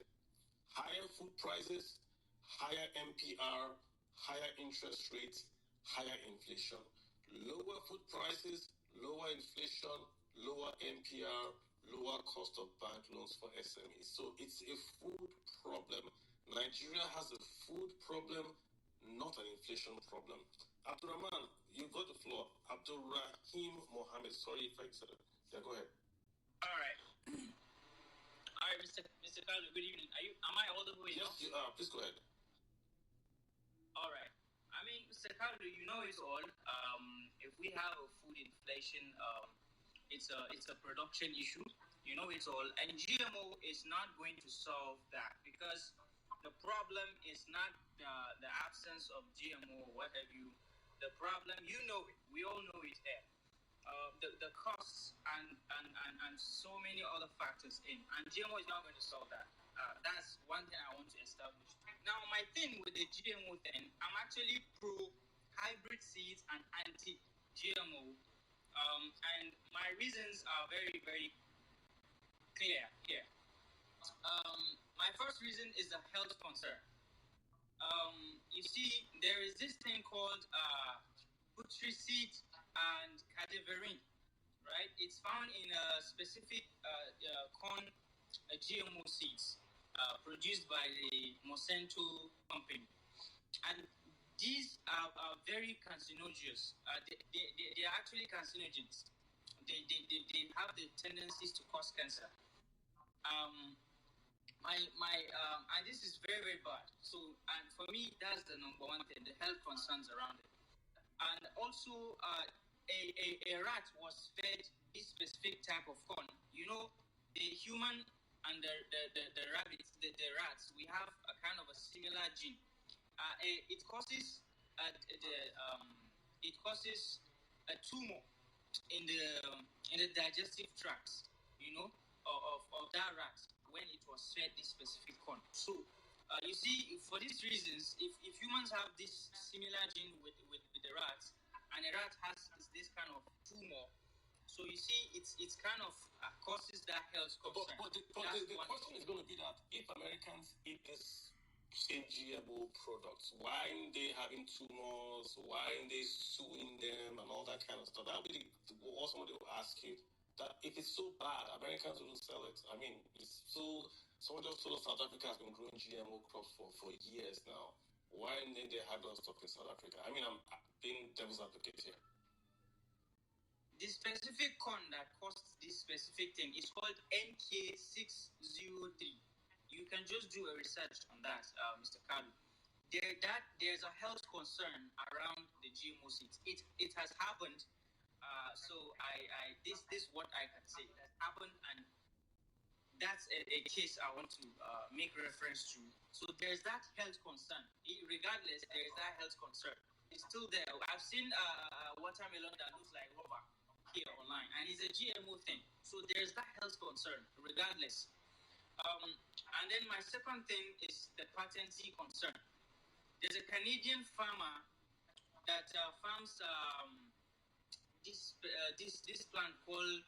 Higher food prices, higher MPR, higher interest rates, higher inflation. Lower food prices, lower inflation, lower MPR, lower cost of bank loans for SMEs. So it's a food problem. Nigeria has a food problem, not an inflation problem. Abdurrahman, you've got the floor. Abdurrahim Mohammed, sorry if I said it. Yeah, go ahead. All right. All right, Mr. Carlo, good evening. Am I audible enough? Yes, you are. Please go ahead. All right. I mean, Mr. Carlo, you know it all. If we have a food inflation, it's a production issue. You know it all. And GMO is not going to solve that, because the problem is not the absence of GMO or what have you. The problem, you know it. We all know it here. The costs and so many other factors in. And GMO is not going to solve that. That's one thing I want to establish. Now, my thing with the GMO thing, I'm actually pro hybrid seeds and anti-GMO. And my reasons are very, very clear here. My first reason is the health concern. You see, there is this thing called putrescide and cadaverine, right? It's found in a specific corn GMO seeds produced by the Monsanto company. And these are very carcinogenous. They are actually carcinogens. They have the tendencies to cause cancer. And this is very, very bad. So, and for me, that's the number one thing, the health concerns around it. And also, a rat was fed this specific type of corn. You know, the human and the rabbits, the rats, we have a kind of a similar gene. It causes a tumor in the digestive tracts, you know, of that rat when it was fed this specific corn. So you see, for these reasons, if humans have this similar gene with the rats, and a rat has this kind of tumor, so you see, it's kind of causes that health concern. But the question is going to be that if Americans eat this same GMO products, why aren't they having tumors? Why aren't they suing them and all that kind of stuff? That will be what somebody will ask you. That if it's so bad, Americans will sell it. I mean, it's so. Someone just told us South Africa has been growing GMO crops for years now. Why didn't they have those stuff in South Africa? I mean, I'm being devil's advocate here. The specific corn that caused this specific thing is called NK603. You can just do a research on that, Mr. Kalu. There's a health concern around the GMO seeds. It has happened. So this is what I can say. It has happened, and that's a case I want to make reference to. So there's that health concern. Regardless, there's that health concern. It's still there. I've seen watermelon that looks like rubber here online, and it's a GMO thing. So there's that health concern, regardless. And then my second thing is the patency concern. There's a Canadian farmer that farms this plant called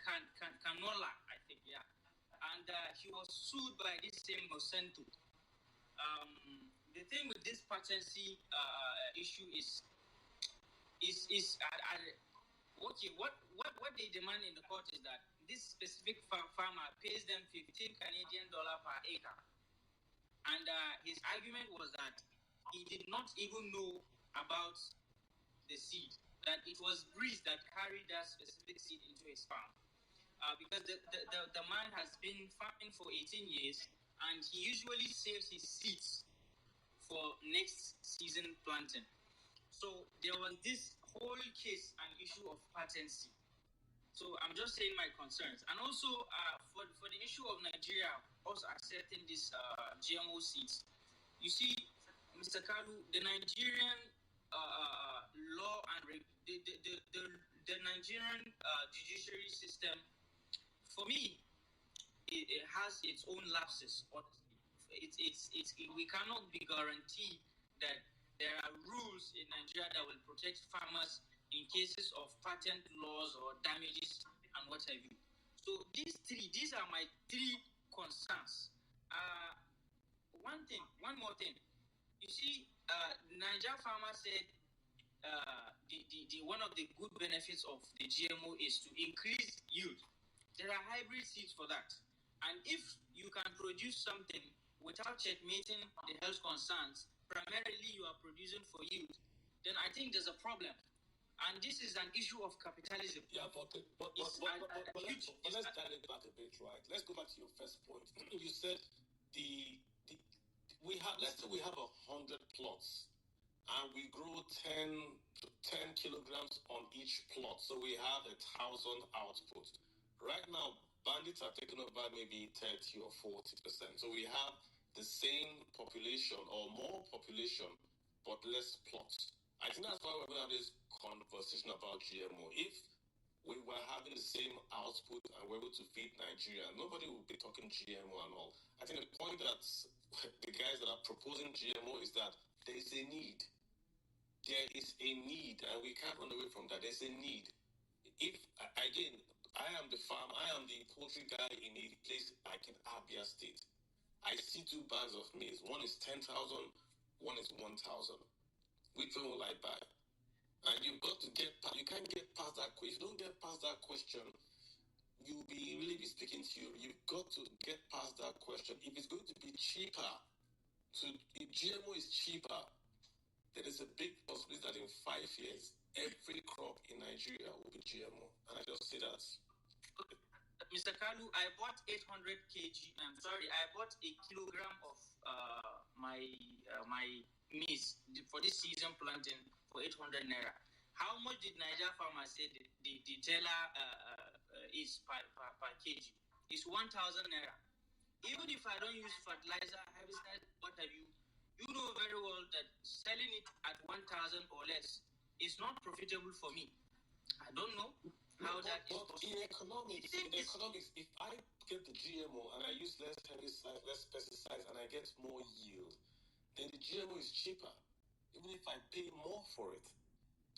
canola, I think, yeah. And he was sued by this same Monsanto. The thing with this patency issue is okay. What they demand in the court is that this specific farmer pays them $15 Canadian per acre, and his argument was that he did not even know about the seed, that it was breeze that carried that specific seed into his farm. Because the man has been farming for 18 years, and he usually saves his seeds for next season planting. So there was this whole case and issue of patency. So I'm just saying my concerns, and also for the issue of Nigeria also accepting this GMO seeds. You see, Mr. Kalu, the Nigerian law and the Nigerian judiciary system, for me, it has its own lapses. We cannot be guaranteed that there are rules in Nigeria that will protect farmers in cases of patent laws or damages and what have you. So these are my three concerns. One more thing. You see, Nigeria farmer said one of the good benefits of the GMO is to increase yield. There are hybrid seeds for that. And if you can produce something without checkmating the health concerns, primarily you are producing for yield, then I think there's a problem. And this is an issue of capitalism. Yeah, but let's dial it back a bit, right? Let's go back to your first point. You said let's say we have 100 plots and we grow 10 kilograms on each plot. So we have 1,000 output. Right now, bandits are taking over maybe 30 or 40%. So we have the same population or more population, but less plots. I think that's why we're going to have this conversation about GMO. If we were having the same output and we're able to feed Nigeria, nobody would be talking GMO and all. I think the point that the guys that are proposing GMO is that there is a need. There is a need, and we can't run away from that. There's a need. If, again, I am the poultry guy in a place like in Abia State. I see 2 bags of maize. One is 10,000, one is 1,000. Which one will I buy? And you can't get past that question. If you don't get past that question, you'll really be speaking to you. You've got to get past that question. If it's going to be cheaper, if GMO is cheaper, there is a big possibility that in 5 years, every crop in Nigeria will be GMO. And I just say that. Mr. Kalu, I bought 800 kg. I bought a kilogram of my maize for this season planting for 800 naira. How much did Nigeria farmer say the teller is per kg? It's 1,000 naira. Even if I don't use fertilizer, herbicide, what have you, you know very well that selling it at 1,000 or less is not profitable for me. I don't know how that is possible. In economics, if I get the GMO and I use less herbicides, less pesticides, and I get more yield, then the GMO is cheaper. Even if I pay more for it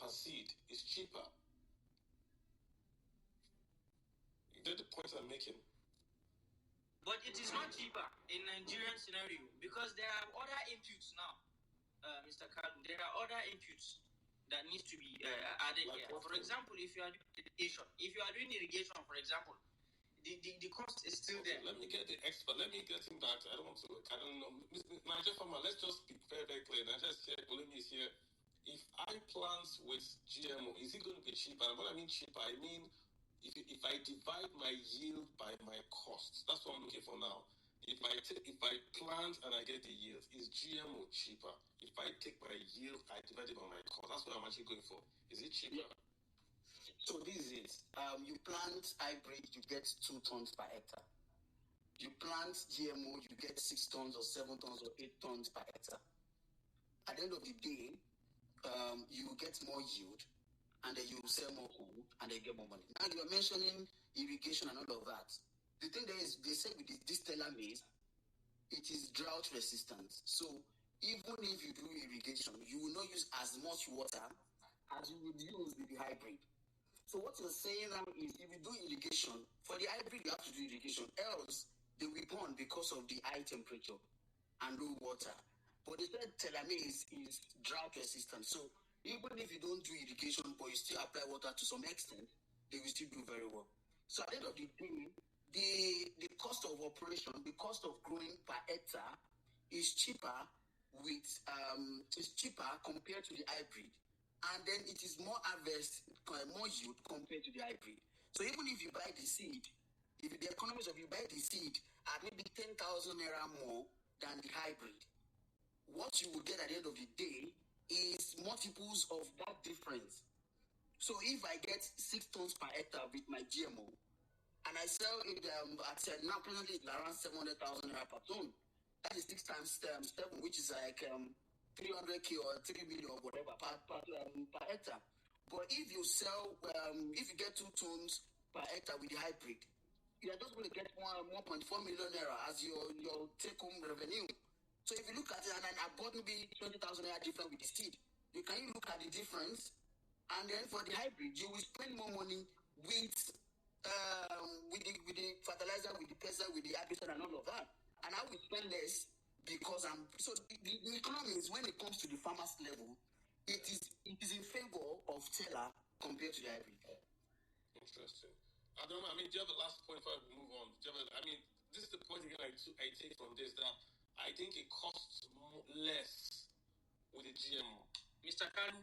per seed, it's cheaper. You get the point I'm making? But it is not cheaper in Nigerian scenario because there are other inputs now, Mr. Kalu. There are other inputs that needs to be added here. For example, if you are doing irrigation, for example, the cost is still there. Let me get the expert. Let me get him back. I don't know. Nigeria farmer, let's just be very, very clear. Nigeria is here. Bolimi is here. If I plant with GMO, is it going to be cheaper? And what I mean cheaper, I mean if I divide my yield by my cost. That's what I'm looking for now. If I plant and I get the yield, is GMO cheaper? If I take my yield, I divide it by my cost. That's what I'm actually going for. Is it cheaper? So this is it. You plant hybrid, you get 2 tons per hectare. You plant GMO, you get 6 tons or 7 tons or 8 tons per hectare. At the end of the day, you get more yield, and then you sell more food, and then get more money. Now you are mentioning irrigation and all of that. The thing there is, they say with this teller maize, it is drought resistant. So even if you do irrigation, you will not use as much water as you would use with the hybrid. So what you're saying now is, if you do irrigation, for the hybrid you have to do irrigation, else they will burn because of the high temperature and low water. But the third teller maize is drought resistant. So even if you don't do irrigation, but you still apply water to some extent, they will still do very well. So at the end of the day, the cost of operation, the cost of growing per hectare is cheaper compared to the hybrid. And then it is more harvest, more yield compared to the hybrid. So even if you buy the seed, if the economics of you buy the seed at maybe 10,000 naira more than the hybrid, what you will get at the end of the day is multiples of that difference. So if I get 6 tons per hectare with my GMO, and I sell it at now presently around 700,000 naira per ton, that is 6 times 7, which is like 300k or 3 million or whatever per hectare. But if you sell, if you get 2 tons per hectare with the hybrid, you are just going to get 1.4 million naira as your take-home revenue. So if you look at it, and I bought maybe 20,000 naira different with the seed, you can look at the difference, and then for the hybrid, you will spend more money with the fertilizer, with the pesticide, with the herbicide, and all of that, and I will spend less because the economics when it comes to the farmers level, it is in favor of teller compared to the hybrid. Interesting. I don't know. I mean, do you have the last point before we move on? This is the point again I take from this, that I think it costs less with the GMO. Mr. Kalu,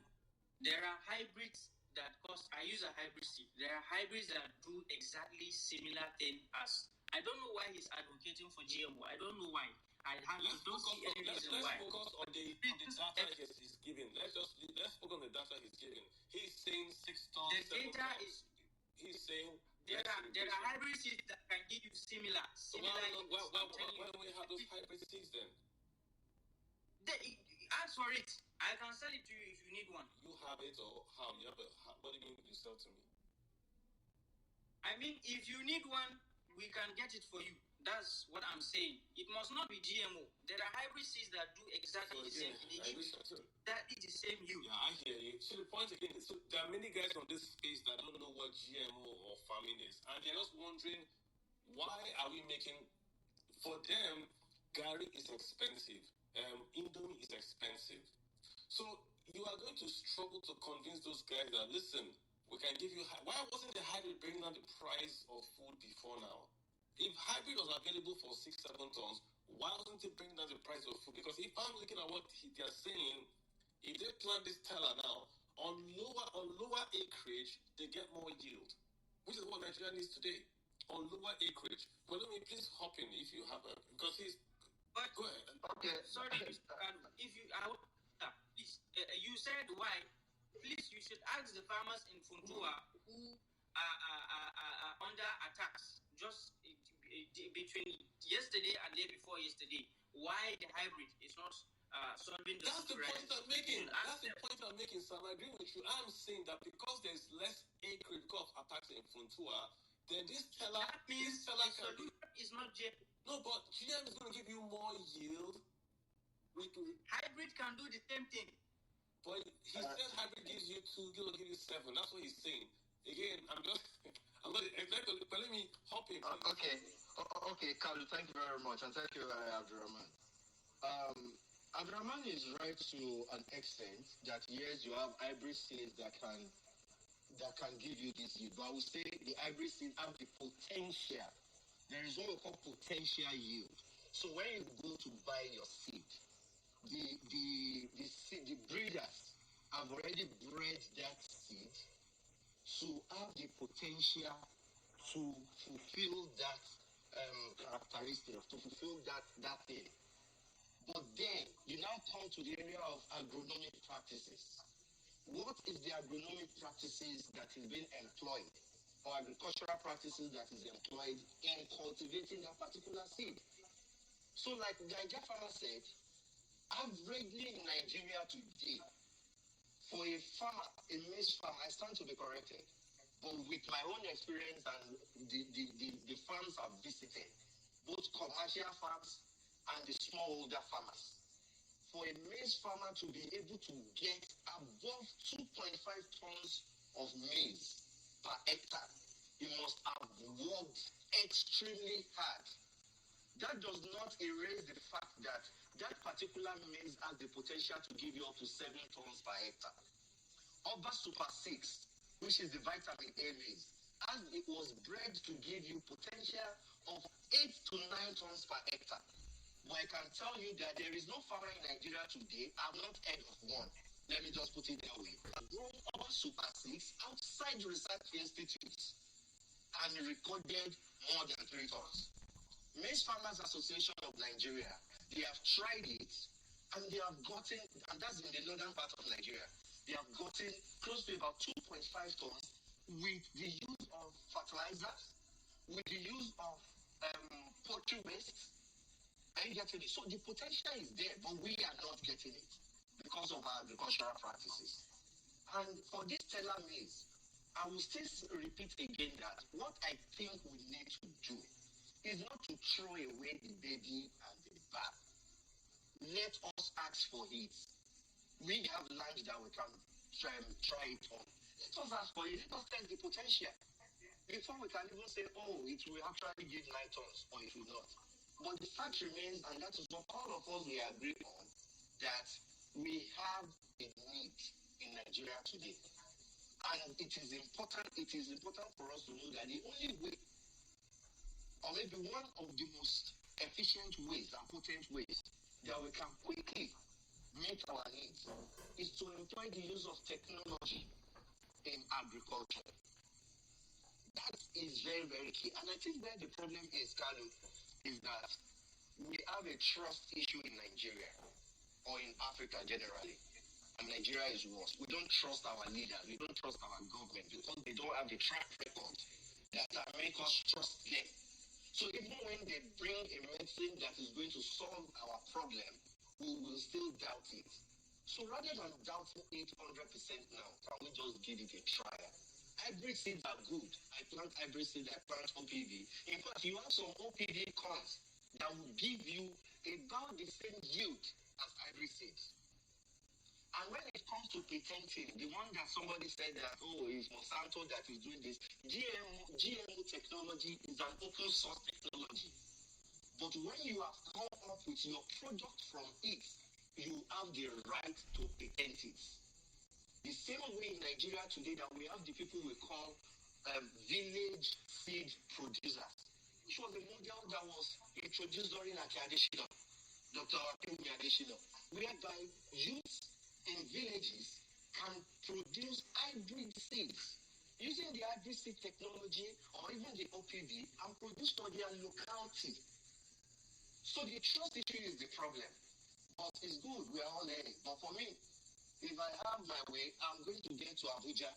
there are hybrids that cost. I use a hybrid seed. There are hybrids that do exactly similar thing as. I don't know why he's advocating for GMO. I don't know why. Let's focus on the data he's giving. Let's focus on the data he's giving. He's saying 6 tons. The data is. He's saying there are hybrid seeds that can give you similar. So why don't we have those hybrid seeds then? Ask for it. I can sell it to you if you need one. You have it, or how? What do you mean you sell to me? I mean, if you need one, we can get it for you. That's what I'm saying. It must not be GMO. There are hybrid seeds that do exactly the same. That is the same yield. Yeah, I hear you. So the point again is, there are many guys on this space that don't know what GMO or farming is, and they're just wondering, why are we making? For them, Gary is expensive. Indomie is expensive. So you are going to struggle to convince those guys that, listen, we can give you. Why wasn't the hybrid bringing down the price of food before now? If hybrid was available for 6-7 tons, why wasn't it bringing down the price of food? Because if I'm looking at what they're saying, if they plant this teller now on lower acreage, they get more yield, which is what Nigeria needs today. On lower acreage. But let me please hop in if you have a, because he's. But go ahead. Okay, sorry, Mr. Kanu. If you, please, you said why. Please, you should ask the farmers in Funtua who are under attacks just between yesterday and day before yesterday, why the hybrid is not solving the That's the point I'm making. That's the point I'm making, Sam. I agree with you. I'm saying that because there's less acreage because of attacks in Funtua, then this teller can be. Is not GM. No, but GM is going to give you more yield. Hybrid can do the same thing. But he said hybrid gives you 2, he'll give you 7. That's what he's saying. Again, I'm not, but let me hop in. Okay, Kalu, thank you very much, and thank you, Abdurrahman. Abdurrahman is right to an extent that yes, you have hybrid seeds that can give you this yield, but I would say the hybrid seeds have the potential. There is what we call potential yield. So when you go to buy your seed, the breeders have already bred that seed to have the potential to fulfill that characteristic, to fulfill that thing. But then you now come to the area of agronomic practices. What is the agronomic practices that is being employed, or agricultural practices that is employed in cultivating that particular seed? So like the Nigeria farmer said, averagely in Nigeria today, for a farmer, a maize farmer, I stand to be corrected, but with my own experience and the farms I've visited, both commercial farms and the smallholder farmers, for a maize farmer to be able to get above 2.5 tons of maize per hectare, he must have worked extremely hard. That does not erase the fact that that particular maize has the potential to give you up to 7 tons per hectare. Oba Super 6, which is the vitamin A maize, as it was bred to give you potential of 8 to 9 tons per hectare. But I can tell you that there is no farmer in Nigeria today, I've not heard of one, let me just put it that way, grown Oba Super 6 outside research institutes and recorded more than 3 tons. Maize Farmers Association of Nigeria, they have tried it, And they have gotten, and that's in the northern part of Nigeria, they have gotten close to about 2.5 tons with the use of fertilizers, with the use of poultry waste. Are you getting it? So the potential is there, but we are not getting it because of our agricultural practices. And for this teller maize, I will still repeat again that what I think we need to do is not to throw away the baby and the bath. Let us ask for it. We have land that we can try it on. Let us ask for it. Let us test the potential. Before we can even say, oh, it will actually give 9 tons or it will not. But the fact remains, and that is what all of us we agree on, that we have a need in Nigeria today. And it is important for us to know that the only way, or maybe one of the most efficient ways and potent ways that we can quickly meet our needs is to employ the use of technology in agriculture. That is very, very key. And I think where the problem is, Carlo, is that we have a trust issue in Nigeria or in Africa generally. And Nigeria is worse. We don't trust our leaders. We don't trust our government because they don't have the track record that make us trust them. So even when they bring a medicine that is going to solve our problem, we will still doubt it. So rather than doubting it 100% now, can we just give it a try? Hybrid seeds are good. I plant hybrid seeds, I plant OPV. In fact, you have some OPV corns that will give you about the same yield as hybrid seeds. And when it comes to patenting, the one that somebody said that, oh, it's Monsanto that is doing this, GMO technology is an open source technology. But when you have come up with your product from it, you have the right to patent it. The same way in Nigeria today that we have the people we call village seed producers, which was a model that was introduced during Akadeshino, Dr. Akemi Adeshino, whereby youth in villages can produce hybrid seeds using the hybrid seed technology or even the OPV and produce for their locality. So the trust issue is the problem. But it's good, we are all learning. But for me, if I have my way, I'm going to get to Abuja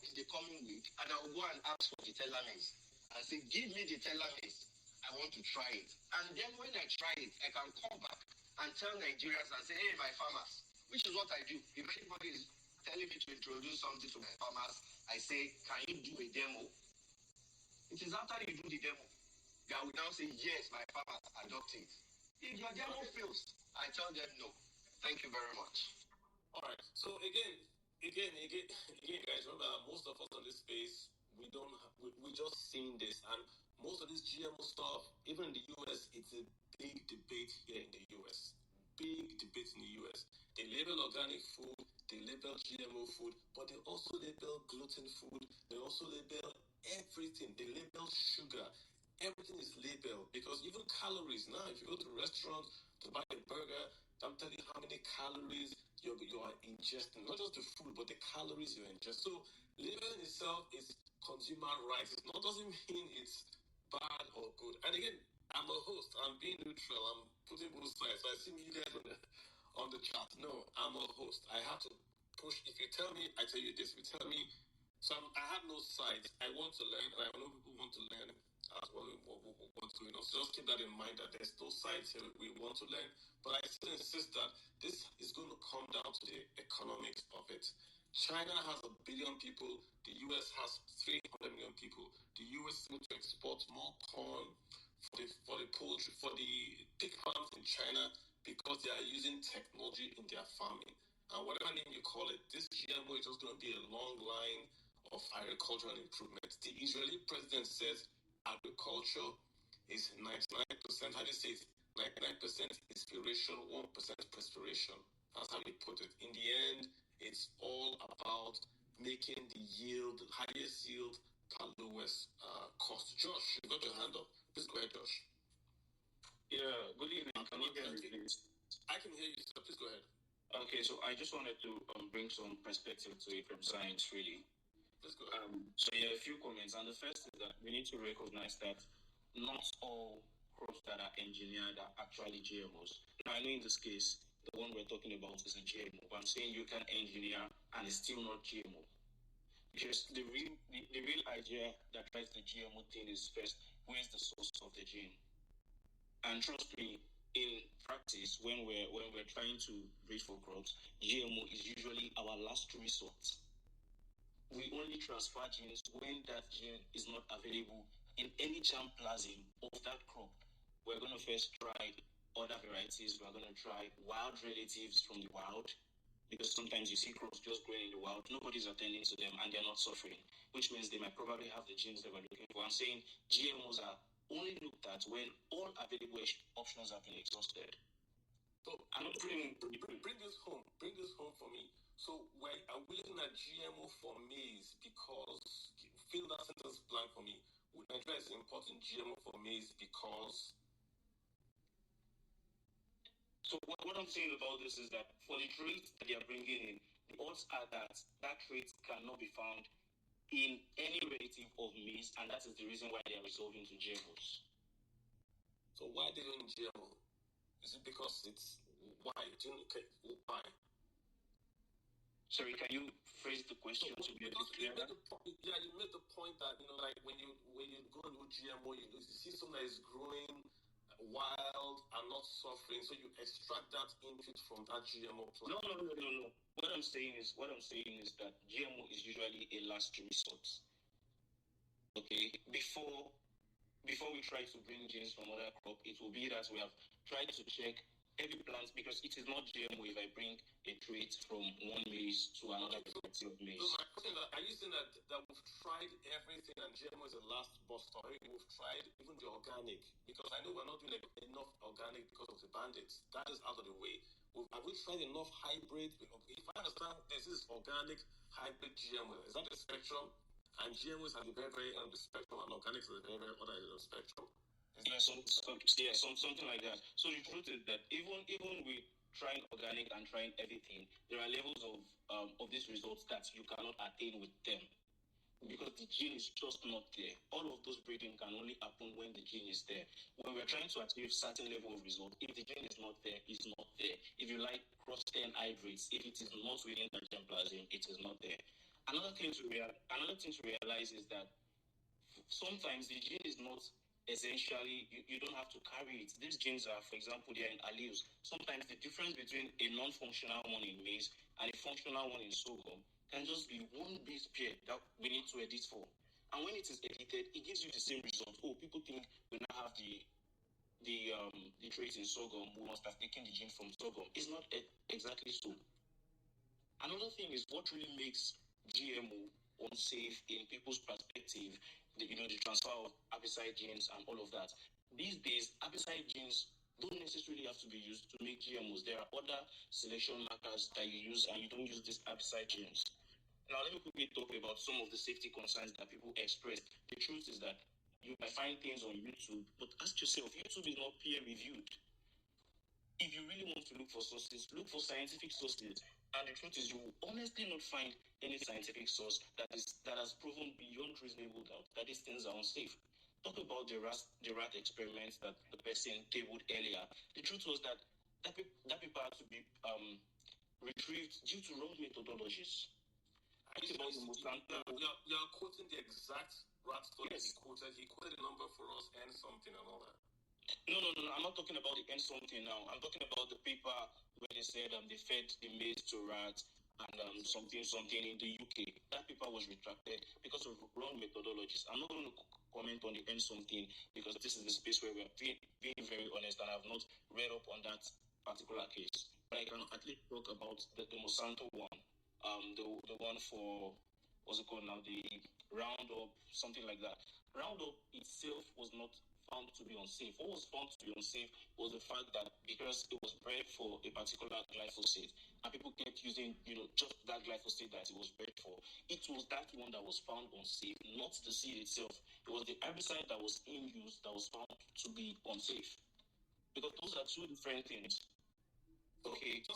in the coming week and I'll go and ask for the teller maize and say, give me the teller maize. I want to try it. And then when I try it, I can come back and tell Nigerians and say, hey, my farmers, which is what I do. If anybody is telling me to introduce something to my farmers, I say, can you do a demo? It is after you do the demo that we now say, yes, my farmers adopt it. If your demo fails, I tell them no. Thank you very much. All right. So again, guys, remember most of us on this space, we just seen this, and most of this GMO stuff, even in the US, it's a big debate here in the US. Big debate in the US. They label organic food, they label GMO food, but they also label gluten food, they also label everything. They label sugar. Everything is labeled because even calories now, if you go to a restaurant to buy a burger, I'm telling you how many calories you are ingesting, not just the food, but the calories you ingest. So labeling itself is consumer rights. It doesn't mean it's bad or good. And again, I'm a host. I'm being neutral. I'm putting both sides. So I see you guys on the chat. No, I'm a host. I have to push. If you tell me, I tell you this. If you tell me, I have no sides. I want to learn, and I know people want to learn as well. What's going on? So just keep that in mind that there's no sides here. We want to learn, but I still insist that this is going to come down to the economics of it. China has 1 billion people. The US has 300 million people. The US is going to export more corn for the poultry, for the pig farms in China because they are using technology in their farming. And whatever name you call it, this GMO is just going to be a long line of agricultural improvement. The Israeli president says agriculture is 99%, how do you say it? 99% inspiration, 1% perspiration. That's how he put it. In the end, it's all about making the yield, highest yield, per lowest cost. Josh, you got your hand up. Please go ahead, Josh. Yeah, good evening. Can you hear me, please? I can hear you, sir. Please go ahead. Okay, so I just wanted to bring some perspective to it from science, really. Please go ahead. So yeah, a few comments. And the first is that we need to recognize that not all crops that are engineered are actually GMOs. Now, I know in this case, the one we're talking about is a GMO. But I'm saying you can engineer and it's still not GMO. Because the real idea that drives the GMO thing is first, where's the source of the gene? And trust me, in practice, when we're trying to breed for crops, GMO is usually our last resort. We only transfer genes when that gene is not available in any germplasm of that crop. We're going to first try other varieties. We're going to try wild relatives from the wild, because sometimes you see crops just growing in the wild, nobody's attending to them, and they're not suffering, which means they might probably have the genes they were looking for. I'm saying GMOs are only looked at when all available options have been exhausted. So bring this home. Bring this home for me. So are we looking at GMO for maize because, fill that sentence blank for me. Nigeria is importing GMO for maize because. So what I'm saying about this is that for the traits that they are bringing in, the odds are that trait cannot be found in any relative of maize, and that is the reason why they are resolving to GMOs. So why are they doing GMO? Is it because it's why? Why? Sorry, can you phrase the question to be a bit clearer? You made the point that like when you go and do GMO, you see something that is growing wild and not suffering, so you extract that input from that GMO plant. No. What I'm saying is that GMO is usually a last resort. Okay, before we try to bring genes from other crop, it will be that we have tried to check every plant, because it is not GMO if I bring a trait from one maize to another variety of maize. So my question is, are you saying that we've tried everything and GMO is the last bus stop? We've tried even the organic, because I know we're not doing enough organic because of the bandits. That is out of the way. Have we tried enough hybrid? If I understand, this is organic hybrid GMO. Is that the spectrum? And GMO is at the very, very end of the spectrum, and organic is at the very, very other end of the spectrum. Something like that. So the truth is that even with trying organic and trying everything, there are levels of these results that you cannot attain with them, because the gene is just not there. All of those breeding can only happen when the gene is there. When we're trying to achieve certain level of result, if the gene is not there, it's not there. If you like cross-10 hybrids, if it is not within the germplasm, it is not there. Another thing to realize is that sometimes the gene is not essentially, you don't have to carry it. These genes are, for example, they are in alleles. Sometimes the difference between a non-functional one in maize and a functional one in sorghum can just be one base pair that we need to edit for. And when it is edited, it gives you the same result. Oh, people think we now have the trait in sorghum, we must have taken the gene from sorghum. It's not exactly so. Another thing is what really makes GMO unsafe in people's perspective, the transfer of herbicide genes and all of that. These days, herbicide genes don't necessarily have to be used to make GMOs. There are other selection markers that you use, and you don't use these herbicide genes. Now, let me quickly talk about some of the safety concerns that people express. The truth is that you might find things on YouTube, but ask yourself, YouTube is not peer-reviewed. If you really want to look for sources, look for scientific sources. And the truth is, you will honestly not find any scientific source that has proven beyond reasonable doubt that these things are unsafe. Talk about the rat experiments that the person tabled earlier. The truth was that paper had to be retrieved due to wrong methodologies. You are quoting the exact rat study. Yes. He quoted a number for us and something and all that. No. I'm not talking about the end something now. I'm talking about the paper where they said they fed the maize to rats and something in the UK. That paper was retracted because of wrong methodologies. I'm not going to comment on the end something because this is the space where we're being very honest, and I've not read up on that particular case. But I can at least talk about the Monsanto one. The one for, what's it called now? The Roundup, something like that. Roundup itself was not found to be unsafe. What was found to be unsafe was the fact that because it was bred for a particular glyphosate, and people kept using, just that glyphosate that it was bred for, it was that one that was found unsafe, not the seed itself. It was the herbicide that was in use that was found to be unsafe. Because those are two different things. Okay,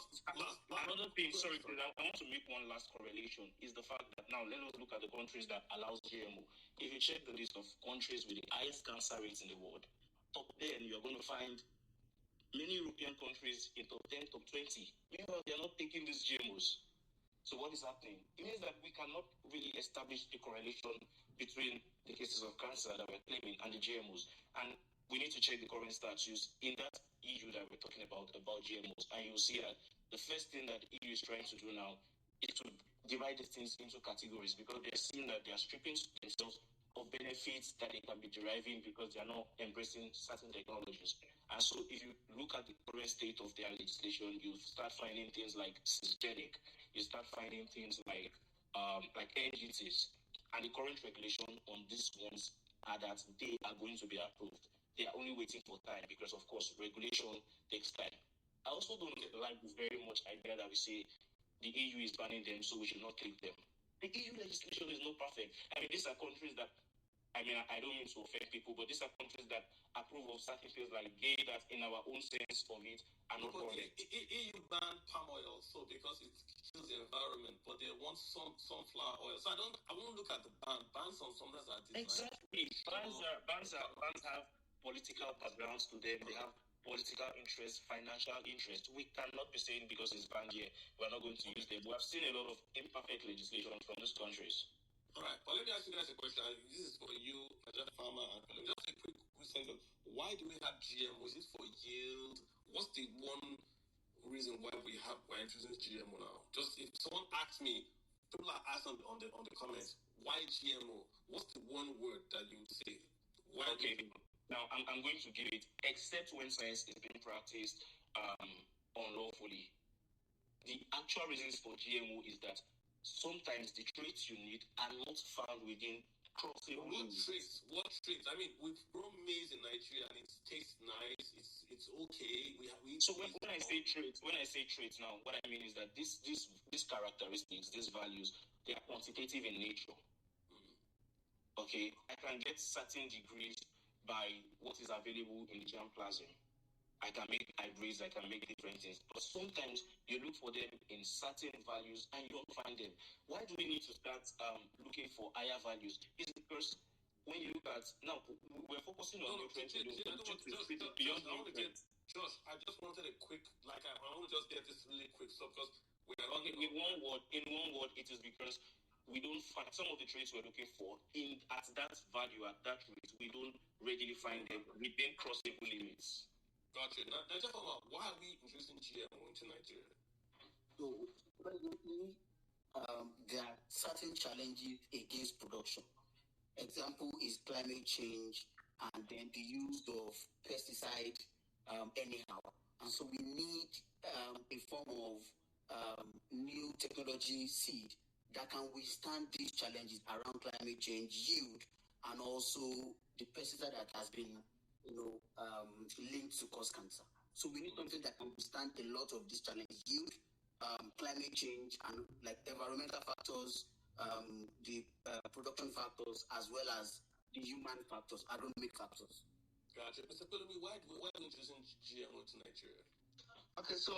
another thing, sorry, I want to make one last correlation, is the fact that now let us look at the countries that allows GMO. If you check the list of countries with the highest cancer rates in the world, top 10, you're going to find Many European countries in top 10, top 20. Meanwhile, they are not taking these GMOs. So what is happening? It means that we cannot really establish a correlation between the cases of cancer that we're claiming and the GMOs. And we need to check the current status in that EU that we're talking about GMOs. And you'll see that the first thing that the EU is trying to do now is to divide these things into categories, because they're seeing that they are stripping themselves of benefits that they can be deriving because they are not embracing certain technologies. And so if you look at the current state of their legislation, you start finding things like cisgenic, you start finding things like NGTs. And the current regulation on these ones are that they are going to be approved. They are only waiting for time because, of course, regulation takes time. I also don't like this very much idea that we say the EU is banning them, so we should not take them. The EU legislation is not perfect. I mean, these are countries that, I don't mean to offend people, but these are countries that approve of certain things like gay that in our own sense of it are not correct. EU banned palm oil, so because it kills the environment, but they want some sunflower oil. So I won't look at the ban. Bans on something that are designed. Exactly. Bans have political backgrounds to them. They have political interest, financial interest. We cannot be saying because it's banned here, we're not going to use them. We have seen a lot of imperfect legislation from these countries. All right, but let me ask you guys a question. This is for you, Major Farmer, and just a quick question. Why do we have GMO? Is it for yield? What's the one reason why we're introducing GMO now? Just if someone asks me, people are asking on the comments, why GMO? What's the one word that you would say? Why? Okay, now I'm going to give it, except when science is being practiced unlawfully. The actual reasons for GMO is that sometimes the traits you need are not found within crossing. What traits? I mean, we've grown maize in Nigeria and it tastes nice. It's okay. So when I say traits now, what I mean is that these characteristics, these values, they are quantitative in nature. Okay, I can get certain degrees by what is available in the germplasm. I can make hybrids, I can make different things. But sometimes you look for them in certain values and you don't find them. Why do we need to start looking for higher values? It's because when you look at, now we're focusing on nutrients. Josh, I just wanted a quick, I want to just get this really quick stuff because we are in one word, it is because we don't find some of the traits we're looking for at that value, at that rate. We don't readily find them within crossable limits. Gotcha. Now, why are we introducing GMO into Nigeria? So, presently, there are certain challenges against production. Example is climate change and then the use of pesticide anyhow. And so we need a form of new technology seed that can withstand these challenges around climate change, yield, and also the pesticide that has been linked to cause cancer. So we need something that can withstand a lot of these challenges: yield, climate change, and environmental factors, the production factors, as well as the human factors, agronomic factors. Gotcha. Mr. Pelumi, why are we introducing GMO to Nigeria? Okay, so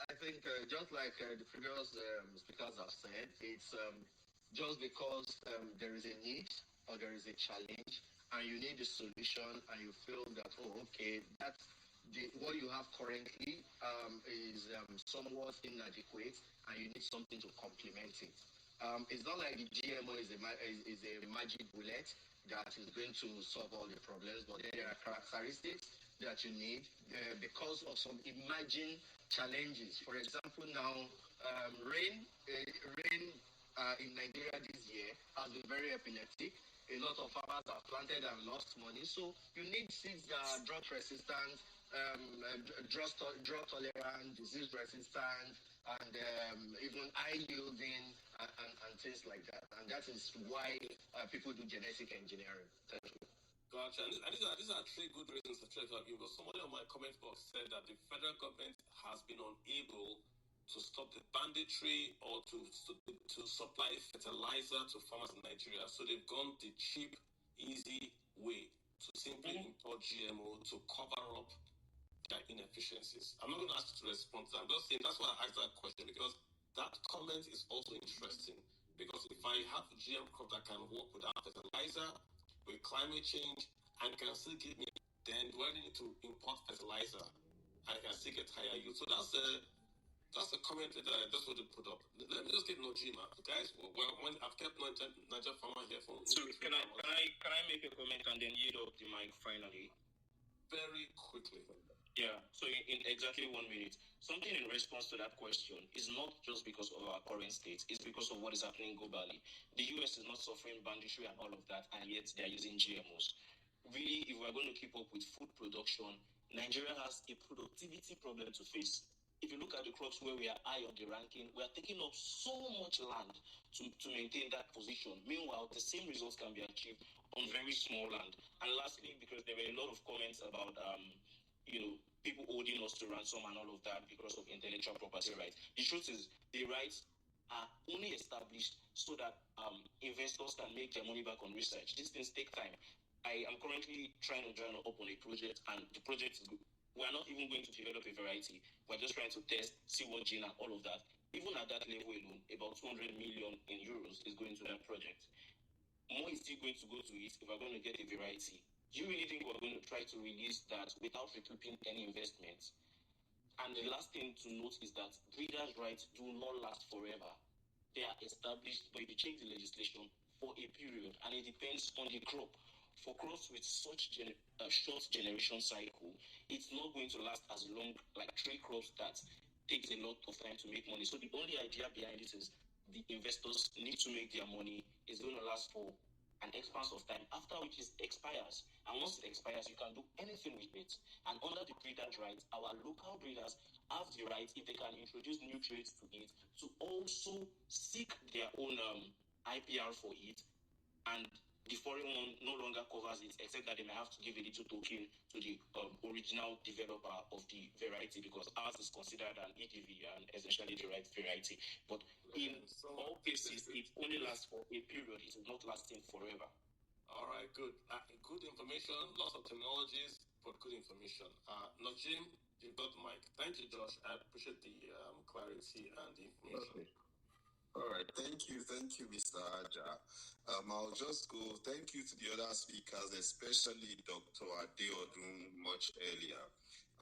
I think just like the previous speakers have said, it's just because there is a need or there is a challenge and you need a solution and you feel that, what you have currently is somewhat inadequate and you need something to complement it. It's not like the GMO is a magic bullet that is going to solve all the problems, but there are characteristics that you need because of some emerging challenges. For example, now rain in Nigeria this year has been very epileptic. A lot of farmers have planted and lost money. So you need seeds that are drought resistant, drought tolerant, disease resistant, and even high yielding and things like that. And that is why people do genetic engineering. Thank you. Gotcha. And these are three good reasons to check out. Because somebody on my comment box said that the federal government has been unable to stop the banditry or to supply fertilizer to farmers in Nigeria. So they've gone the cheap, easy way to simply import GMO to cover up their inefficiencies. I'm not going to ask you to respond to that. I'm just saying that's why I asked that question, because that comment is also interesting. Because if I have a GM crop that can work without fertilizer, with climate change, and can still give me, then do I need to import fertilizer I can still get higher yield. So that's a comment that I just want to put up. Let me just get Nojima, guys. Well, when I've kept Niger Farmer here for. So can I make a comment and then yield up the mic finally? Very quickly. Yeah. So in exactly 1 minute, something in response to that question is not just because of our current state; it's because of what is happening globally. The US is not suffering banditry and all of that, and yet they are using GMOs. Really, if we're going to keep up with food production, Nigeria has a productivity problem to face. If you look at the crops where we are high on the ranking, we are taking up so much land to maintain that position. Meanwhile, the same results can be achieved on very small land. And lastly, because there were a lot of comments about people holding us to ransom and all of that because of intellectual property rights. The truth is, the rights are only established so that investors can make their money back on research. These things take time. I am currently trying to join up on a project, and the project is good. We're not even going to develop a variety. We're just trying to test, see what gene and all of that. Even at that level alone, about 200 million in euros is going to that project. More is still going to go to it if we're going to get a variety. Do you really think we're going to try to release that without recouping any investment? And the last thing to note is that breeders' rights do not last forever. They are established, but if you change the legislation for a period, and it depends on the crop. For crops with such short generation cycle, it's not going to last as long like tree crops that takes a lot of time to make money. So the only idea behind it is the investors need to make their money. It's going to last for an expanse of time, after which it expires. And once it expires, you can do anything with it. And under the breeders' rights, our local breeders have the right, if they can introduce new traits to it, to also seek their own IPR for it. And the foreign one no longer covers it, except that they may have to give a little token to the original developer of the variety, because ours is considered an EDV and essentially the right variety. But in all cases, it only lasts for a period. It is not lasting forever. All right, good. Good information, lots of technologies, but good information. Najim, you've got the mic. Thank you, Josh. I appreciate the clarity and the information. Okay. All right, thank you, Mr. Aja. I'll just go, thank you to the other speakers, especially Dr. Adeodun much earlier.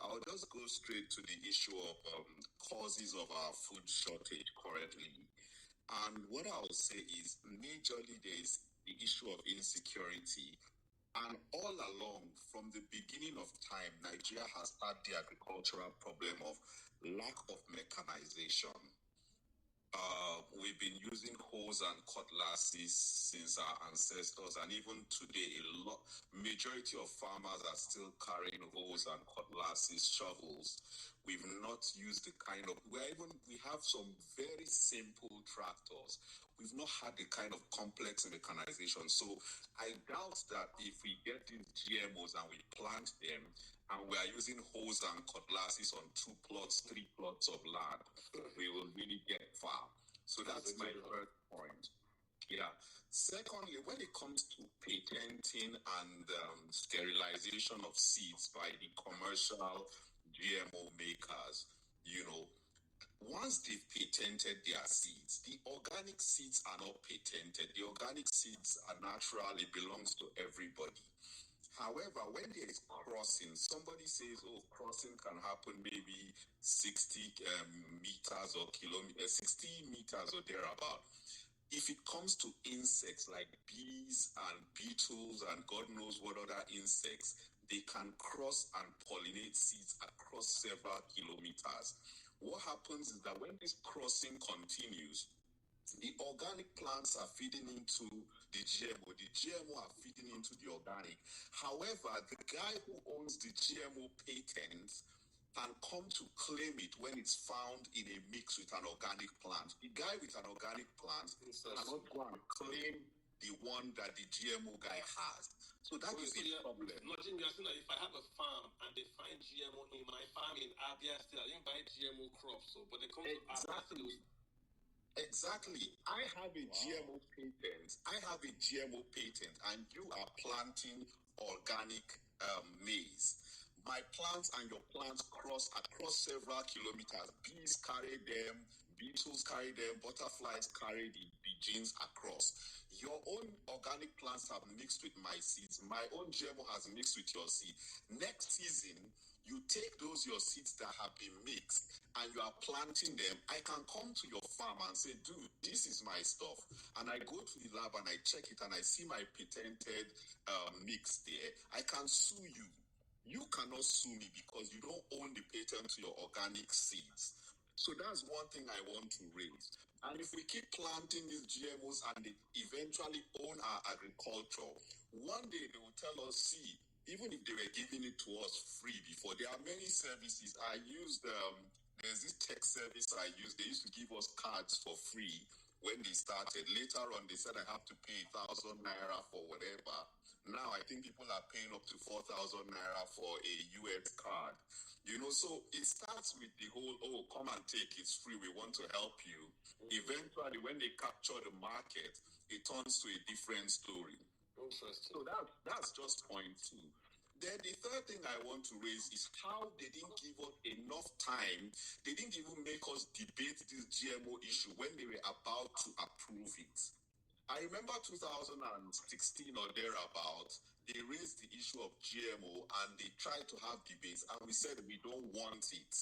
I'll just go straight to the issue of causes of our food shortage currently. And what I'll say is, majorly there is the issue of insecurity. And all along, from the beginning of time, Nigeria has had the agricultural problem of lack of mechanization. We've been using hoes and cutlasses since our ancestors, and even today, majority of farmers are still carrying hoes and cutlasses, shovels. We've not used the kind of, we have some very simple tractors. We've not had the kind of complex mechanization. So I doubt that if we get these GMOs and we plant them, and we are using hoes and cutlasses on 2 plots, 3 plots of land, we will really get far. So that's my first point. Yeah. Secondly, when it comes to patenting and sterilization of seeds by the commercial GMO makers, once they've patented their seeds, the organic seeds are not patented. The organic seeds are natural. It belongs to everybody. However, when there is crossing, somebody says, crossing can happen maybe 60 meters or kilometers, 60 meters or thereabout. If it comes to insects like bees and beetles and God knows what other insects, they can cross and pollinate seeds across several kilometers. What happens is that when this crossing continues, the organic plants are feeding into the GMO. The GMO are feeding into the organic. However, the guy who owns the GMO patent can come to claim it when it's found in a mix with an organic plant. The guy with an organic plant cannot go and claim the one that the GMO guy has. So that is the problem. Imagine you're saying that if I have a farm and they find GMO in my farm in Abia still, I didn't buy GMO crops, but they come to Abia. Exactly. I have a GMO patent, and you are planting organic maize. My plants and your plants cross across several kilometers. Bees carry them, beetles carry them, butterflies carry the genes across. Your own organic plants have mixed with my seeds. My own GMO has mixed with your seed. Next season, You take those your seeds that have been mixed and you are planting them. I can come to your farm and say, dude, this is my stuff. And I go to the lab and I check it and I see my patented mix there. I can sue you. You cannot sue me because you don't own the patent to your organic seeds. So that's one thing I want to raise. And if we keep planting these GMOs and they eventually own our agriculture, one day they will tell us, see, even if they were giving it to us free before, there are many services. I used, there's this tech service I used. They used to give us cards for free when they started. Later on, they said I have to pay 1,000 naira for whatever. Now I think people are paying up to 4,000 naira for a US card. You know, so it starts with the whole, oh, come and take, it's free, we want to help you. Eventually, when they capture the market, it turns to a different story. Interesting. So that's just point two. Then the third thing I want to raise is how they didn't give us enough time. They didn't even make us debate this GMO issue when they were about to approve it. I remember 2016 or thereabout, they raised the issue of GMO and they tried to have debates and we said we don't want it.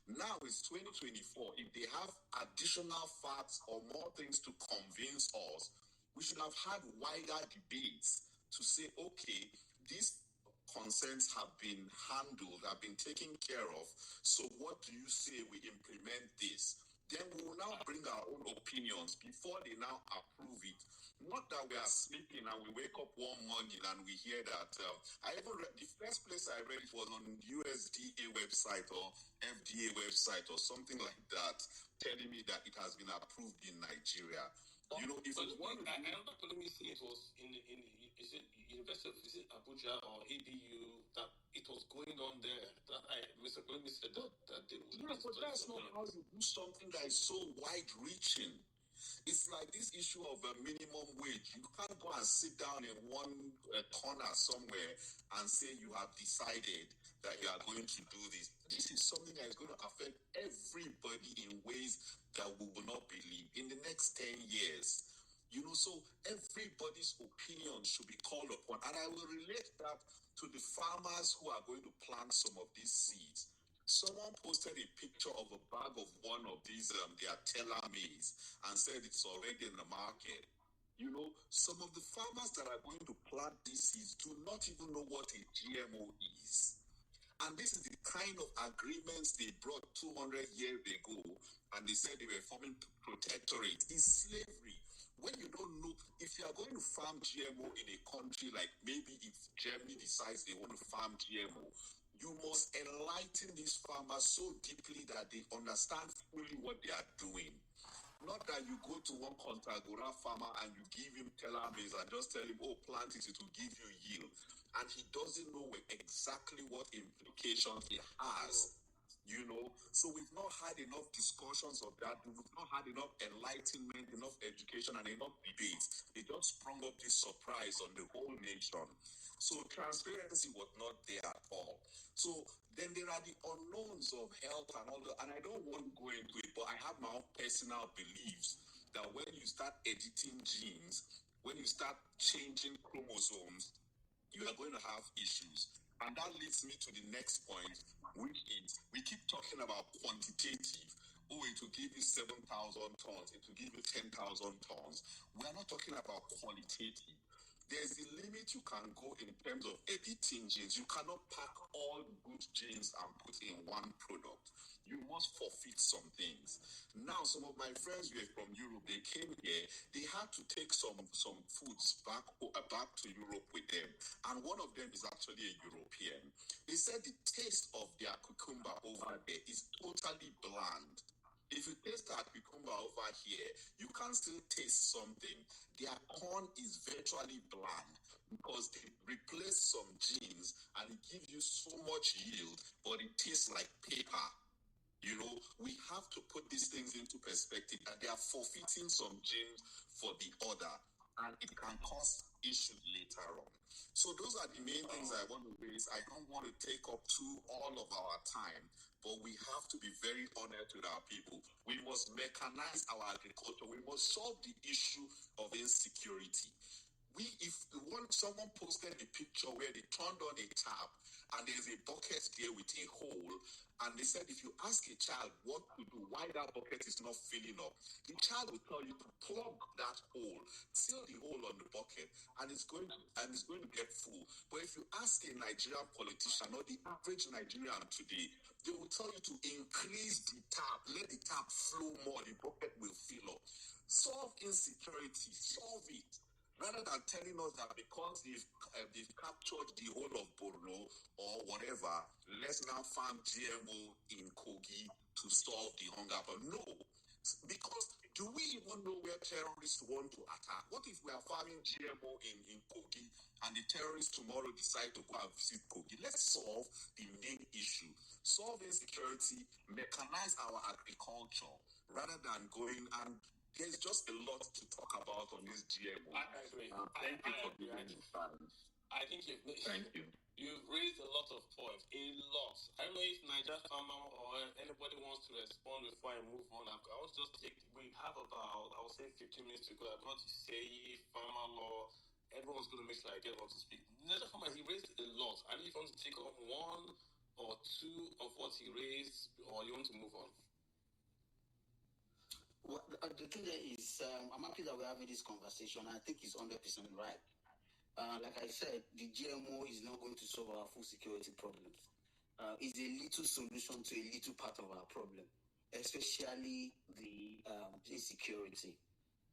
Now it's 2024. If they have additional facts or more things to convince us, we should have had wider debates to say, okay, these concerns have been handled, have been taken care of. So what do you say we implement this? Then we will now bring our own opinions before they now approve it. Not that we are sleeping and we wake up one morning and we hear that. I even read, the first place I read it was on USDA website or FDA website or something like that, telling me that it has been approved in Nigeria. You know, if but you want to, I don't let me see, it was in is it University of Abuja or ABU that it was going on there. That Mr. Polemi said that they would. Yeah, but that's not how you do something that is so wide-reaching. It's like this issue of a minimum wage. You can't go and sit down in one corner somewhere and say you have decided that you are going to do this. This is something that is going to affect everybody in ways that we will not believe in the next 10 years. You know, so everybody's opinion should be called upon. And I will relate that to the farmers who are going to plant some of these seeds. Someone posted a picture of a bag of one of these, their teller maize, and said it's already in the market. You know, some of the farmers that are going to plant these seeds do not even know what a GMO is. And this is the kind of agreements they brought 200 years ago, and they said they were forming protectorate. It's slavery. When you don't know, if you are going to farm GMO in a country like maybe if Germany decides they want to farm GMO, you must enlighten these farmers so deeply that they understand fully what they are doing. Not that you go to one Contagora farmer and you give him teller maize and just tell him, oh, plant it, it will give you yield. And he doesn't know exactly what implications it has. You know, so we've not had enough discussions of that. We've not had enough enlightenment, enough education, and enough debates. They just sprung up this surprise on the whole nation. So transparency was not there at all. So then there are the unknowns of health and all that, and I don't want to go into it, but I have my own personal beliefs that when you start editing genes, when you start changing chromosomes, you are going to have issues. And that leads me to the next point, which is we keep talking about quantitative. Oh, it will give you 7,000 tons, it will give you 10,000 tons. We are not talking about qualitative. There's a limit you can go in terms of editing genes. You cannot pack all good genes and put in one product. You must forfeit some things. Now, some of my friends were from Europe. They came here. They had to take some foods back to Europe with them. And one of them is actually a European. They said the taste of their cucumber over there is totally bland. If you taste that cucumber over here, you can still taste something. Their corn is virtually bland because they replace some genes and it gives you so much yield, but it tastes like paper. You know, we have to put these things into perspective that they are forfeiting some genes for the other, and it can cause issues later on. So those are the main things I want to raise. I don't want to take up all of our time, but we have to be very honest with our people. We must mechanize our agriculture. We must solve the issue of insecurity. If someone posted a picture where they turned on a tap and there's a bucket there with a hole, and they said if you ask a child what to do, why that bucket is not filling up, the child will tell you to plug that hole, seal the hole on the bucket, and it's going to get full. But if you ask a Nigerian politician or the average Nigerian today, they will tell you to increase the tap, let the tap flow more, the bucket will fill up. Solve insecurity, solve it. Rather than telling us that because they've captured the whole of Borno or whatever, let's now farm GMO in Kogi to solve the hunger. But no, because do we even know where terrorists want to attack? What if we are farming GMO in Kogi and the terrorists tomorrow decide to go and visit Kogi? Let's solve the main issue. Solve insecurity, mechanize our agriculture rather than going and there's just a lot to talk about on this GMO. I agree. Thank you for giving me time. I think Thank you. You've raised a lot of points. A lot. I don't know if Niger Farmer or anybody wants to respond before I move on. I want to just we have about, I would say 15 minutes to go. I'm going to say farmer law. Everyone's going to make sure I get on to speak. Niger Farmer, he raised a lot. I don't know if you want to take on one or two of what he raised, or you want to move on. Well, the thing there is, I'm happy that we're having this conversation. I think it's 100% right. Like I said, the GMO is not going to solve our food security problems. It's a little solution to a little part of our problem, especially the insecurity.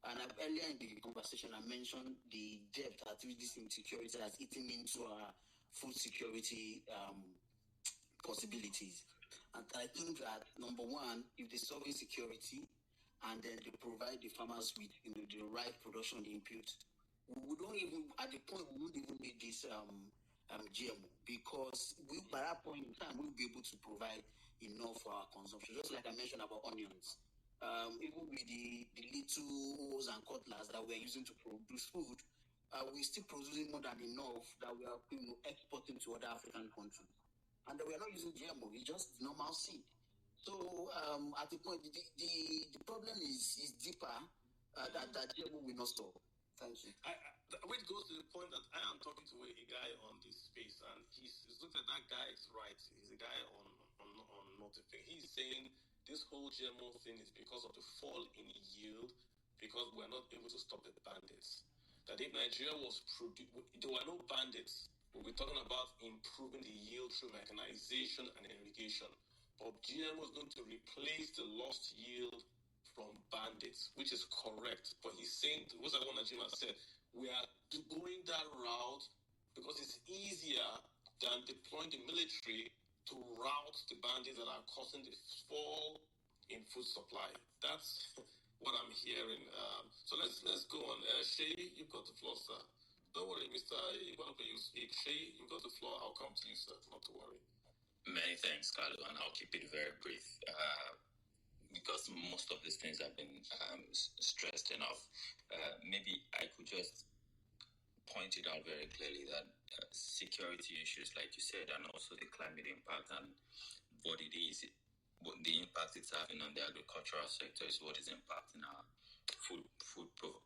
And earlier in the conversation, I mentioned the depth at which this insecurity has eaten into our food security possibilities. And I think that, number one, if they solve insecurity, and then they provide the farmers with the right production input, we don't even, at the point, we won't even need this GMO, because by that point in time, we'll be able to provide enough for our consumption. Just like I mentioned about onions, even with the little hoes and cutlass that we're using to produce food, we're still producing more than enough that we are exporting to other African countries. And we're not using GMO, it's just normal seed. So at the point, the problem is deeper that GMO will not stop. Thank you. Which goes to the point that I am talking to a guy on this space, and he's looked at that guy is right. He's a guy on notification. He's saying this whole GMO thing is because of the fall in yield, because we're not able to stop the bandits. That if Nigeria was there were no bandits. We're talking about improving the yield through mechanization and irrigation. But GMO is going to replace the lost yield from bandits, which is correct. But he's saying, what's that one that Jim has said? We are going that route because it's easier than deploying the military to rout the bandits that are causing the fall in food supply. That's what I'm hearing. So let's go on. Shay, you've got the floor, sir. Don't worry, Mr. Iwanko, you speak. Shay, you've got the floor. I'll come to you, sir. Not to worry. Many thanks, Carlo, and I'll keep it very brief because most of these things have been stressed enough. Maybe I could just point it out very clearly that security issues, like you said, and also the climate impact and what it is, what the impact it's having on the agricultural sector is what is impacting our food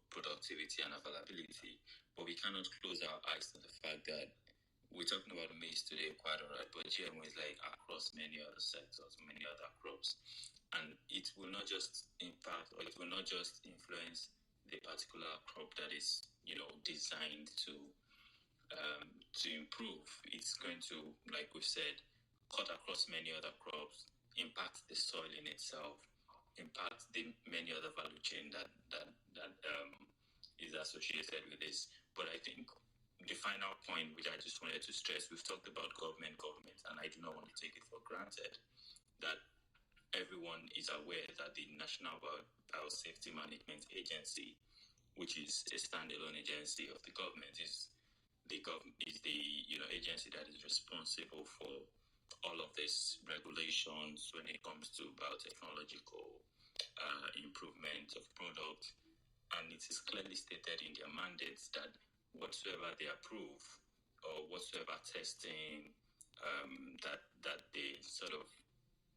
productivity and availability. But we cannot close our eyes to the fact that we're talking about maize today, quite all right, but GMO is like across many other sectors, many other crops. And it will not just impact, or it will not just influence the particular crop that is, designed to improve. It's going to, like we've said, cut across many other crops, impact the soil in itself, impact the many other value chain that is associated with this. But I think the final point, which I just wanted to stress, we've talked about government, and I do not want to take it for granted that everyone is aware that the National Biosafety Management Agency, which is a standalone agency of the government, is the agency that is responsible for all of these regulations when it comes to biotechnological improvement of product. And it is clearly stated in their mandates that whatsoever they approve or whatsoever testing that they sort of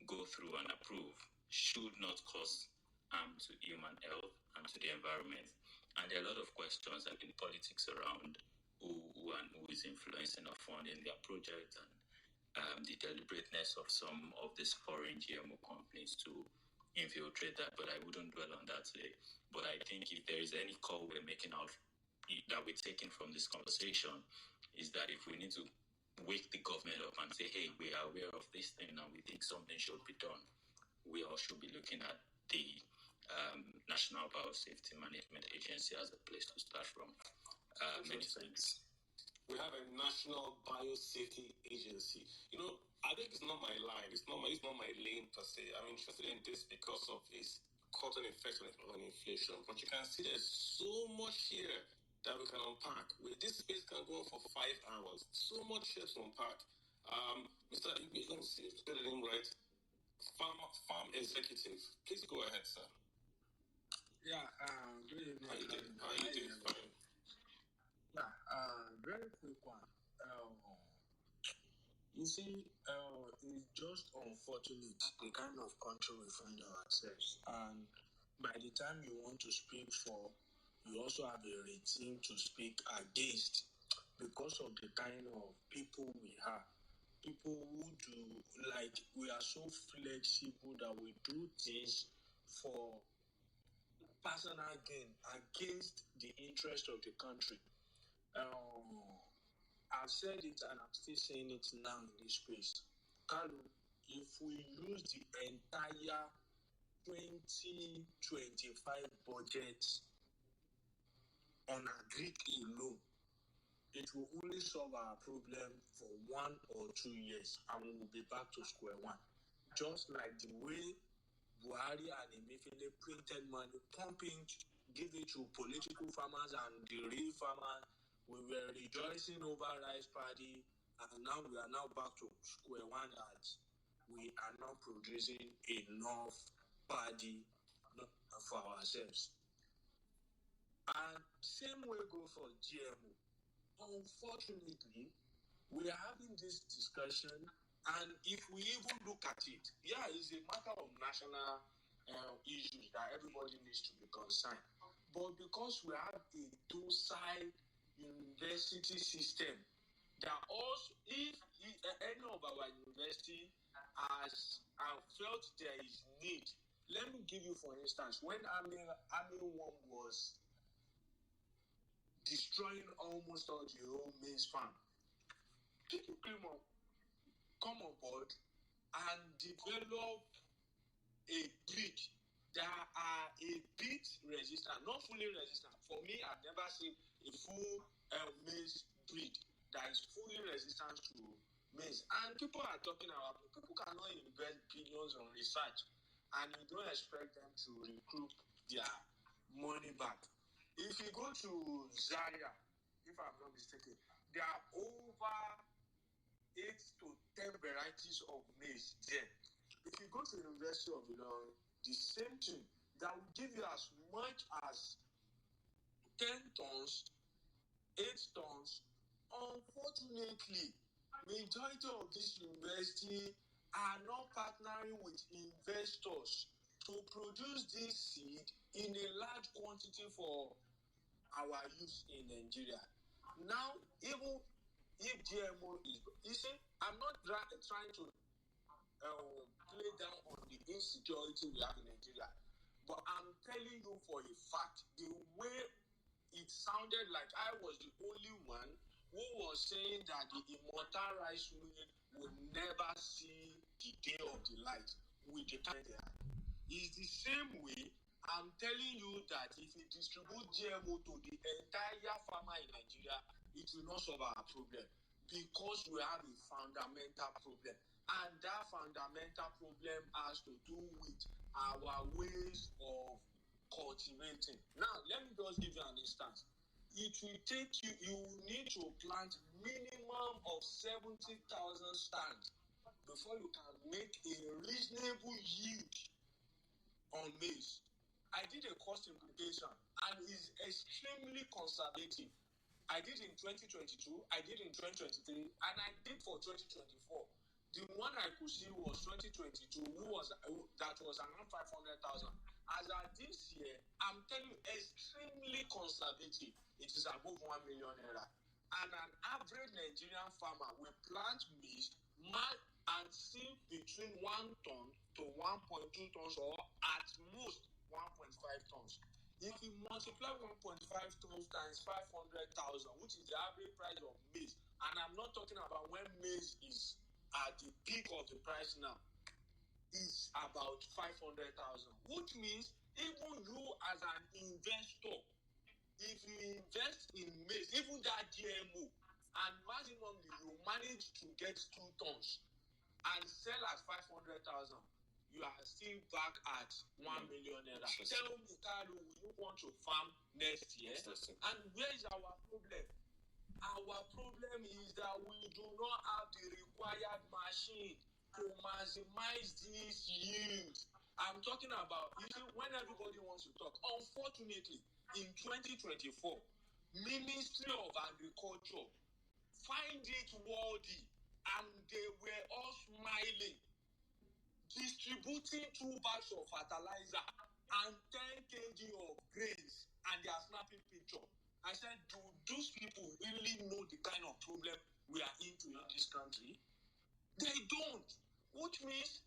go through and approve should not cause harm to human health and to the environment. And there are a lot of questions and politics around who is influencing or funding their project and the deliberateness of some of these foreign GMO companies to infiltrate that, but I wouldn't dwell on that today. But I think if there is any call we're making out that we're taking from this conversation is that if we need to wake the government up and say, hey, we are aware of this thing and we think something should be done, we all should be looking at the National Biosafety Management Agency as a place to start from. Many thanks. We have a National Biosafety Agency. I think it's not my line. It's not my lane per se. I'm interested in this because of its cotton effect on inflation. But you can see there's so much here that we can unpack. This space can go on for 5 hours. So much here to unpack. Mr. Igwe, let me see if I get the name right. Farm Executive. Please go ahead, sir. Yeah, good evening. How you doing? Fine. Yeah, very quick one. You see, it's just unfortunate the kind of country we find ourselves. And by the time you want to speak for, you also have a rating to speak against because of the kind of people we have. People who do, like, we are so flexible that we do things for personal gain against the interest of the country. I've said it and I'm still saying it now in this space. Kalu, if we use the entire 2025 budget on agric alone, it will only solve our problem for 1 or 2 years and we will be back to square one. Just like the way Buhari and Emefiele printed money, pumping, give it to political farmers and the real farmers. We were rejoicing over rice paddy, and now we are now back to square one that we are not producing enough paddy for ourselves. And same way go for GMO. Unfortunately, we are having this discussion, and if we even look at it, yeah, it's a matter of national issues that everybody needs to be concerned. But because we have a two-side university system, that also, if any of our university has felt there is need, let me give you for instance, when Army 1 was destroying almost all the whole maize farm, people come on board and develop a breed that are a bit resistant, not fully resistant. For me, I've never seen a full maize breed that is fully resistant to maize. And people are talking about, people cannot invest billions on research and you don't expect them to recoup their money back. If you go to Zaria, if I'm not mistaken, there are over 8 to 10 varieties of maize there. If you go to the University of Ilorin, the same thing, that will give you as much as 10 tons, 8 tons. Unfortunately, majority of this university are not partnering with investors to produce this seed in a large quantity for our use in Nigeria. Now, even if GMO is, you see, I'm not trying to play down on the insecurity we have in Nigeria, but I'm telling you for a fact, the way it sounded like I was the only one who was saying that the immortal rice mill would never see the day of the light with the kind they had. It's the same way I'm telling you that if you distribute GMO to the entire farmer in Nigeria, it will not solve our problem because we have a fundamental problem. And that fundamental problem has to do with our ways of cultivating. Now, let me just give you an instance. It will take you need to plant minimum of 70,000 stands before you can make a reasonable yield on maize. I did a cost implication and is extremely conservative. I did in 2022, I did in 2023, and I did for 2024. The one I could see was 2022, that was around 500,000. As at this year, I'm telling you, extremely conservative. It is above 1 million naira. And an average Nigerian farmer will plant maize, mark between 1 ton to 1.2 tons or at most 1.5 tons. If you multiply 1.5 tons times 500,000, which is the average price of maize, and I'm not talking about when maize is at the peak of the price now, is about 500,000, which means even you as an investor, if you invest in maize, even that GMO, and maximally you manage to get 2 tons and sell at 500,000, you are still back at 1 million naira. Tell me, Kalu, will you want to farm next year? And where is our problem? Our problem is that we do not have the required machine to maximize this yield. I'm talking about, you see, when everybody wants to talk, unfortunately, in 2024, Ministry of Agriculture find it worthy, and they were all smiling, distributing 2 bags of fertilizer and 10 kg of grains, and they are snapping picture. I said, do those people really know the kind of problem we are into in this country? They don't. Which means,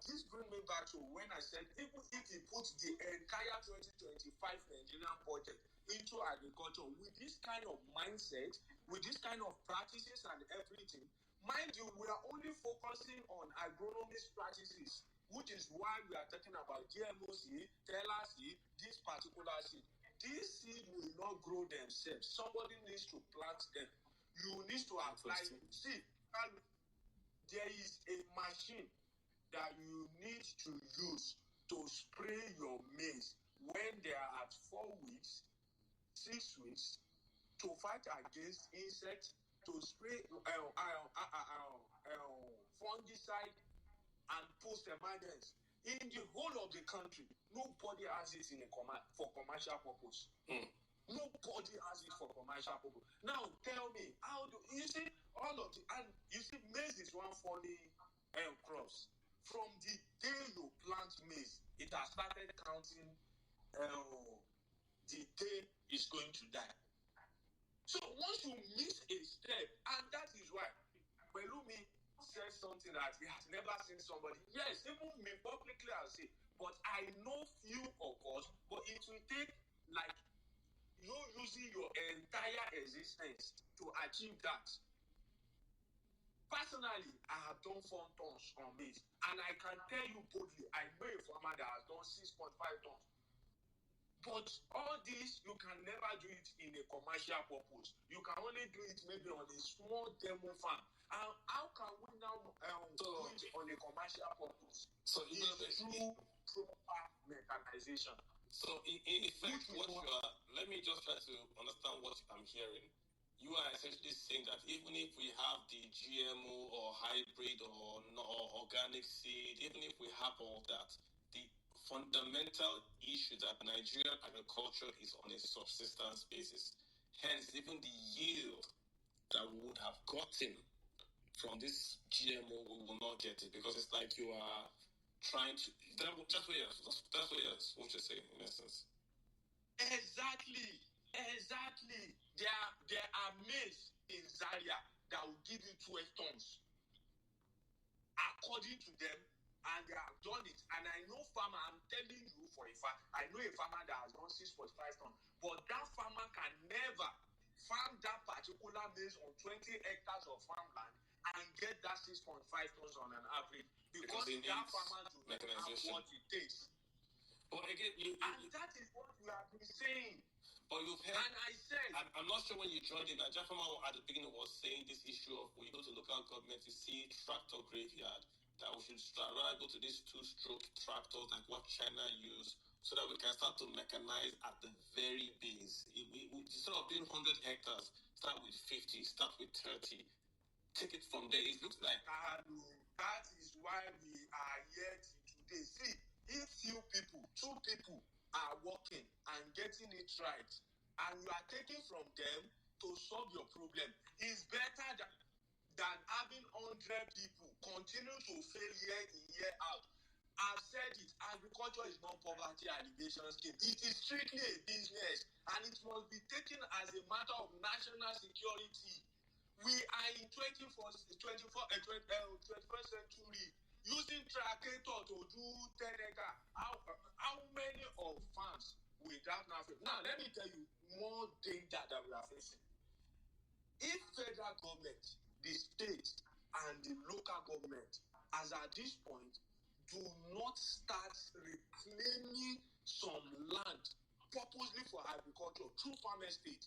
this brings me back to when I said, even if he puts the entire 2025 Nigerian budget into agriculture with this kind of mindset, with this kind of practices and everything, mind you, we are only focusing on agronomist practices, which is why we are talking about GMO seed, teller seed, this particular seed. These seed will not grow themselves. Somebody needs to plant them. You need to apply. See, there is a machine that you need to use to spray your maize when they are at 4 weeks, 6 weeks, to fight against insects, to spray fungicide and post-emergence. In the whole of the country, nobody has it for commercial purpose. Nobody has it for commercial purpose. Now tell me, how do you see all of the, and you see, maize is one funny crops. From the day you plant maize, it has started counting the day it's going to die. So once you miss a step, and that is why Pelumi said something that he has never seen somebody. Yes, even me publicly I'll say, but I know few of us, but it will take like you using your entire existence to achieve that. Personally, I have done 4 tons on maize, and I can tell you boldly, I know a farmer that has done 6.5 tons. But all this, you can never do it in a commercial purpose. You can only do it maybe on a small demo farm. And how can we now do it on a commercial purpose? So it's through proper mechanization. So in effect, what you are, let me just try to understand what I'm hearing. You are essentially saying that even if we have the GMO or hybrid or organic seed, even if we have all that, the fundamental issue that Nigerian agriculture is on a subsistence basis. Hence, even the yield that we would have gotten from this GMO, we will not get it, because it's like you are trying to. That's what you're saying, in essence. Exactly. There are maize in Zaria that will give you 12 tons, according to them, and they have done it. And I know farmer, I'm telling you for a fact, I know a farmer that has done 6.5 tons, but that farmer can never farm that particular maize on 20 hectares of farmland and get that 6.5 tons on an average, because that farmer does not have what it takes. But again, and that is what we have been saying. But you've heard, and I said, I'm not sure when you joined in. Nigeria Farmer at the beginning was saying this issue of when you go to local government to see tractor graveyard, that we should rather go to these 2-stroke tractors like what China use, so that we can start to mechanize at the very base. We instead of doing 100 hectares, start with 50, start with 30. Take it from there. It looks like that is why we are here today. See, if 2 people are working and getting it right, and you are taking from them to solve your problem, it's better than having 100 people continue to fail year in, year out. I've said it, agriculture is not poverty alleviation scheme. It is strictly a business, and it must be taken as a matter of national security. We are in 21st century using tractor to do 10 acre. How many of farms without nothing? Now, let me tell you more danger that we are facing. If federal government, the state, and the local government, as at this point, do not start reclaiming some land purposely for agriculture through farm estate,